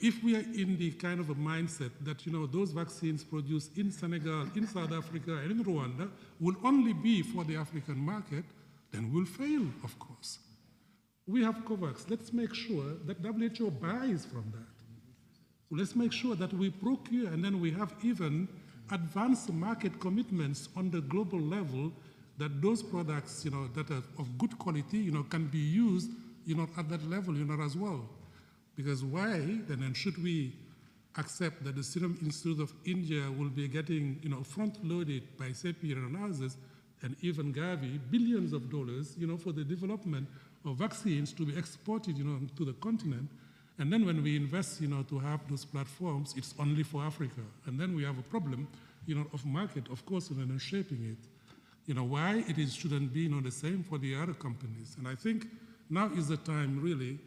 If we are in the kind of a mindset that those vaccines produced in Senegal, in South Africa, and in Rwanda will only be for the African market, then we'll fail, of course. We have COVAX. Let's make sure that WHO buys from that. Let's make sure that we procure, and then we have even advanced market commitments on the global level that those products, that are of good quality, can be used, at that level, as well. Because why, then should we accept that the Serum Institute of India will be getting, front-loaded by CEPI and others, and even Gavi, billions of dollars, for the development of vaccines to be exported, to the continent. And then when we invest, to have those platforms, it's only for Africa. And then we have a problem, of market, of course, and then shaping it. Why it shouldn't be, the same for the other companies. And I think now is the time, really,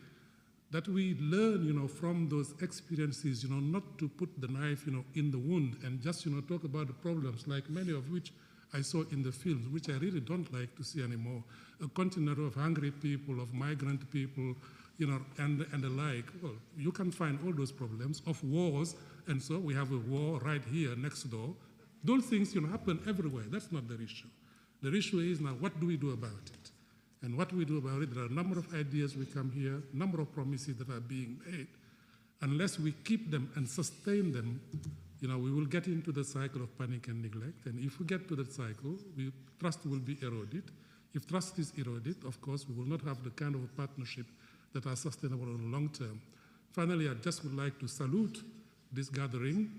that we learn, from those experiences, not to put the knife, in the wound and just, talk about the problems, like many of which I saw in the films, which I really don't like to see anymore. A continent of hungry people, of migrant people, and the like. Well, you can find all those problems of wars, and so we have a war right here next door. Those things, happen everywhere. That's not the issue. The issue is now, what do we do about it? And what we do about it, there are a number of ideas we come here, a number of promises that are being made. Unless we keep them and sustain them, we will get into the cycle of panic and neglect. And if we get to that cycle, trust will be eroded. If trust is eroded, of course, we will not have the kind of a partnership that are sustainable on the long term. Finally, I just would like to salute this gathering,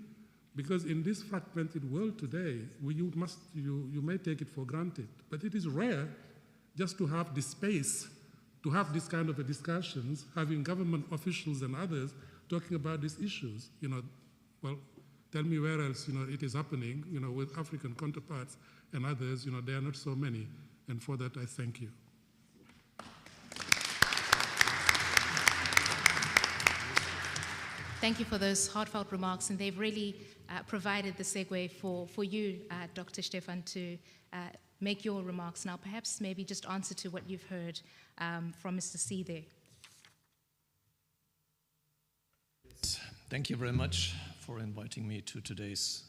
because in this fragmented world today, you may take it for granted, but it is rare just to have the space to have this kind of a discussions, having government officials and others talking about these issues. Well, tell me where else, it is happening, with African counterparts and others, there are not so many. And for that, I thank you. Thank you for those heartfelt remarks, and they've really provided the segue for you, Dr. Stefan, to make your remarks now. Perhaps maybe just answer to what you've heard from Mr. C there. Thank you very much for inviting me to today's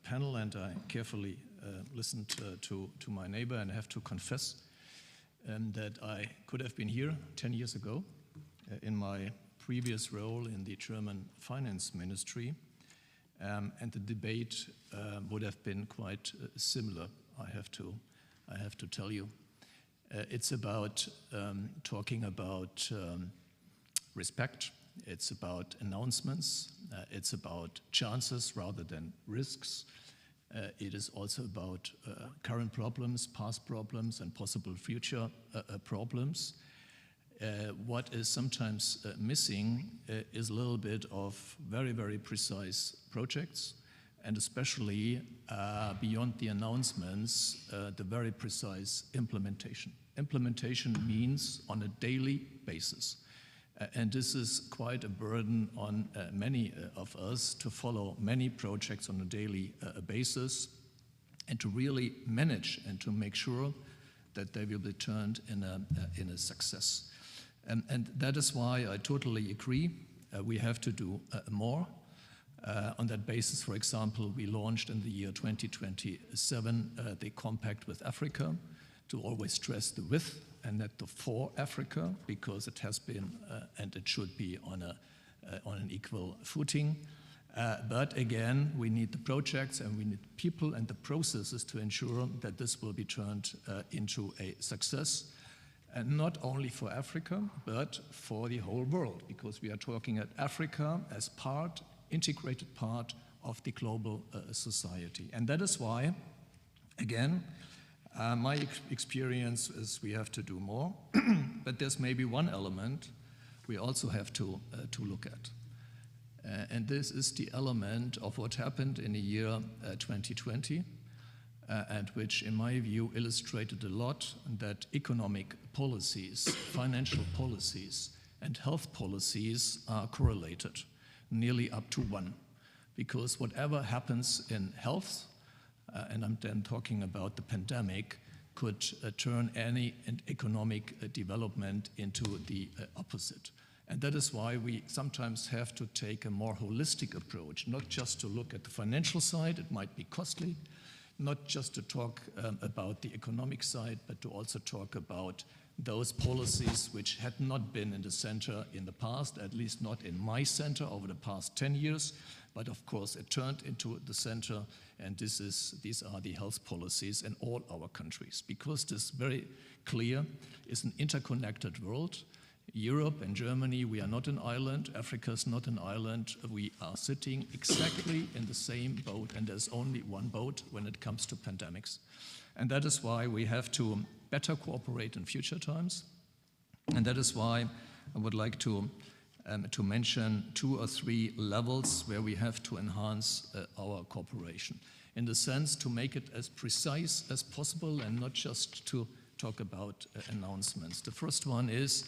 panel, and I carefully listened to my neighbor, and I have to confess that I could have been here 10 years ago in my previous role in the German finance ministry, and the debate would have been quite similar, I have to tell you. It's about talking about respect. It's about announcements. It's about chances rather than risks. It is also about current problems, past problems, and possible future problems. What is sometimes missing is a little bit of very, very precise projects, and especially beyond the announcements, the very precise implementation. Implementation means on a daily basis. And this is quite a burden on many of us to follow many projects on a daily basis and to really manage and to make sure that they will be turned in a success. And that is why I totally agree. We have to do more. On that basis, for example, we launched in the year 2027 the Compact with Africa, to always stress the with and not the for Africa, because it has been and it should be on an equal footing. But again, we need the projects and we need people and the processes to ensure that this will be turned into a success. And not only for Africa, but for the whole world, because we are talking at Africa as part, integrated part of the global society. And that is why, again, my experience is we have to do more, but there's maybe one element we also have to look at. And this is the element of what happened in the year 2020, and which, in my view, illustrated a lot that economic policies, financial policies, and health policies are correlated, nearly up to 1. Because whatever happens in health, and I'm then talking about the pandemic, could turn any economic development into the opposite. And that is why we sometimes have to take a more holistic approach, not just to look at the financial side, it might be costly, not just to talk about the economic side, but to also talk about those policies which had not been in the center in the past, at least not in my center over the past 10 years, but of course it turned into the center, and these are the health policies in all our countries, because this very clear is an interconnected world. Europe and Germany, we are not an island. Africa is not an island. We are sitting exactly in the same boat, and there's only one boat when it comes to pandemics. And that is why we have to better cooperate in future times. And that is why I would like to mention 2 or 3 levels where we have to enhance our cooperation, in the sense to make it as precise as possible and not just to talk about announcements. The first one is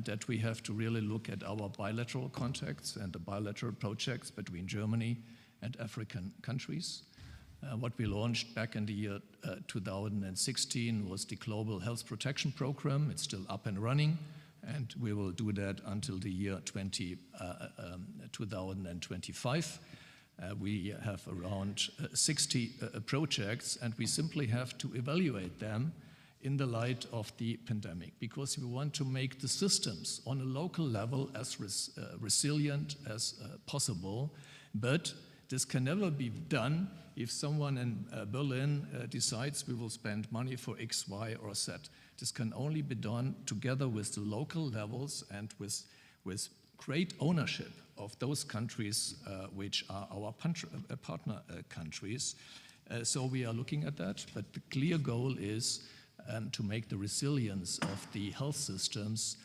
that we have to really look at our bilateral contacts and the bilateral projects between Germany and African countries. What we launched back in the year 2016 was the Global Health Protection Program. It's still up and running, and we will do that until the year 2025. We have around 60 projects, and we simply have to evaluate them in the light of the pandemic, because we want to make the systems on a local level as resilient as possible. But this can never be done if someone in Berlin decides we will spend money for X, Y, or Z. This can only be done together with the local levels and with great ownership of those countries which are our partner countries. So we are looking at that, but the clear goal is to make the resilience of the health systems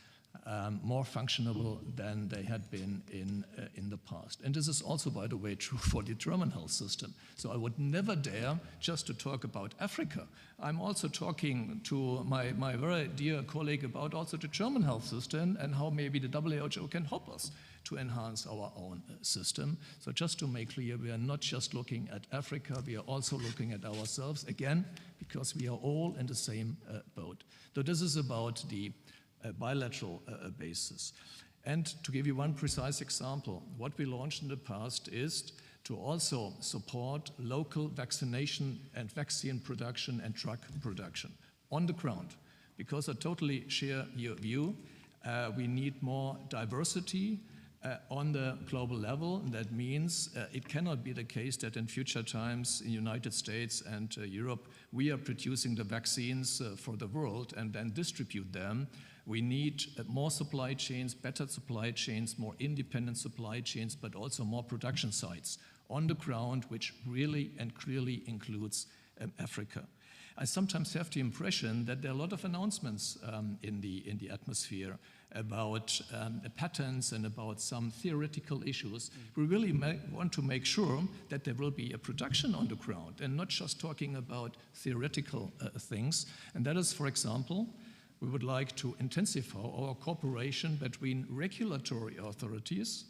more functional than they had been in the past. And this is also, by the way, true for the German health system. So I would never dare just to talk about Africa. I'm also talking to my very dear colleague about also the German health system and how maybe the WHO can help us to enhance our own system. So just to make clear, we are not just looking at Africa, we are also looking at ourselves, again, because we are all in the same boat. So this is about the bilateral basis. And to give you one precise example, what we launched in the past is to also support local vaccination and vaccine production and drug production on the ground. Because I totally share your view, we need more diversity on the global level. And that means it cannot be the case that in future times in the United States and Europe, we are producing the vaccines for the world and then distribute them. We need more supply chains, better supply chains, more independent supply chains, but also more production sites on the ground, which really and clearly includes Africa. I sometimes have the impression that there are a lot of announcements in the atmosphere about patents and about some theoretical issues. We really want to make sure that there will be a production on the ground and not just talking about theoretical things. And that is, for example, we would like to intensify our cooperation between regulatory authorities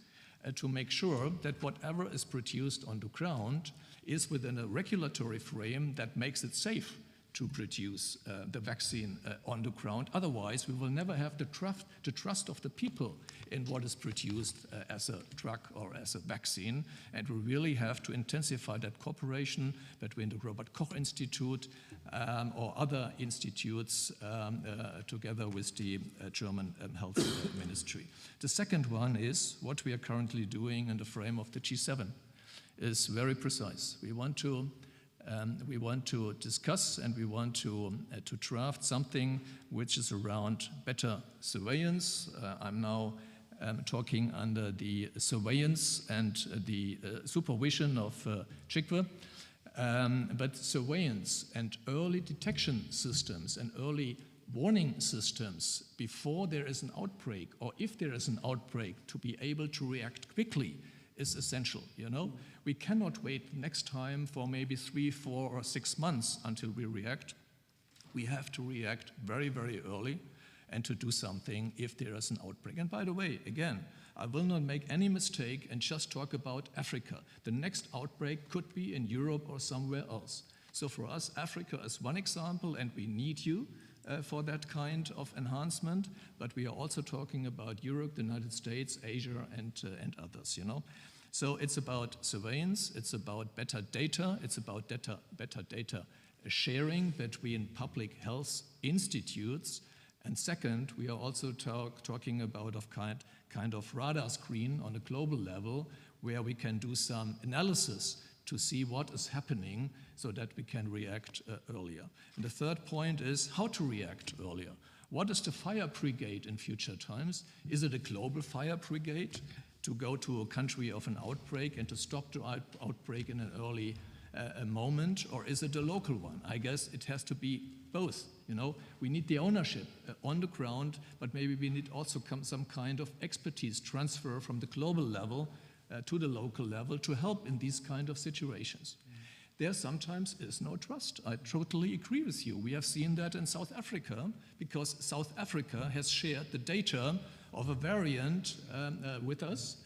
to make sure that whatever is produced on the ground is within a regulatory frame that makes it safe to produce the vaccine on the ground. Otherwise, we will never have the trust of the people in what is produced as a drug or as a vaccine. And we really have to intensify that cooperation between the Robert Koch Institute or other institutes together with the German Health Ministry. The second one is what we are currently doing in the frame of the G7 is very precise. We want to discuss and we want to draft something which is around better surveillance. I'm now talking under the surveillance and the supervision of CHIKWE. But surveillance and early detection systems and early warning systems before there is an outbreak, or if there is an outbreak, to be able to react quickly is essential. You know, we cannot wait next time for maybe 3, 4, or 6 months until we react. We have to react very, very early and to do something if there is an outbreak. And by the way, again, I will not make any mistake and just talk about Africa. The next outbreak could be in Europe or somewhere else. So for us, Africa is one example, and we need you for that kind of enhancement, but we are also talking about Europe, the United States, Asia, and others, you know. So it's about surveillance, it's about better data, it's about better data sharing between public health institutes. And second, we are also talking about a kind of radar screen on a global level where we can do some analysis to see what is happening so that we can react earlier. And the third point is how to react earlier. What is the fire brigade in future times? Is it a global fire brigade to go to a country of an outbreak and to stop the outbreak in an early moment, or is it a local one? I guess it has to be both. You know, we need the ownership on the ground, but maybe we need also some kind of expertise transfer from the global level to the local level to help in these kind of situations. There sometimes is no trust. I totally agree with you. We have seen that in South Africa, because South Africa has shared the data of a variant with us,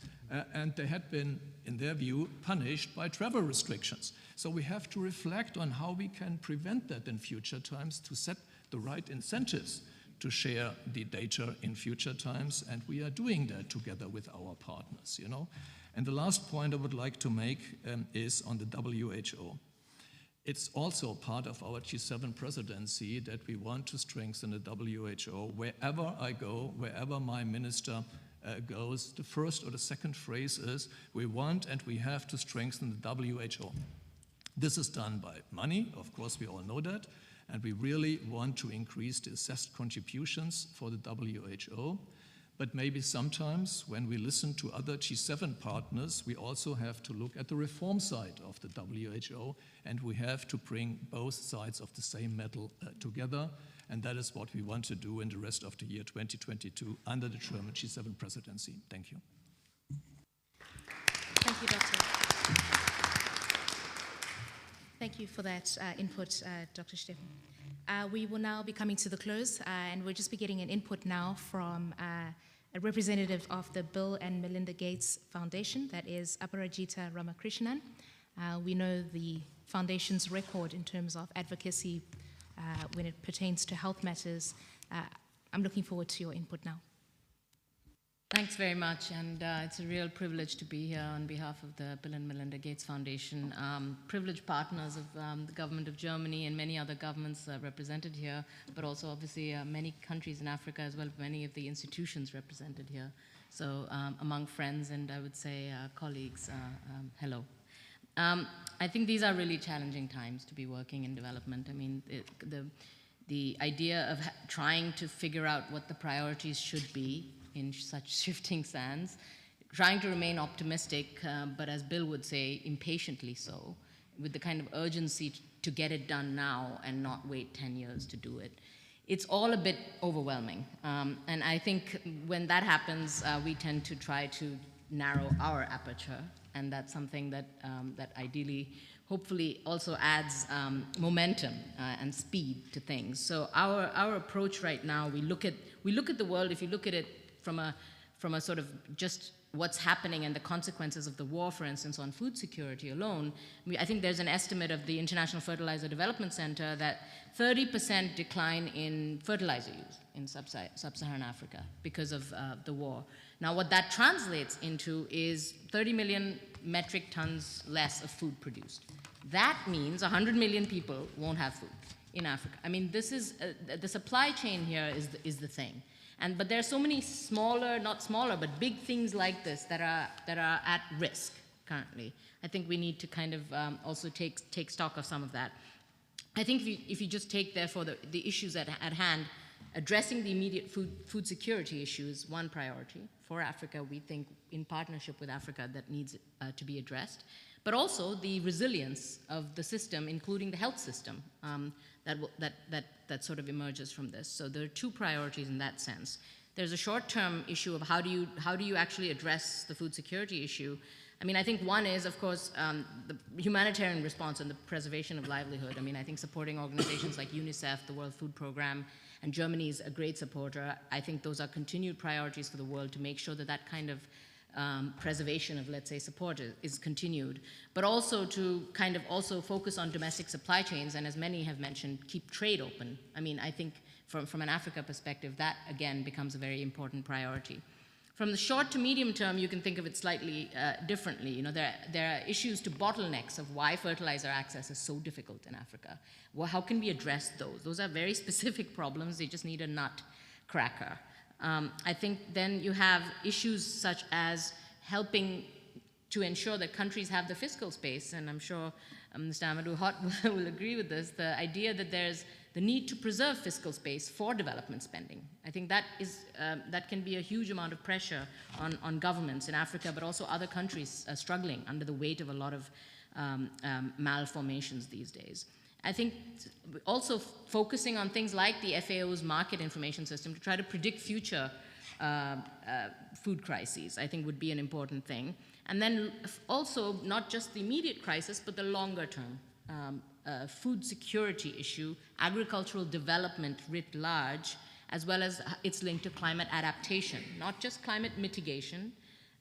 and they had been, in their view, punished by travel restrictions. So we have to reflect on how we can prevent that in future times, to set the right incentives to share the data in future times, and we are doing that together with our partners, you know. And the last point I would like to make is on the WHO. It's also part of our G7 presidency that we want to strengthen the WHO. Wherever I go, wherever my minister goes, the first or the second phrase is, we want and we have to strengthen the WHO. This is done by money, of course we all know that, and we really want to increase the assessed contributions for the WHO. But maybe sometimes when we listen to other G7 partners, we also have to look at the reform side of the WHO, and we have to bring both sides of the same medal together. And that is what we want to do in the rest of the year 2022 under the German G7 presidency. Thank you. Thank you, Doctor. Thank you for that input, Dr. Steffen. We will now be coming to the close, and we'll just be getting an input now from a representative of the Bill and Melinda Gates Foundation, that is Aparajita Ramakrishnan. We know the foundation's record in terms of advocacy when it pertains to health matters. I'm looking forward to your input now. Thanks very much, and it's a real privilege to be here on behalf of the Bill and Melinda Gates Foundation, privileged partners of the government of Germany and many other governments represented here, but also obviously many countries in Africa as well, many of the institutions represented here. So among friends and I would say colleagues, hello. I think these are really challenging times to be working in development. I mean, the idea of trying to figure out what the priorities should be in such shifting sands, trying to remain optimistic, but as Bill would say, impatiently so, with the kind of urgency to get it done now and not wait 10 years to do it. It's all a bit overwhelming. And I think when that happens, we tend to try to narrow our aperture, and that's something that, that ideally, hopefully also adds momentum and speed to things. So our approach right now, we look at the world, if you look at it from a sort of just what's happening and the consequences of the war, for instance, on food security alone, I think there's an estimate of the International Fertilizer Development Center that 30% decline in fertilizer use in sub-Saharan Africa because of the war. Now, what that translates into is 30 million metric tons less of food produced. That means 100 million people won't have food in Africa. I mean, this is, the supply chain here is the thing. But there are so many smaller, not smaller, but big things like this that are at risk currently. I think we need to kind of also take stock of some of that. I think if you just take, therefore, the issues at hand, addressing the immediate food security issue is one priority for Africa. We think in partnership with Africa that needs to be addressed. But also the resilience of the system, including the health system, that sort of emerges from this. So there are two priorities in that sense. There's a short-term issue of how do you actually address the food security issue. I mean, I think one is, of course, the humanitarian response and the preservation of livelihood. I mean, I think supporting organizations like UNICEF, the World Food Programme, and Germany is a great supporter. I think those are continued priorities for the world to make sure that that kind of preservation of, let's say, support is continued, but also to kind of also focus on domestic supply chains, and as many have mentioned, keep trade open. I mean, I think from an Africa perspective, that again becomes a very important priority. From the short to medium term, you can think of it slightly differently. You know, there are issues to bottlenecks of why fertilizer access is so difficult in Africa. Well, how can we address those? Those are very specific problems. They just need a nut cracker. I think then you have issues such as helping to ensure that countries have the fiscal space, and I'm sure Mr. Amadou Hott will agree with this, the idea that there's the need to preserve fiscal space for development spending. I think that can be a huge amount of pressure on governments in Africa, but also other countries struggling under the weight of a lot of malformations these days. I think also focusing on things like the FAO's market information system to try to predict future food crises, I think would be an important thing. And then also not just the immediate crisis, but the longer term food security issue, agricultural development writ large, as well as its link to climate adaptation, not just climate mitigation,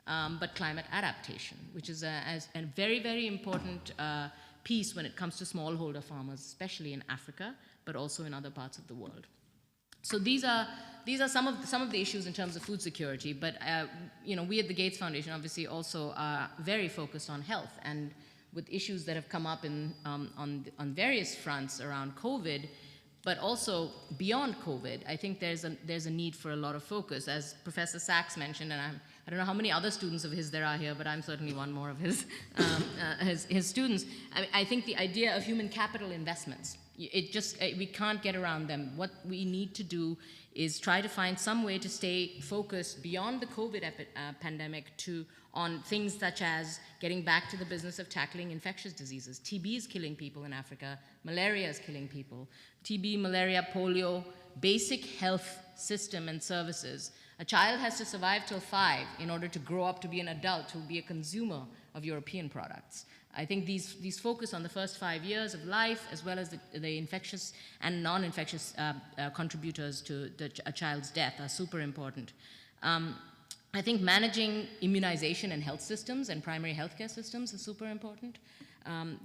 but climate adaptation, which is a very, very important piece when it comes to smallholder farmers, especially in Africa, but also in other parts of the world. So these are some of the issues in terms of food security. But you know, we at the Gates Foundation obviously also are very focused on health, and with issues that have come up on various fronts around COVID, but also beyond COVID. I think there's a need for a lot of focus, as Professor Sachs mentioned, and I don't know how many other students of his there are here, but I'm certainly one more of his students. I think the idea of human capital investments, we can't get around them. What we need to do is try to find some way to stay focused beyond the COVID pandemic on things such as getting back to the business of tackling infectious diseases. TB is killing people in Africa. Malaria is killing people. TB, malaria, polio, basic health system and services. A child has to survive till 5 in order to grow up to be an adult who will be a consumer of European products. I think these focus on the first 5 years of life, as well as the infectious and non-infectious contributors to a child's death are super important. I think managing immunization and health systems and primary healthcare systems is super important.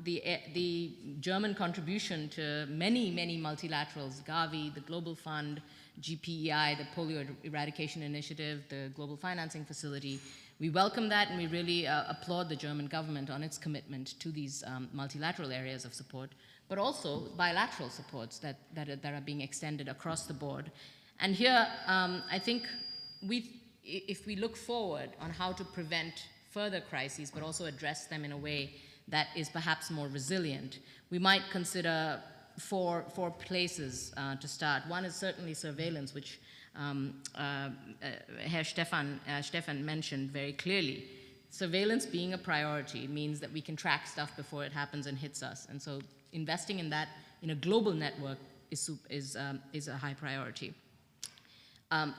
The German contribution to many, many multilaterals, Gavi, the Global Fund, GPEI, the Polio Eradication Initiative, the Global Financing Facility, we welcome that, and we really applaud the German government on its commitment to these multilateral areas of support, but also bilateral supports that are being extended across the board. And here, I think if we look forward on how to prevent further crises, but also address them in a way that is perhaps more resilient, we might consider four places to start. One is certainly surveillance, which Herr Stefan mentioned very clearly. Surveillance being a priority means that we can track stuff before it happens and hits us. And so investing in that in a global network is a high priority.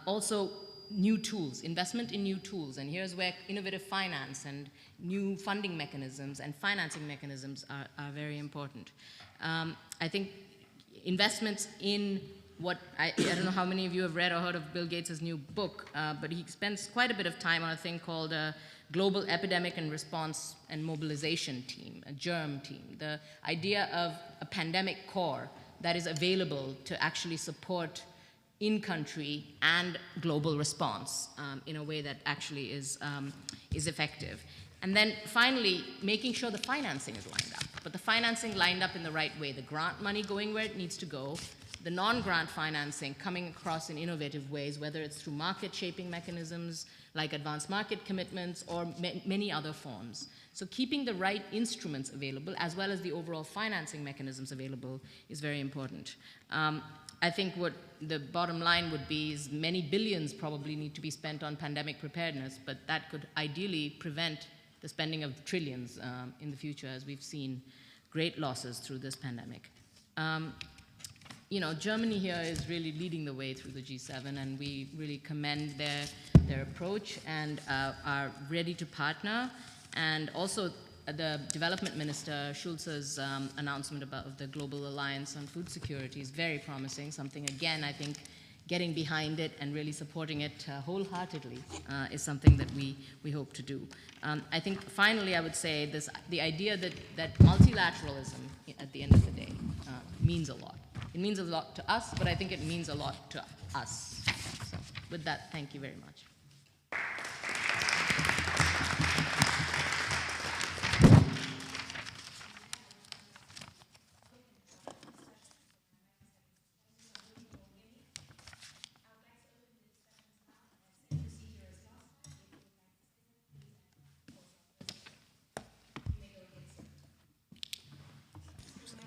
Also, new tools, investment in new tools. And here's where innovative finance and new funding mechanisms and financing mechanisms are very important. I think investments in I don't know how many of you have read or heard of Bill Gates' new book, but he spends quite a bit of time on a thing called a Global Epidemic and Response and Mobilization team, a GERM team. The idea of a pandemic core that is available to actually support in-country and global response in a way that actually is effective. And then finally, making sure the financing is lined up, but the financing lined up in the right way, the grant money going where it needs to go, the non-grant financing coming across in innovative ways, whether it's through market shaping mechanisms like advanced market commitments or many other forms. So keeping the right instruments available as well as the overall financing mechanisms available is very important. I think what the bottom line would be is many billions probably need to be spent on pandemic preparedness, but that could ideally prevent the spending of trillions in the future, as we've seen great losses through this pandemic. Germany here is really leading the way through the G7, and we really commend their approach and are ready to partner. And also the development minister, Schulze's announcement about the Global Alliance on Food Security is very promising, something, again, I think getting behind it and really supporting it wholeheartedly is something that we hope to do. I think finally I would say the idea that multilateralism at the end of the day means a lot. It means a lot to us, but I think it means a lot to us. So with that, thank you very much.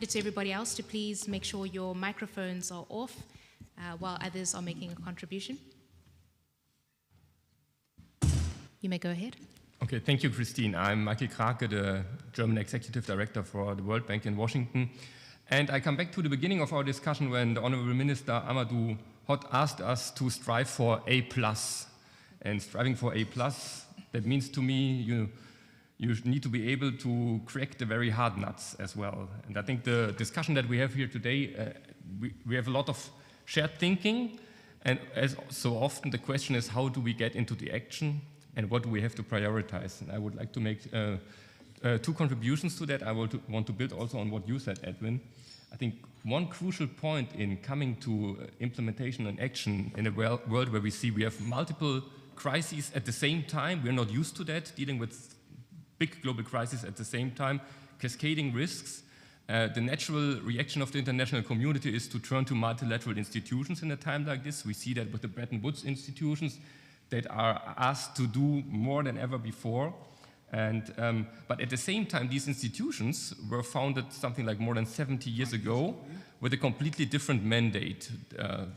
To everybody else to please make sure your microphones are off while others are making a contribution. You may go ahead. Okay, thank you, Christine. I'm Michael Krake, the German Executive Director for the World Bank in Washington. And I come back to the beginning of our discussion when the Honorable Minister Amadou Hott asked us to strive for A+. And striving for A+, that means to me, you need to be able to crack the very hard nuts as well. And I think the discussion that we have here today, we have a lot of shared thinking, and as so often the question is, how do we get into the action and what do we have to prioritize? And I would like to make two contributions to that. I want to build also on what you said, Edwin. I think one crucial point in coming to implementation and action in a world where we see we have multiple crises at the same time, we're not used to that, dealing with big global crisis at the same time, cascading risks. The natural reaction of the international community is to turn to multilateral institutions in a time like this. We see that with the Bretton Woods institutions that are asked to do more than ever before. And, but at the same time, these institutions were founded something like more than 70 years ago with a completely different mandate,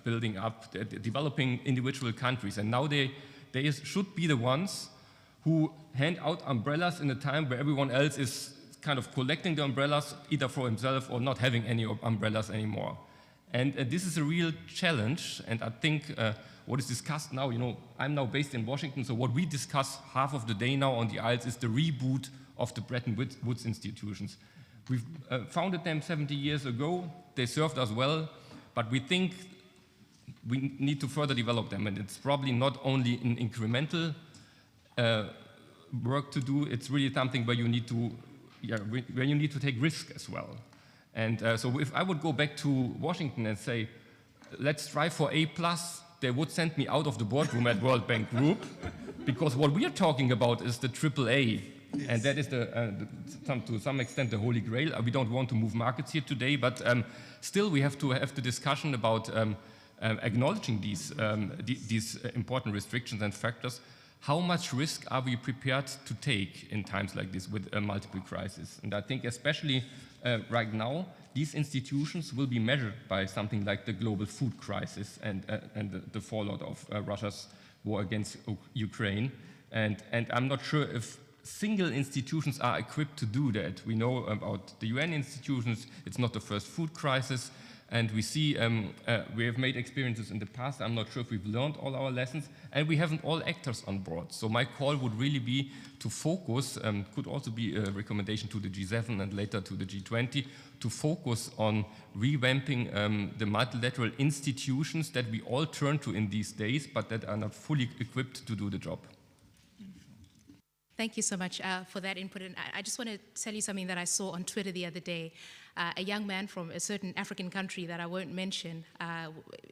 building up, developing individual countries. And now they should be the ones who hand out umbrellas in a time where everyone else is kind of collecting the umbrellas, either for himself or not having any umbrellas anymore. And this is a real challenge, and I think what is discussed now, you know, I'm now based in Washington, so what we discuss half of the day now on the aisles is the reboot of the Bretton Woods institutions. We've founded them 70 years ago, they served us well, but we think we need to further develop them, and it's probably not only an incremental work to do, it's really something where you need to, where you need to take risk as well. And so if I would go back to Washington and say, let's strive for A+, they would send me out of the boardroom at World Bank Group, because what we are talking about is the AAA, yes. And that is to some extent the holy grail. We don't want to move markets here today, but still we have to have the discussion about acknowledging these important restrictions and factors. How much risk are we prepared to take in times like this with multiple crises? And I think especially right now, these institutions will be measured by something like the global food crisis and the fallout of Russia's war against Ukraine. And I'm not sure if single institutions are equipped to do that. We know about the UN institutions, it's not the first food crisis. And we see we have made experiences in the past. I'm not sure if we've learned all our lessons, and we haven't all actors on board. So my call would really be to focus, could also be a recommendation to the G7 and later to the G20, to focus on revamping the multilateral institutions that we all turn to in these days, but that are not fully equipped to do the job. Thank you so much for that input. And I just want to tell you something that I saw on Twitter the other day. A young man from a certain African country that I won't mention,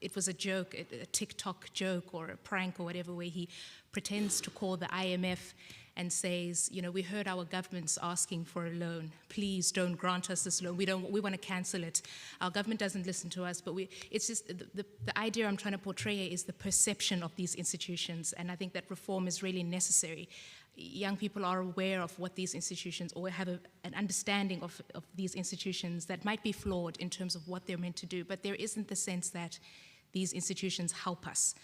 it was a joke, a TikTok joke or a prank or whatever, where he pretends to call the IMF and says, you know, we heard our government's asking for a loan. Please don't grant us this loan. We want to cancel it. Our government doesn't listen to us, but it's just the idea I'm trying to portray is the perception of these institutions, and I think that reform is really necessary. Young people are aware of what these institutions, or have an understanding of these institutions that might be flawed in terms of what they're meant to do, but there isn't the sense that these institutions help us.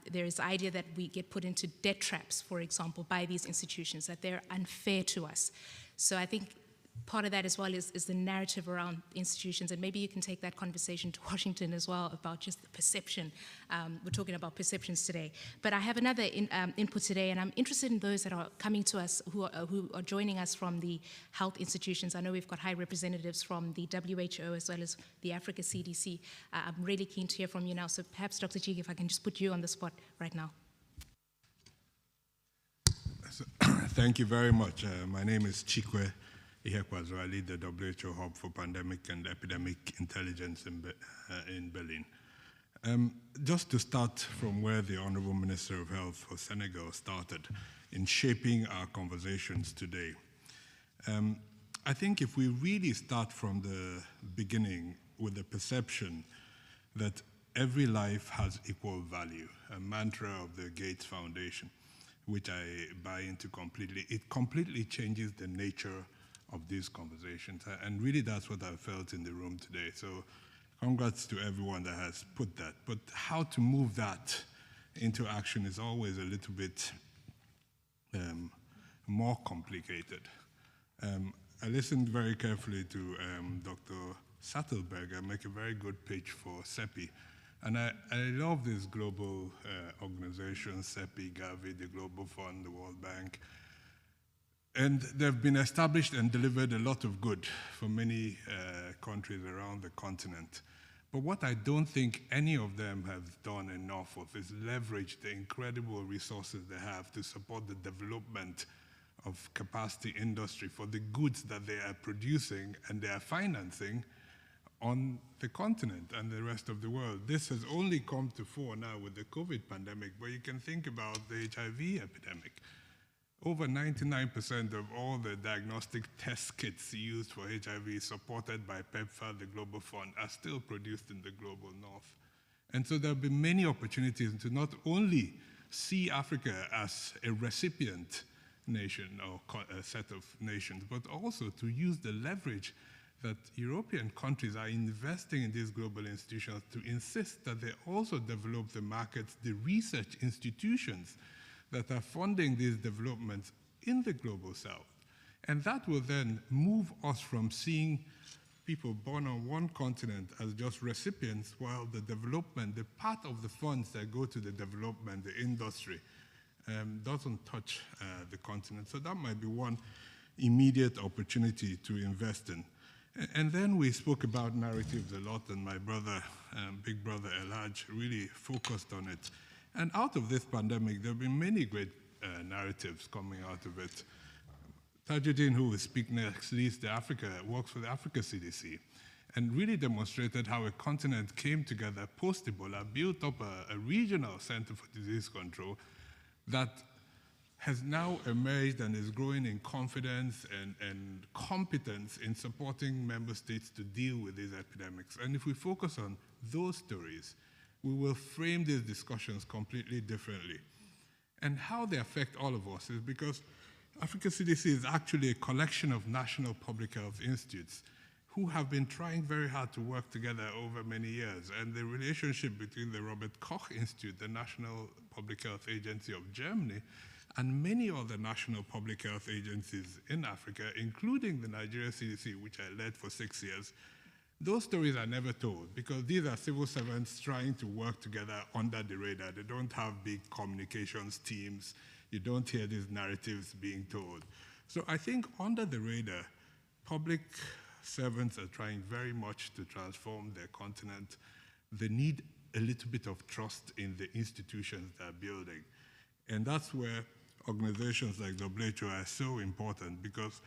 There is the idea that we get put into debt traps, for example, by these institutions, that they're unfair to us. So I think part of that as well is the narrative around institutions, and maybe you can take that conversation to Washington as well about just the perception. We're talking about perceptions today. But I have another input today, and I'm interested in those that are coming to us who are joining us from the health institutions. I know we've got high representatives from the WHO as well as the Africa CDC. I'm really keen to hear from you now. So perhaps, Dr. Chike, if I can just put you on the spot right now. Thank you very much. My name is Chikwe Ihekwazo. I lead the WHO Hub for Pandemic and Epidemic Intelligence in Berlin. Just to start from where the Honorable Minister of Health for Senegal started in shaping our conversations today, I think if we really start from the beginning with the perception that every life has equal value, a mantra of the Gates Foundation, which I buy into completely, it completely changes the nature of these conversations. And really that's what I felt in the room today. So congrats to everyone that has put that. But how to move that into action is always a little bit more complicated. I listened very carefully to Dr. Sattelberger make a very good pitch for CEPI. And I love these global organizations, CEPI, Gavi, the Global Fund, the World Bank. And they've been established and delivered a lot of good for many countries around the continent. But what I don't think any of them have done enough of is leverage the incredible resources they have to support the development of capacity industry for the goods that they are producing and they are financing on the continent and the rest of the world. This has only come to fore now with the COVID pandemic, but you can think about the HIV epidemic. Over 99% of all the diagnostic test kits used for HIV supported by PEPFAR, the Global Fund, are still produced in the global north. And so there have been many opportunities to not only see Africa as a recipient nation or a set of nations, but also to use the leverage that European countries are investing in these global institutions to insist that they also develop the markets, the research institutions that are funding these developments in the global south. And that will then move us from seeing people born on one continent as just recipients, while the development, the part of the funds that go to the development, the industry, doesn't touch the continent. So that might be one immediate opportunity to invest in. And then we spoke about narratives a lot, and my brother, big brother Elhaj, really focused on it. And out of this pandemic, there have been many great narratives coming out of it. Tajuddin, who will speak next, works for the Africa CDC, and really demonstrated how a continent came together post-Ebola, built up a regional center for disease control that has now emerged and is growing in confidence and competence in supporting member states to deal with these epidemics. And if we focus on those stories, we will frame these discussions completely differently. And how they affect all of us is because Africa CDC is actually a collection of national public health institutes who have been trying very hard to work together over many years. And the relationship between the Robert Koch Institute, the National Public Health Agency of Germany, and many other national public health agencies in Africa, including the Nigeria CDC, which I led for 6 years, those stories are never told because these are civil servants trying to work together under the radar. They don't have big communications teams. You don't hear these narratives being told. So I think under the radar, public servants are trying very much to transform their continent. They need a little bit of trust in the institutions they're building. And that's where organizations like WHO are so important, because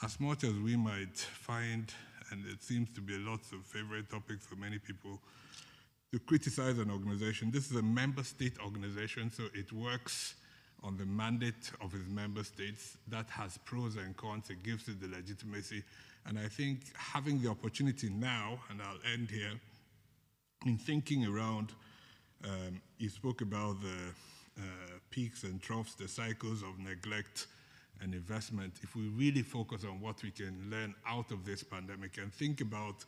as much as we might find, and it seems to be lots of favorite topics for many people, to criticize an organization, this is a member state organization, so it works on the mandate of its member states. That has pros and cons, it gives it the legitimacy. And I think having the opportunity now, and I'll end here, in thinking around, you spoke about the peaks and troughs, the cycles of neglect and investment. If we really focus on what we can learn out of this pandemic and think about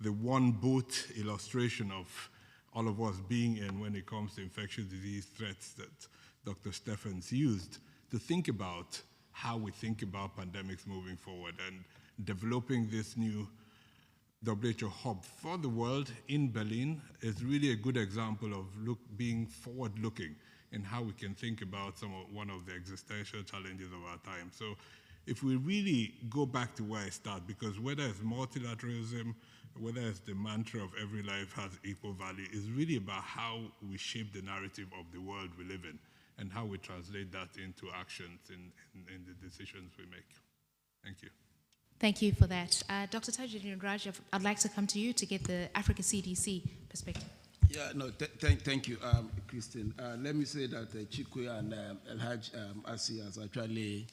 the one boat illustration of all of us being in when it comes to infectious disease threats that Dr. Stephens used, to think about how we think about pandemics moving forward, and developing this new WHO hub for the world in Berlin is really a good example of being forward-looking in how we can think about one of the existential challenges of our time. So if we really go back to where I start, because whether it's multilateralism, whether it's the mantra of every life has equal value, is really about how we shape the narrative of the world we live in and how we translate that into actions in the decisions we make. Thank you. Thank you for that. Dr. Tajuddin Raj, I'd like to come to you to get the Africa CDC perspective. Yeah, no, thank you, Christine. Let me say that Chikwe and Elhaj Asi has actually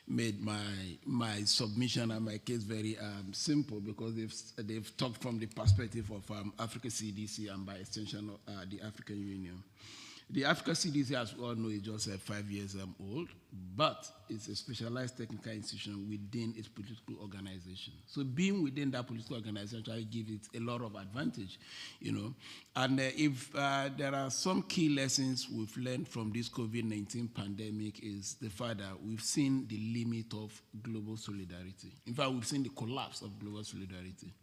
made my submission and my case very simple, because they've talked from the perspective of Africa CDC and by extension the African Union. The Africa CDC, as we all know, is just 5 years old, but it's a specialized technical institution within its political organization. So being within that political organization actually gives it a lot of advantage, you know. And if there are some key lessons we've learned from this COVID-19 pandemic, is the fact that we've seen the limit of global solidarity. In fact, we've seen the collapse of global solidarity.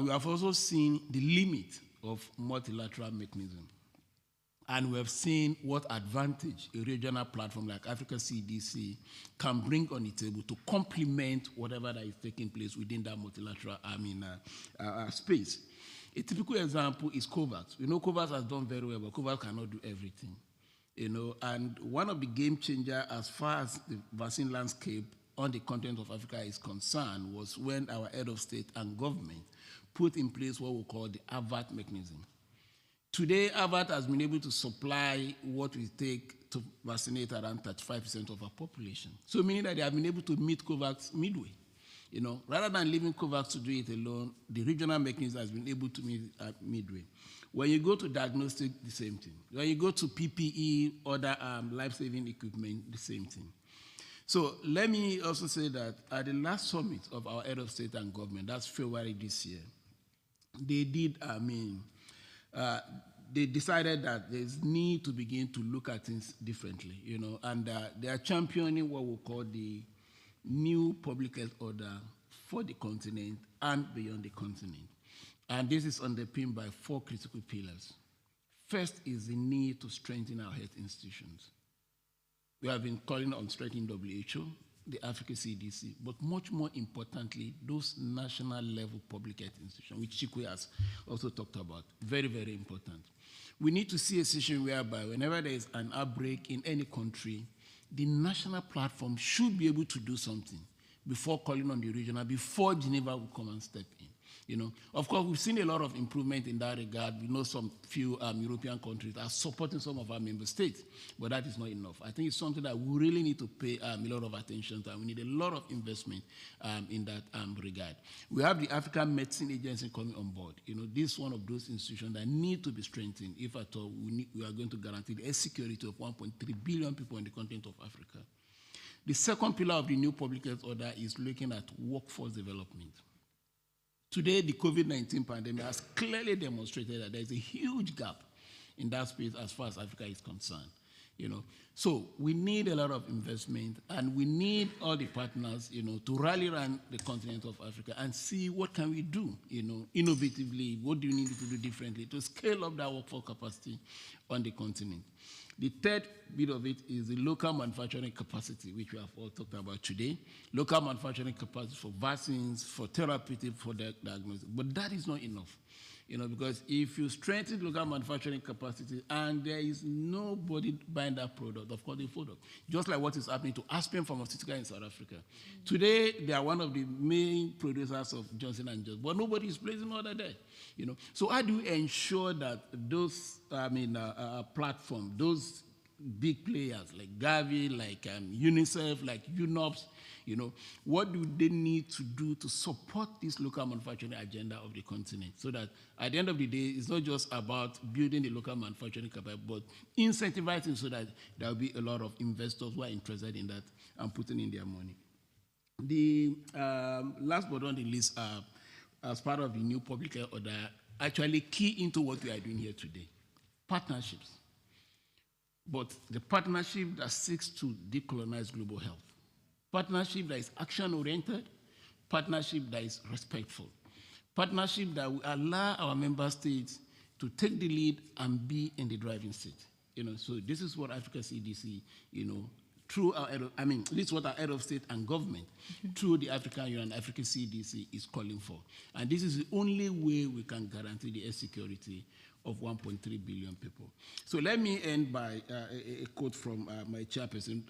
We have also seen the limit of multilateral mechanism. And we have seen what advantage a regional platform like Africa CDC can bring on the table to complement whatever that is taking place within that multilateral space. A typical example is COVAX. We know COVAX has done very well, but COVAX cannot do everything. You know, and one of the game changers as far as the vaccine landscape on the continent of Africa is concerned was when our head of state and government put in place what we call the AVAT mechanism. Today, AVAT has been able to supply what we take to vaccinate around 35% of our population. So meaning that they have been able to meet COVAX midway. You know, rather than leaving COVAX to do it alone, the regional mechanism has been able to meet midway. When you go to diagnostic, the same thing. When you go to PPE, other life-saving equipment, the same thing. So let me also say that at the last summit of our head of state and government, that's February this year, they did, they decided that there's need to begin to look at things differently, you know, and they are championing what we call the new public health order for the continent and beyond the continent. And this is underpinned by 4 critical pillars. First is the need to strengthen our health institutions. We have been calling on strengthening WHO, the Africa CDC, but much more importantly, those national level public health institutions, which Chikwe has also talked about. Very, very important. We need to see a situation whereby whenever there is an outbreak in any country, the national platform should be able to do something before calling on the regional, before Geneva will come and step in. You know, of course, we've seen a lot of improvement in that regard. We know some few European countries are supporting some of our member states, but that is not enough. I think it's something that we really need to pay a lot of attention to, and we need a lot of investment in that regard. We have the African Medicine Agency coming on board. You know, this is one of those institutions that need to be strengthened if at all we are going to guarantee the security of 1.3 billion people on the continent of Africa. The second pillar of the new public health order is looking at workforce development. Today, the COVID-19 pandemic has clearly demonstrated that there's a huge gap in that space as far as Africa is concerned. You know, so we need a lot of investment, and we need all the partners, you know, to rally around the continent of Africa and see what can we do, you know, innovatively. What do you need to do differently to scale up that workforce capacity on the continent? The third bit of it is the local manufacturing capacity, which we have all talked about today. Local manufacturing capacity for vaccines, for therapeutic, for diagnosis. But that is not enough, you know, because if you strengthen local manufacturing capacity and there is nobody buying that product, of course they fold up. Just like what is happening to Aspen Pharmaceutical in South Africa. Today, they are one of the main producers of Johnson & Johnson, but nobody is placing an order there. You know, so how do we ensure that those, platforms, those big players like Gavi, like UNICEF, like UNOPS, you know, what do they need to do to support this local manufacturing agenda of the continent, so that at the end of the day, it's not just about building the local manufacturing capacity, but incentivizing so that there will be a lot of investors who are interested in that and putting in their money. The last but not the least, as part of the new public health order, actually key into what we are doing here today. Partnerships. But the partnership that seeks to decolonize global health. Partnership that is action-oriented. Partnership that is respectful. Partnership that will allow our member states to take the lead and be in the driving seat. You know, so this is what Africa CDC, you know, through our, this is what our head of state and government, through the African Union and Africa CDC is calling for. And this is the only way we can guarantee the air security of 1.3 billion people. So let me end by a quote from my chairperson,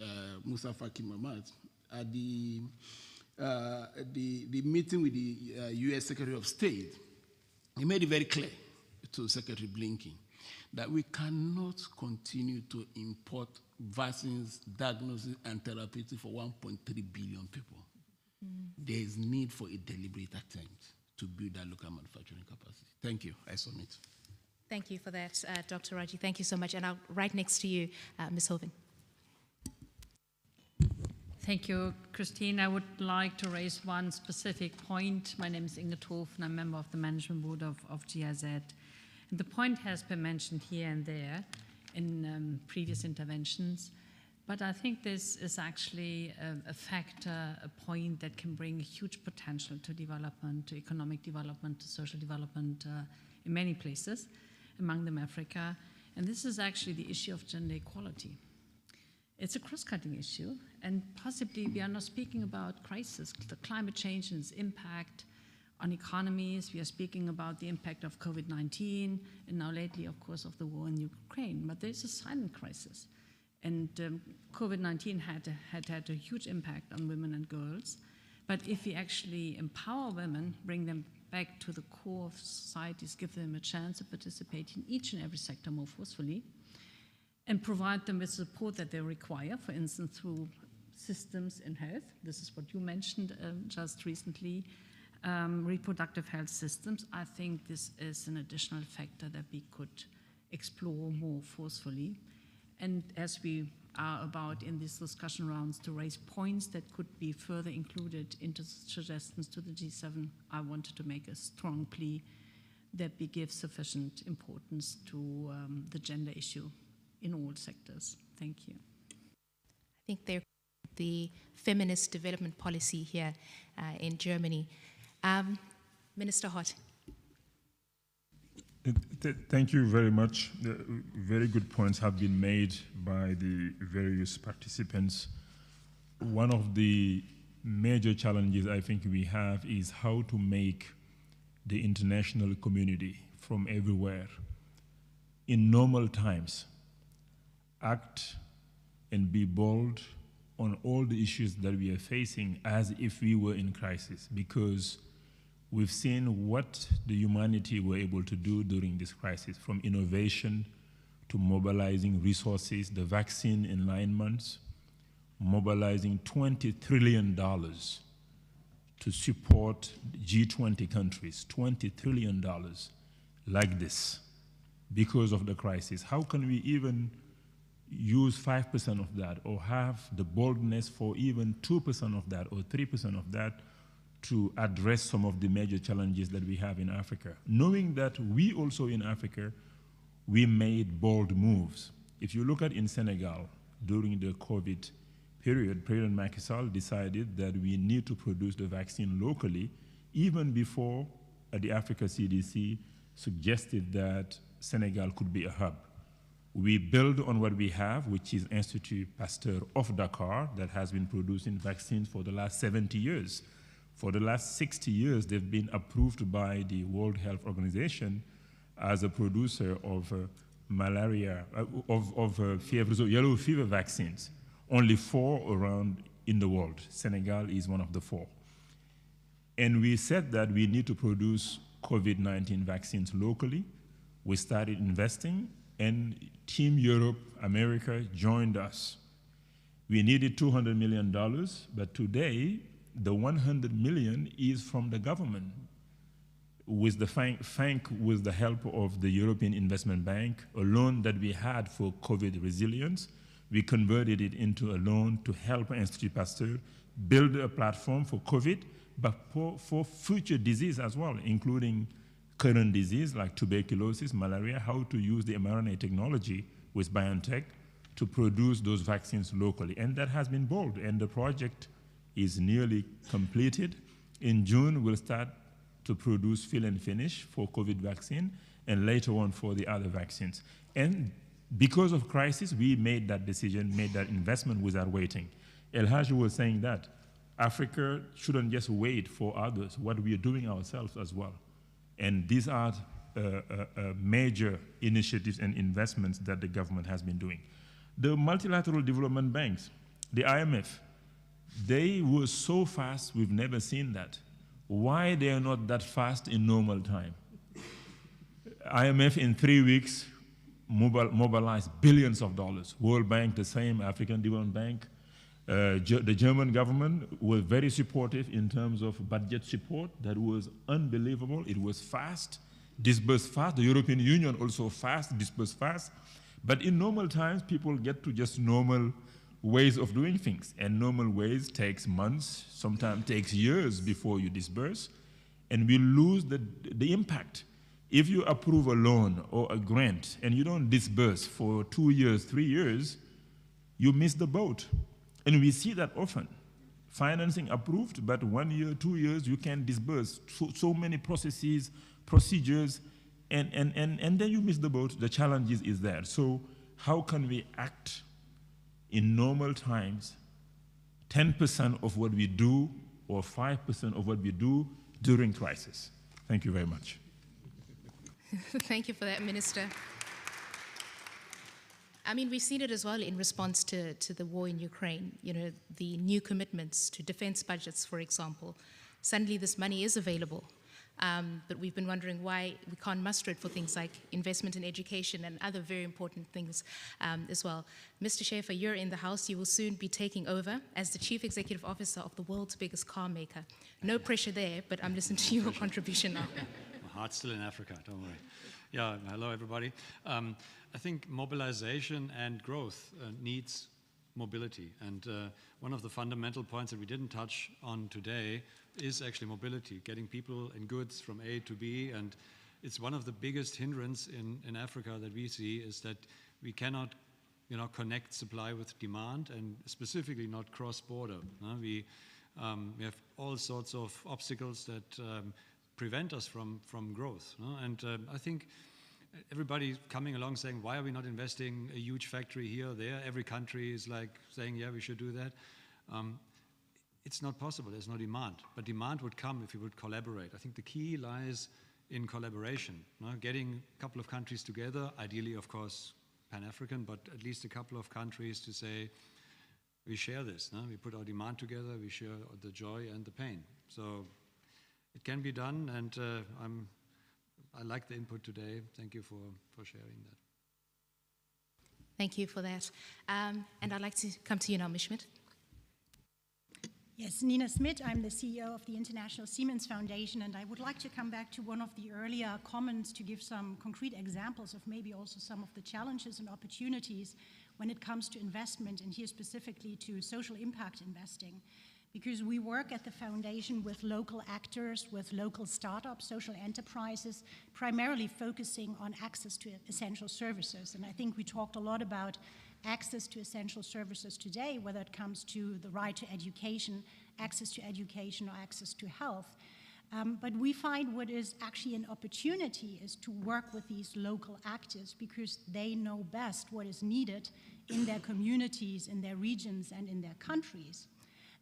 Musa Faki Mahamat, at the meeting with the US Secretary of State. He made it very clear to Secretary Blinken that we cannot continue to import vaccines, diagnosis, and therapeutics for 1.3 billion people. There is need for a deliberate attempt to build that local manufacturing capacity. Thank you. I submit. Thank you for that, Dr. Raji. Thank you so much. And right next to you, Ms. Hoven. Thank you, Christine. I would like to raise one specific point. My name is Inge Tof, and I'm a member of the management board of GIZ. And the point has been mentioned here and there in previous interventions, but I think this is actually a factor, a point that can bring huge potential to development, to economic development, to social development in many places, among them Africa. And this is actually the issue of gender equality. It's a cross-cutting issue, and possibly we are not speaking about crisis, the climate change and its impact on economies. We are speaking about the impact of COVID-19, and now lately, of course, of the war in Ukraine. But there's a silent crisis. And COVID-19 had a huge impact on women and girls. But if we actually empower women, bring them back to the core of societies, give them a chance to participate in each and every sector more forcefully, and provide them with support that they require, for instance, through systems in health. This is what you mentioned just recently, reproductive health systems. I think this is an additional factor that we could explore more forcefully. And as we are about in these discussion rounds to raise points that could be further included into suggestions to the G7. I wanted to make a strong plea that we give sufficient importance to the gender issue in all sectors. Thank you. I think they're the feminist development policy here in Germany. Minister Hott. Thank you very much. Very good points have been made by the various participants. One of the major challenges I think we have is how to make the international community from everywhere, in normal times, act and be bold on all the issues that we are facing as if we were in crisis, because we've seen what the humanity were able to do during this crisis, from innovation to mobilizing resources, the vaccine in 9 months, mobilizing $20 trillion to support G20 countries, $20 trillion like this because of the crisis. How can we even use 5% of that, or have the boldness for even 2% of that or 3% of that to address some of the major challenges that we have in Africa, knowing that we also in Africa, we made bold moves. If you look at in Senegal, during the COVID period, President Macky Sall decided that we need to produce the vaccine locally, even before the Africa CDC suggested that Senegal could be a hub. We build on what we have, which is Institut Pasteur of Dakar, that has been producing vaccines for the last 70 years. For the last 60 years, they've been approved by the World Health Organization as a producer of malaria, yellow fever vaccines. Only 4 around in the world. Senegal is one of the 4. And we said that we need to produce COVID-19 vaccines locally. We started investing, and Team Europe, America joined us. We needed $200 million, but today, the 100 million is from the government, with the help of the European Investment Bank, a loan that we had for COVID resilience. We converted it into a loan to help Institut Pasteur build a platform for COVID, but for future disease as well, including current disease like tuberculosis, malaria, how to use the mRNA technology with BioNTech to produce those vaccines locally. And that has been bold, and the project is nearly completed. In June, we'll start to produce fill and finish for COVID vaccine, and later on for the other vaccines. And because of crisis, we made that decision, made that investment without waiting. El Haj was saying that Africa shouldn't just wait for others, what we are doing ourselves as well. And these are major initiatives and investments that the government has been doing. The multilateral development banks, the IMF, they were so fast, we've never seen that. Why they are not that fast in normal time? IMF in 3 weeks mobilized billions of dollars. World Bank, the same, African Development Bank. The German government was very supportive in terms of budget support. That was unbelievable. It was fast, disbursed fast. The European Union also fast, disbursed fast. But in normal times, people get to just normal ways of doing things. And normal ways takes months, sometimes takes years before you disburse. And we lose the impact. If you approve a loan or a grant and you don't disburse for 2 years, 3 years, you miss the boat. And we see that often. Financing approved, but 1 year, 2 years, you can't disburse. So many processes, procedures, and then you miss the boat. The challenge is there. So how can we act in normal times, 10% of what we do or 5% of what we do during crisis? Thank you very much. Thank you for that, Minister. I mean, we've seen it as well in response to the war in Ukraine, you know, the new commitments to defense budgets, for example. Suddenly this money is available, but we've been wondering why we can't muster it for things like investment in education and other very important things as well. Mr. Schaefer, you're in the House. You will soon be taking over as the Chief Executive Officer of the world's biggest car maker. No pressure there, but I'm listening to your contribution now. My heart's still in Africa, don't worry. Yeah, hello everybody. I think mobilization and growth needs mobility. And one of the fundamental points that we didn't touch on today is actually mobility, getting people and goods from A to B. And it's one of the biggest hindrance in Africa that we see is that we cannot connect supply with demand, and specifically not cross-border. We have all sorts of obstacles that prevent us from growth. And I think everybody coming along saying, why are we not investing a huge factory here or there? Every country is like saying, yeah, we should do that. It's not possible, there's no demand. But demand would come if we would collaborate. I think the key lies in collaboration, getting a couple of countries together, ideally, of course, Pan-African, but at least a couple of countries to say, we share this, we put our demand together, we share the joy and the pain. So it can be done, and I like the input today. Thank you for sharing that. Thank you for that. And I'd like to come to you now, Ms. Schmidt. Yes, Nina Schmidt, I'm the CEO of the International Siemens Foundation, and I would like to come back to one of the earlier comments to give some concrete examples of maybe also some of the challenges and opportunities when it comes to investment, and here specifically to social impact investing. Because we work at the foundation with local actors, with local startups, social enterprises, primarily focusing on access to essential services. And I think we talked a lot about access to essential services today, whether it comes to the right to education, access to education, or access to health. But we find what is actually an opportunity is to work with these local actors, because they know best what is needed in their communities, in their regions, and in their countries.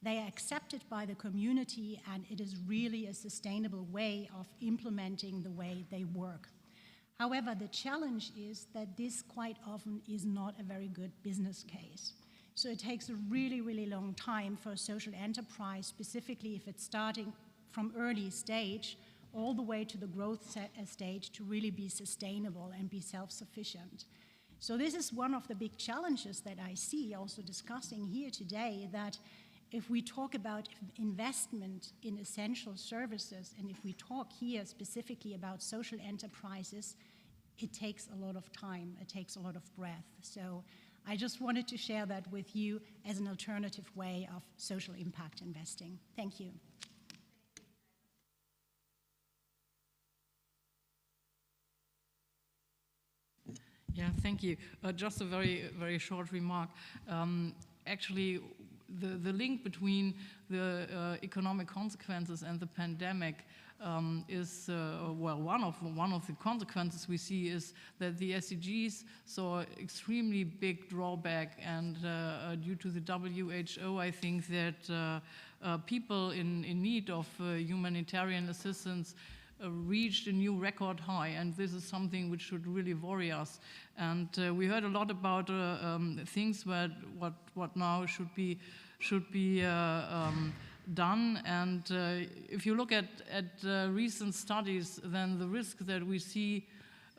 They are accepted by the community, and it is really a sustainable way of implementing the way they work. However, the challenge is that this quite often is not a very good business case. So it takes a really, really long time for a social enterprise, specifically if it's starting from early stage all the way to the growth stage, to really be sustainable and be self-sufficient. So this is one of the big challenges that I see also discussing here today, that if we talk about investment in essential services, and if we talk here specifically about social enterprises, it takes a lot of time, it takes a lot of breath. So I just wanted to share that with you as an alternative way of social impact investing. Thank you. Yeah, thank you. Just a very, very short remark. Actually, the link between the economic consequences and the pandemic is, well, one of the consequences we see is that the SDGs saw extremely big drawback, and due to the WHO, I think that people in need of humanitarian assistance reached a new record high, and this is something which should really worry us. And we heard a lot about things what now should be done. And if you look at recent studies, then the risk that we see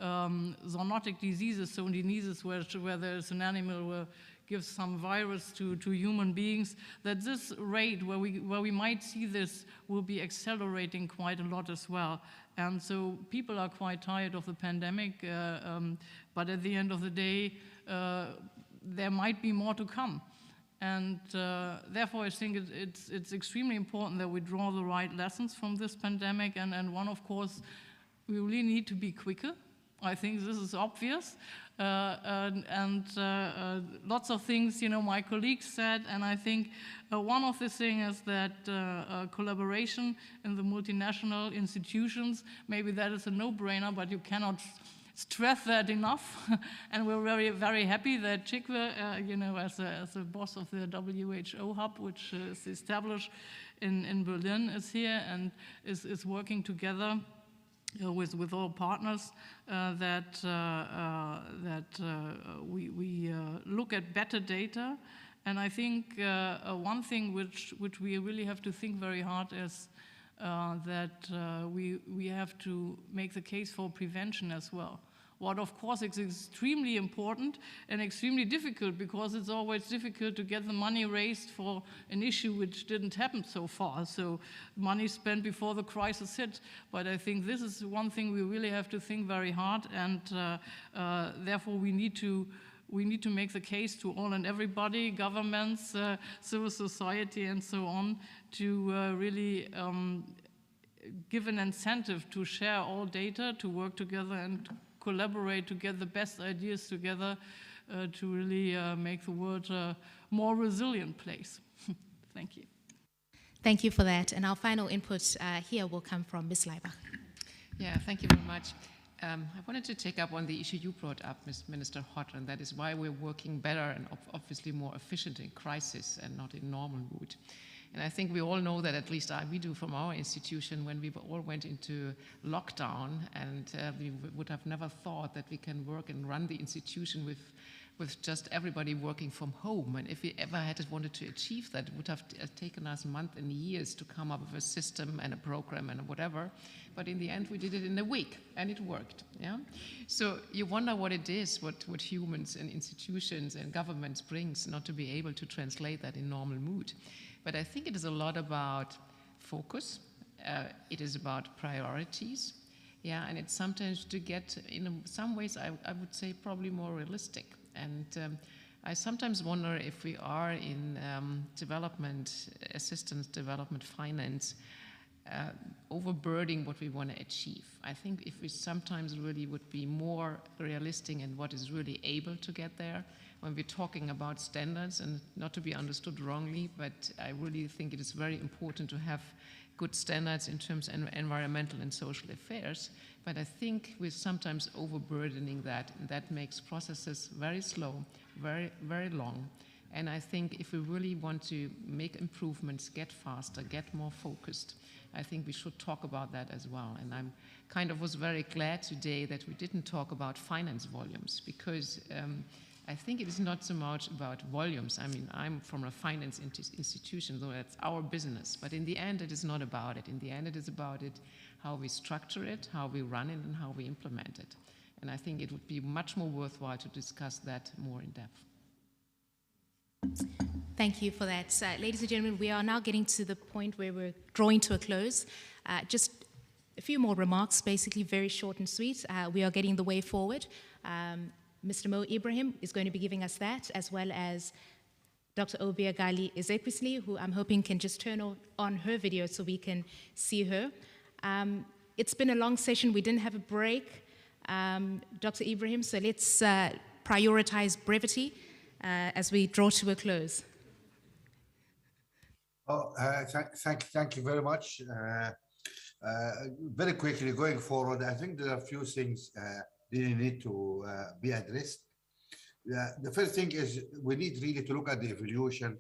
zoonotic diseases, so diseases where there's an animal where gives some virus to human beings, that this rate where we might see this will be accelerating quite a lot as well. And so people are quite tired of the pandemic, but at the end of the day, there might be more to come. And therefore, I think it's extremely important that we draw the right lessons from this pandemic. And one, of course, we really need to be quicker. I think this is obvious. Lots of things, my colleagues said, and I think one of the things is that collaboration in the multinational institutions, maybe that is a no-brainer, but you cannot stress that enough. And we're very, very happy that Chikwe, as a boss of the WHO hub, which is established in Berlin, is here and is working together with all partners that we look at better data. And I think one thing which we really have to think very hard is that we have to make the case for prevention as well. What, of course, is extremely important and extremely difficult, because it's always difficult to get the money raised for an issue which didn't happen so far. So money spent before the crisis hit. But I think this is one thing we really have to think very hard, and therefore we need to we need to make the case to all and everybody, governments, civil society, and so on, to really give an incentive to share all data, to work together and collaborate to get the best ideas together to really make the world a more resilient place. Thank you. Thank you for that. And our final input here will come from Ms. Leibach. Yeah, thank you very much. I wanted to take up on the issue you brought up, Minister Hott, and that is why we're working better and obviously more efficient in crisis and not in normal mood. And I think we all know that, at least we do from our institution, when we all went into lockdown, and we would have never thought that we can work and run the institution with just everybody working from home. And if we ever had wanted to achieve that, it would have taken us months and years to come up with a system and a program and whatever. But in the end, we did it in a week, and it worked. Yeah. So you wonder what it is, what humans and institutions and governments brings not to be able to translate that in normal mood. But I think it is a lot about focus. It is about priorities. Yeah, and it's sometimes to get, in some ways, I would say probably more realistic. And I sometimes wonder if we are in development assistance, development finance, overburdening what we want to achieve. I think if we sometimes really would be more realistic in what is really able to get there, when we're talking about standards, and not to be understood wrongly, but I really think it is very important to have good standards in terms of environmental and social affairs. But I think we're sometimes overburdening that, and that makes processes very slow, very, very long. And I think if we really want to make improvements, get faster, get more focused, I think we should talk about that as well. And I'm kind of was very glad today that we didn't talk about finance volumes, because I think it is not so much about volumes. I mean, I'm from a finance institution, so that's our business. But in the end, it is not about it. In the end, it is about it, how we structure it, how we run it, and how we implement it. And I think it would be much more worthwhile to discuss that more in depth. Thank you for that. Ladies and gentlemen, we are now getting to the point where we're drawing to a close. Just a few more remarks, basically very short and sweet. We are getting the way forward. Mr. Mo Ibrahim is going to be giving us that, as well as Dr. Obia Gali Ezekwesili, who I'm hoping can just turn on her video so we can see her. It's been a long session. We didn't have a break, Dr. Ibrahim, so let's prioritize brevity as we draw to a close. Thank you very much. Very quickly, going forward, I think there are a few things really need to be addressed. The first thing is we need really to look at the evolution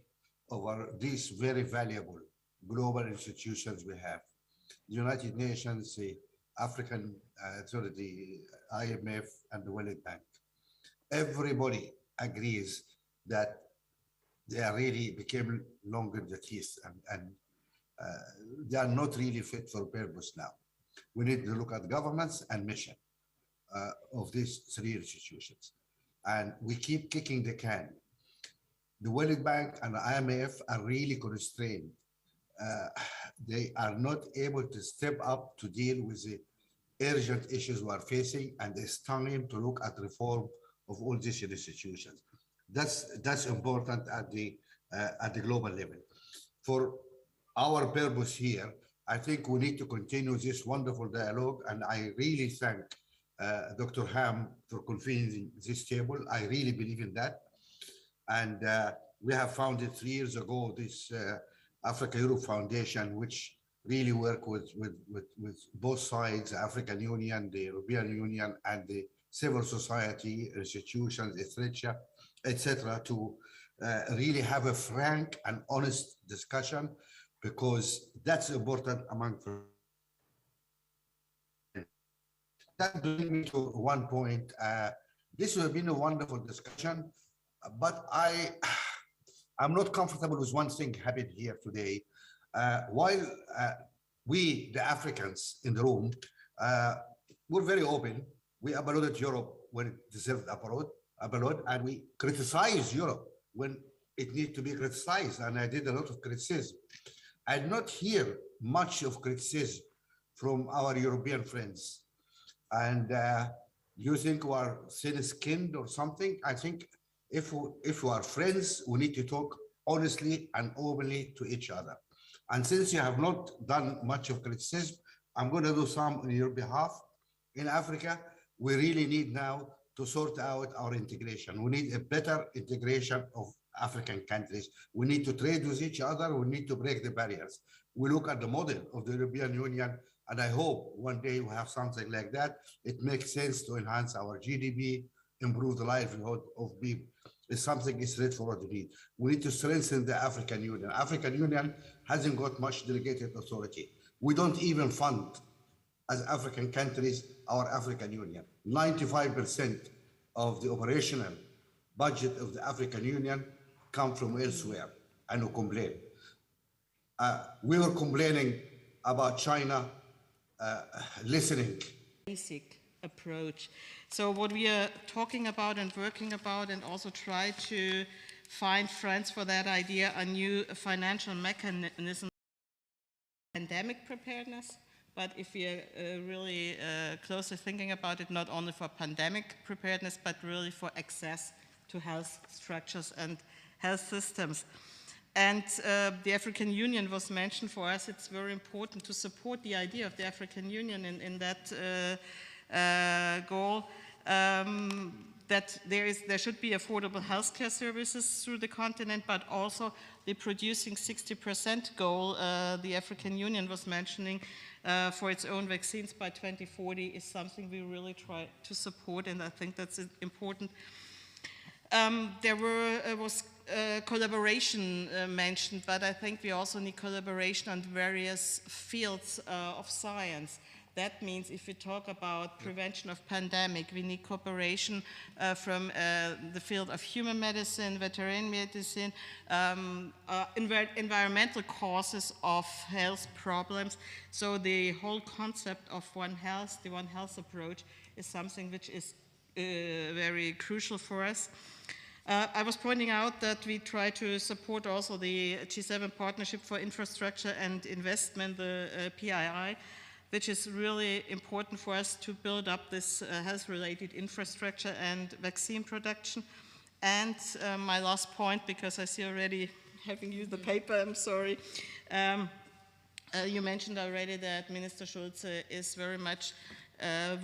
of these very valuable global institutions we have. The United Nations, the African, the IMF, and the World Bank. Everybody agrees that they are really became long in the teeth, and they are not really fit for purpose now. We need to look at governments and mission of these three institutions. And we keep kicking the can. The World Bank and the IMF are really constrained. They are not able to step up to deal with the urgent issues we are facing, and it's time to look at reform of all these institutions. That's important at the global level. For our purpose here, I think we need to continue this wonderful dialogue, and I really thank Dr. Ham for convening this table. I really believe in that. And we have founded 3 years ago this Africa Europe Foundation, which really work with both sides, the African Union, the European Union, and the civil society, institutions, etc., to really have a frank and honest discussion, because that's important among. That brings me to one point. This has been a wonderful discussion, but I'm not comfortable with one thing happened here today. While we, the Africans in the room, were very open, we applauded Europe when it deserved applaud, and we criticized Europe when it needed to be criticized, and I did a lot of criticism. I did not hear much of criticism from our European friends. And you think we are thin-skinned or something? I think If we are friends, we need to talk honestly and openly to each other. And since you have not done much of criticism, I'm going to do some on your behalf. In Africa, we really need now to sort out our integration. We need a better integration of African countries. We need to trade with each other. We need to break the barriers. We look at the model of the European Union, and I hope one day we have something like that. It makes sense to enhance our GDP, improve the livelihood of people. It's something straightforward to need. We need to strengthen the African Union. African Union hasn't got much delegated authority. We don't even fund, as African countries, our African Union. 95% of the operational budget of the African Union come from elsewhere, and we complain. We were complaining about China listening. Basic approach. So what we are talking about and working about, and also try to find friends for that idea, a new financial mechanism, pandemic preparedness. But if we are really closely thinking about it, not only for pandemic preparedness, but really for access to health structures and health systems. And the African Union was mentioned. For us, it's very important to support the idea of the African Union in that goal, that there should be affordable healthcare services through the continent, but also the producing 60% goal the African Union was mentioning for its own vaccines by 2040 is something we really try to support, and I think that's important. There was collaboration mentioned, but I think we also need collaboration on various fields of science. That means if we talk about prevention of pandemic, we need cooperation from the field of human medicine, veterinary medicine, environmental causes of health problems. So the whole concept of One Health, the One Health approach, is something which is very crucial for us. I was pointing out that we try to support also the G7 Partnership for Infrastructure and Investment, the PII, which is really important for us to build up this health-related infrastructure and vaccine production. And my last point, because I see already having used the paper, I'm sorry. You mentioned already that Minister Schulze is very much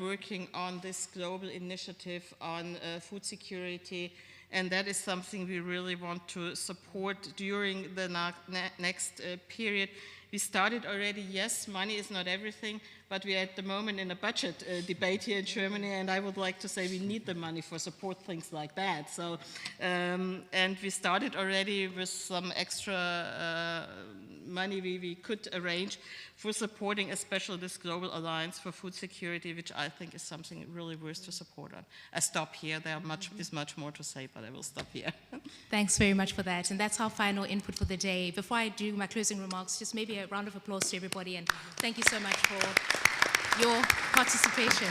working on this global initiative on food security, and that is something we really want to support during the next period. We started already, yes, money is not everything, but we are at the moment in a budget debate here in Germany, and I would like to say we need the money for support things like that. So, and we started already with some extra money we could arrange for supporting especially this Global Alliance for Food Security, which I think is something really worth to support on. I stop here. There is much more to say, but I will stop here. Thanks very much for that. And that's our final input for the day. Before I do my closing remarks, just maybe a round of applause to everybody, and thank you so much for your participation.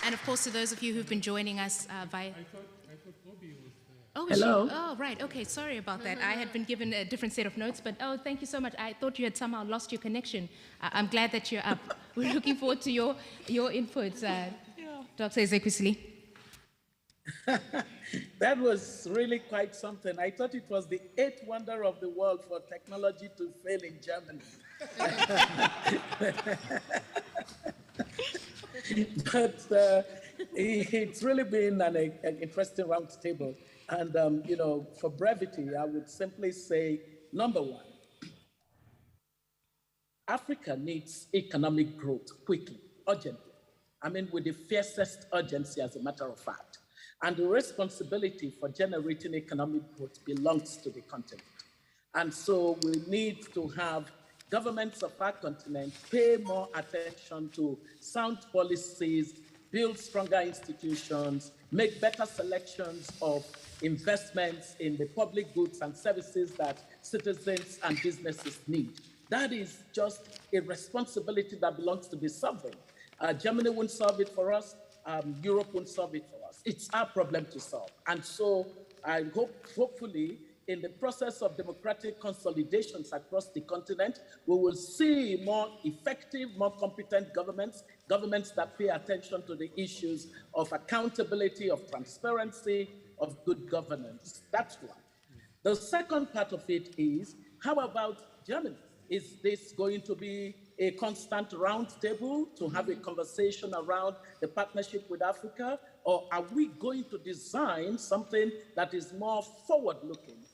And of course, to those of you who've been joining us via... Oh, hello. Oh, right. Okay. Sorry about that. I had been given a different set of notes, but oh, thank you so much. I thought you had somehow lost your connection. I'm glad that you're up. We're looking forward to your inputs, Dr. Ezekwesili. That was really quite something. I thought it was the 8th wonder of the world for technology to fail in Germany. But it's really been an interesting round table. And, you know, for brevity, I would simply say, number one, Africa needs economic growth quickly, urgently. I mean, with the fiercest urgency, as a matter of fact. And the responsibility for generating economic growth belongs to the continent. And so we need to have governments of our continent pay more attention to sound policies, build stronger institutions, make better selections of investments in the public goods and services that citizens and businesses need. That is just a responsibility that belongs to the sovereign. Germany won't solve it for us. Europe won't solve it for us. It's our problem to solve. And so I hope, hopefully, in the process of democratic consolidations across the continent, we will see more effective, more competent governments, governments that pay attention to the issues of accountability, of transparency, of good governance. That's one. The second part of it is, how about Germany? Is this going to be a constant roundtable to have a conversation around the partnership with Africa? Or are we going to design something that is more forward-looking?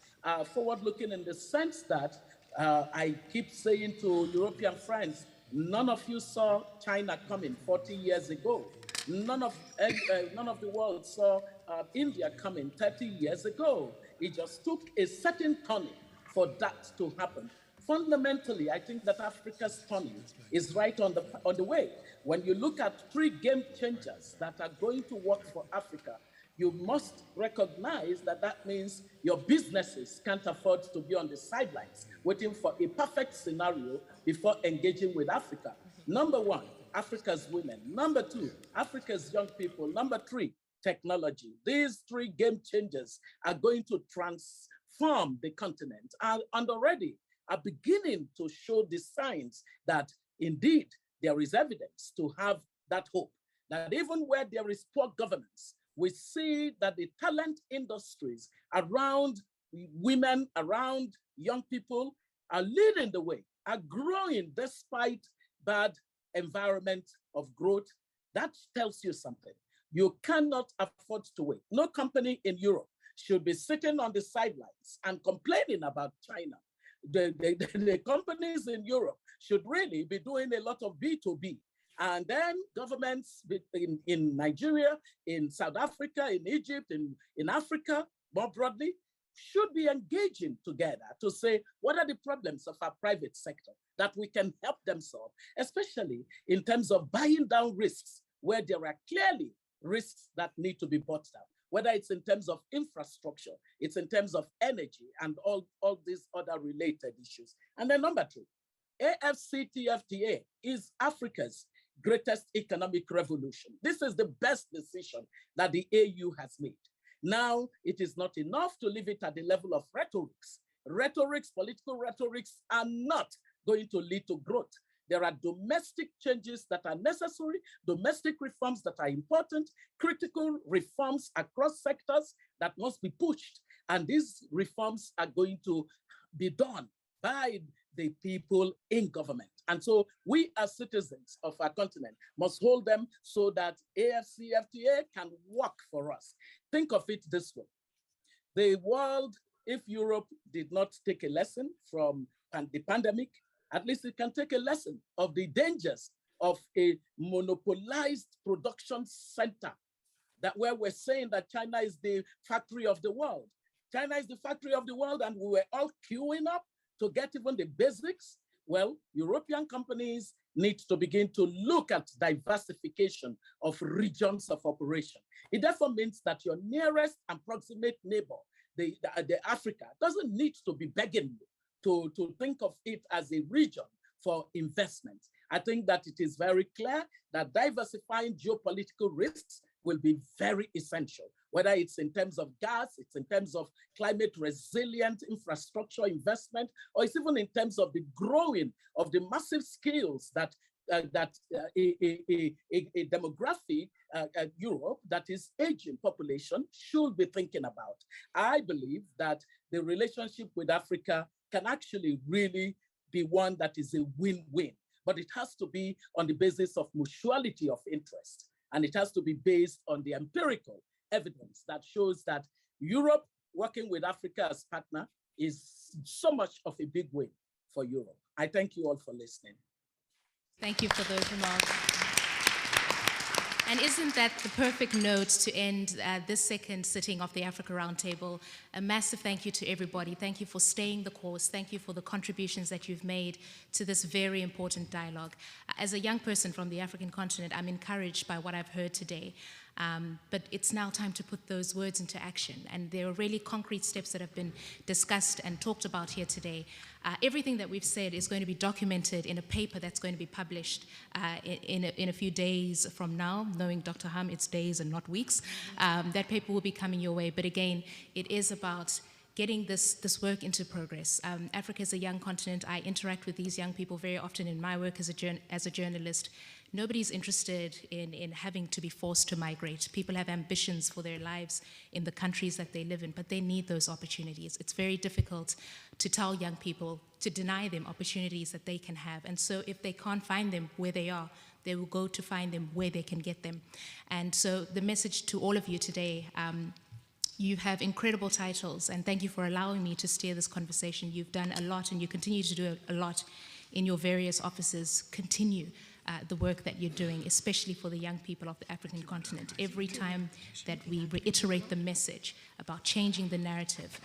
Forward-looking in the sense that I keep saying to European friends, none of you saw China coming 40 years ago. None of the world saw India coming 30 years ago. It just took a certain turning for that to happen. Fundamentally, I think that Africa's turning is right on the way. When you look at 3 game changers that are going to work for Africa, you must recognize that that means your businesses can't afford to be on the sidelines waiting for a perfect scenario before engaging with Africa. Number 1, Africa's women. Number 2, Africa's young people. Number 3, technology. These 3 game changers are going to transform the continent and already are beginning to show the signs that indeed there is evidence to have that hope, that even where there is poor governance, we see that the talent industries around women, around young people are leading the way, are growing despite bad environment of growth. That tells you something. You cannot afford to wait. No company in Europe should be sitting on the sidelines and complaining about China. The companies in Europe should really be doing a lot of B2B. And then governments in Nigeria, in South Africa, in Egypt, in Africa, more broadly, should be engaging together to say, what are the problems of our private sector that we can help them solve, especially in terms of buying down risks where there are clearly risks that need to be bought down, whether it's in terms of infrastructure, it's in terms of energy and all these other related issues. And then number 2, AfCFTA is Africa's greatest economic revolution. This is the best decision that the AU has made. Now, it is not enough to leave it at the level of rhetorics. Political rhetorics are not going to lead to growth. There are domestic changes that are necessary, domestic reforms that are important, critical reforms across sectors that must be pushed. And these reforms are going to be done by the people in government. And so we as citizens of our continent must hold them so that AfCFTA can work for us. Think of it this way. The world, if Europe did not take a lesson from the pandemic, at least it can take a lesson of the dangers of a monopolized production center, that where we're saying that China is the factory of the world. China is the factory of the world, and we were all queuing up to get even the basics. Well, European companies need to begin to look at diversification of regions of operation. It therefore means that your nearest and proximate neighbor, the Africa, doesn't need to be begging you to think of it as a region for investment. I think that it is very clear that diversifying geopolitical risks will be very essential, whether it's in terms of gas, it's in terms of climate resilient infrastructure investment, or it's even in terms of the growing of the massive skills that a demographic Europe that is aging population should be thinking about. I believe that the relationship with Africa can actually really be one that is a win-win, but it has to be on the basis of mutuality of interest. And it has to be based on the empirical evidence that shows that Europe working with Africa as partner is so much of a big win for Europe. I thank you all for listening. Thank you for those remarks. And isn't that the perfect note to end this second sitting of the Africa Roundtable? A massive thank you to everybody. Thank you for staying the course. Thank you for the contributions that you've made to this very important dialogue. As a young person from the African continent, I'm encouraged by what I've heard today. But it's now time to put those words into action. And there are really concrete steps that have been discussed and talked about here today. Everything that we've said is going to be documented in a paper that's going to be published in a few days from now. Knowing Dr. Ham, it's days and not weeks. That paper will be coming your way. But again, it is about getting this work into progress. Africa is a young continent. I interact with these young people very often in my work as a journalist. Nobody's interested in having to be forced to migrate. People have ambitions for their lives in the countries that they live in, but they need those opportunities. It's very difficult to tell young people, to deny them opportunities that they can have. And so if they can't find them where they are, they will go to find them where they can get them. And so the message to all of you today, you have incredible titles, and thank you for allowing me to steer this conversation. You've done a lot, and you continue to do a lot in your various offices. Continue the work that you're doing, especially for the young people of the African continent. Every time that we reiterate the message about changing the narrative,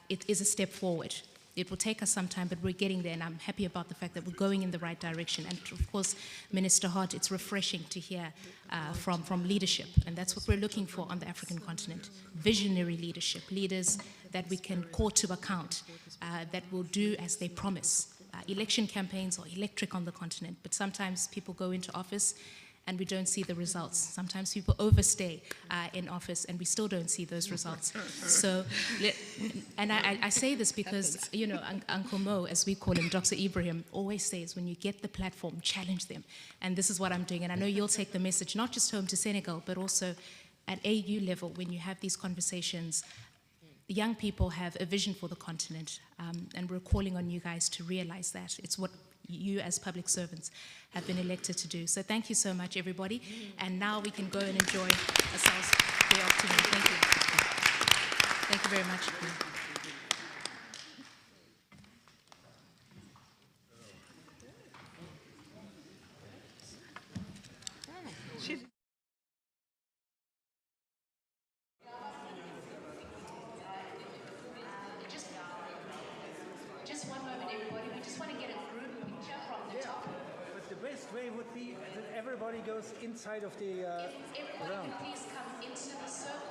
it is a step forward. It will take us some time, but we're getting there, and I'm happy about the fact that we're going in the right direction. And of course, Minister Hott, it's refreshing to hear from leadership, and that's what we're looking for on the African continent. Visionary leadership, leaders that we can call to account, that will do as they promise. Election campaigns are electric on the continent, but sometimes people go into office and we don't see the results. Sometimes people overstay in office and we still don't see those results. So, and I say this because, you know, Uncle Mo, as we call him, Dr. Ibrahim, always says, when you get the platform, challenge them. And this is what I'm doing. And I know you'll take the message, not just home to Senegal, but also at AU level, when you have these conversations. The young people have a vision for the continent, and we're calling on you guys to realize that. It's what you as public servants have been elected to do. So thank you so much, everybody. And now we can go and enjoy ourselves the afternoon. Thank you. Thank you very much. Just one moment, everybody. We just want to get a group picture from the top. But the best way would be that everybody goes inside of the If everybody round. can please come into the circle.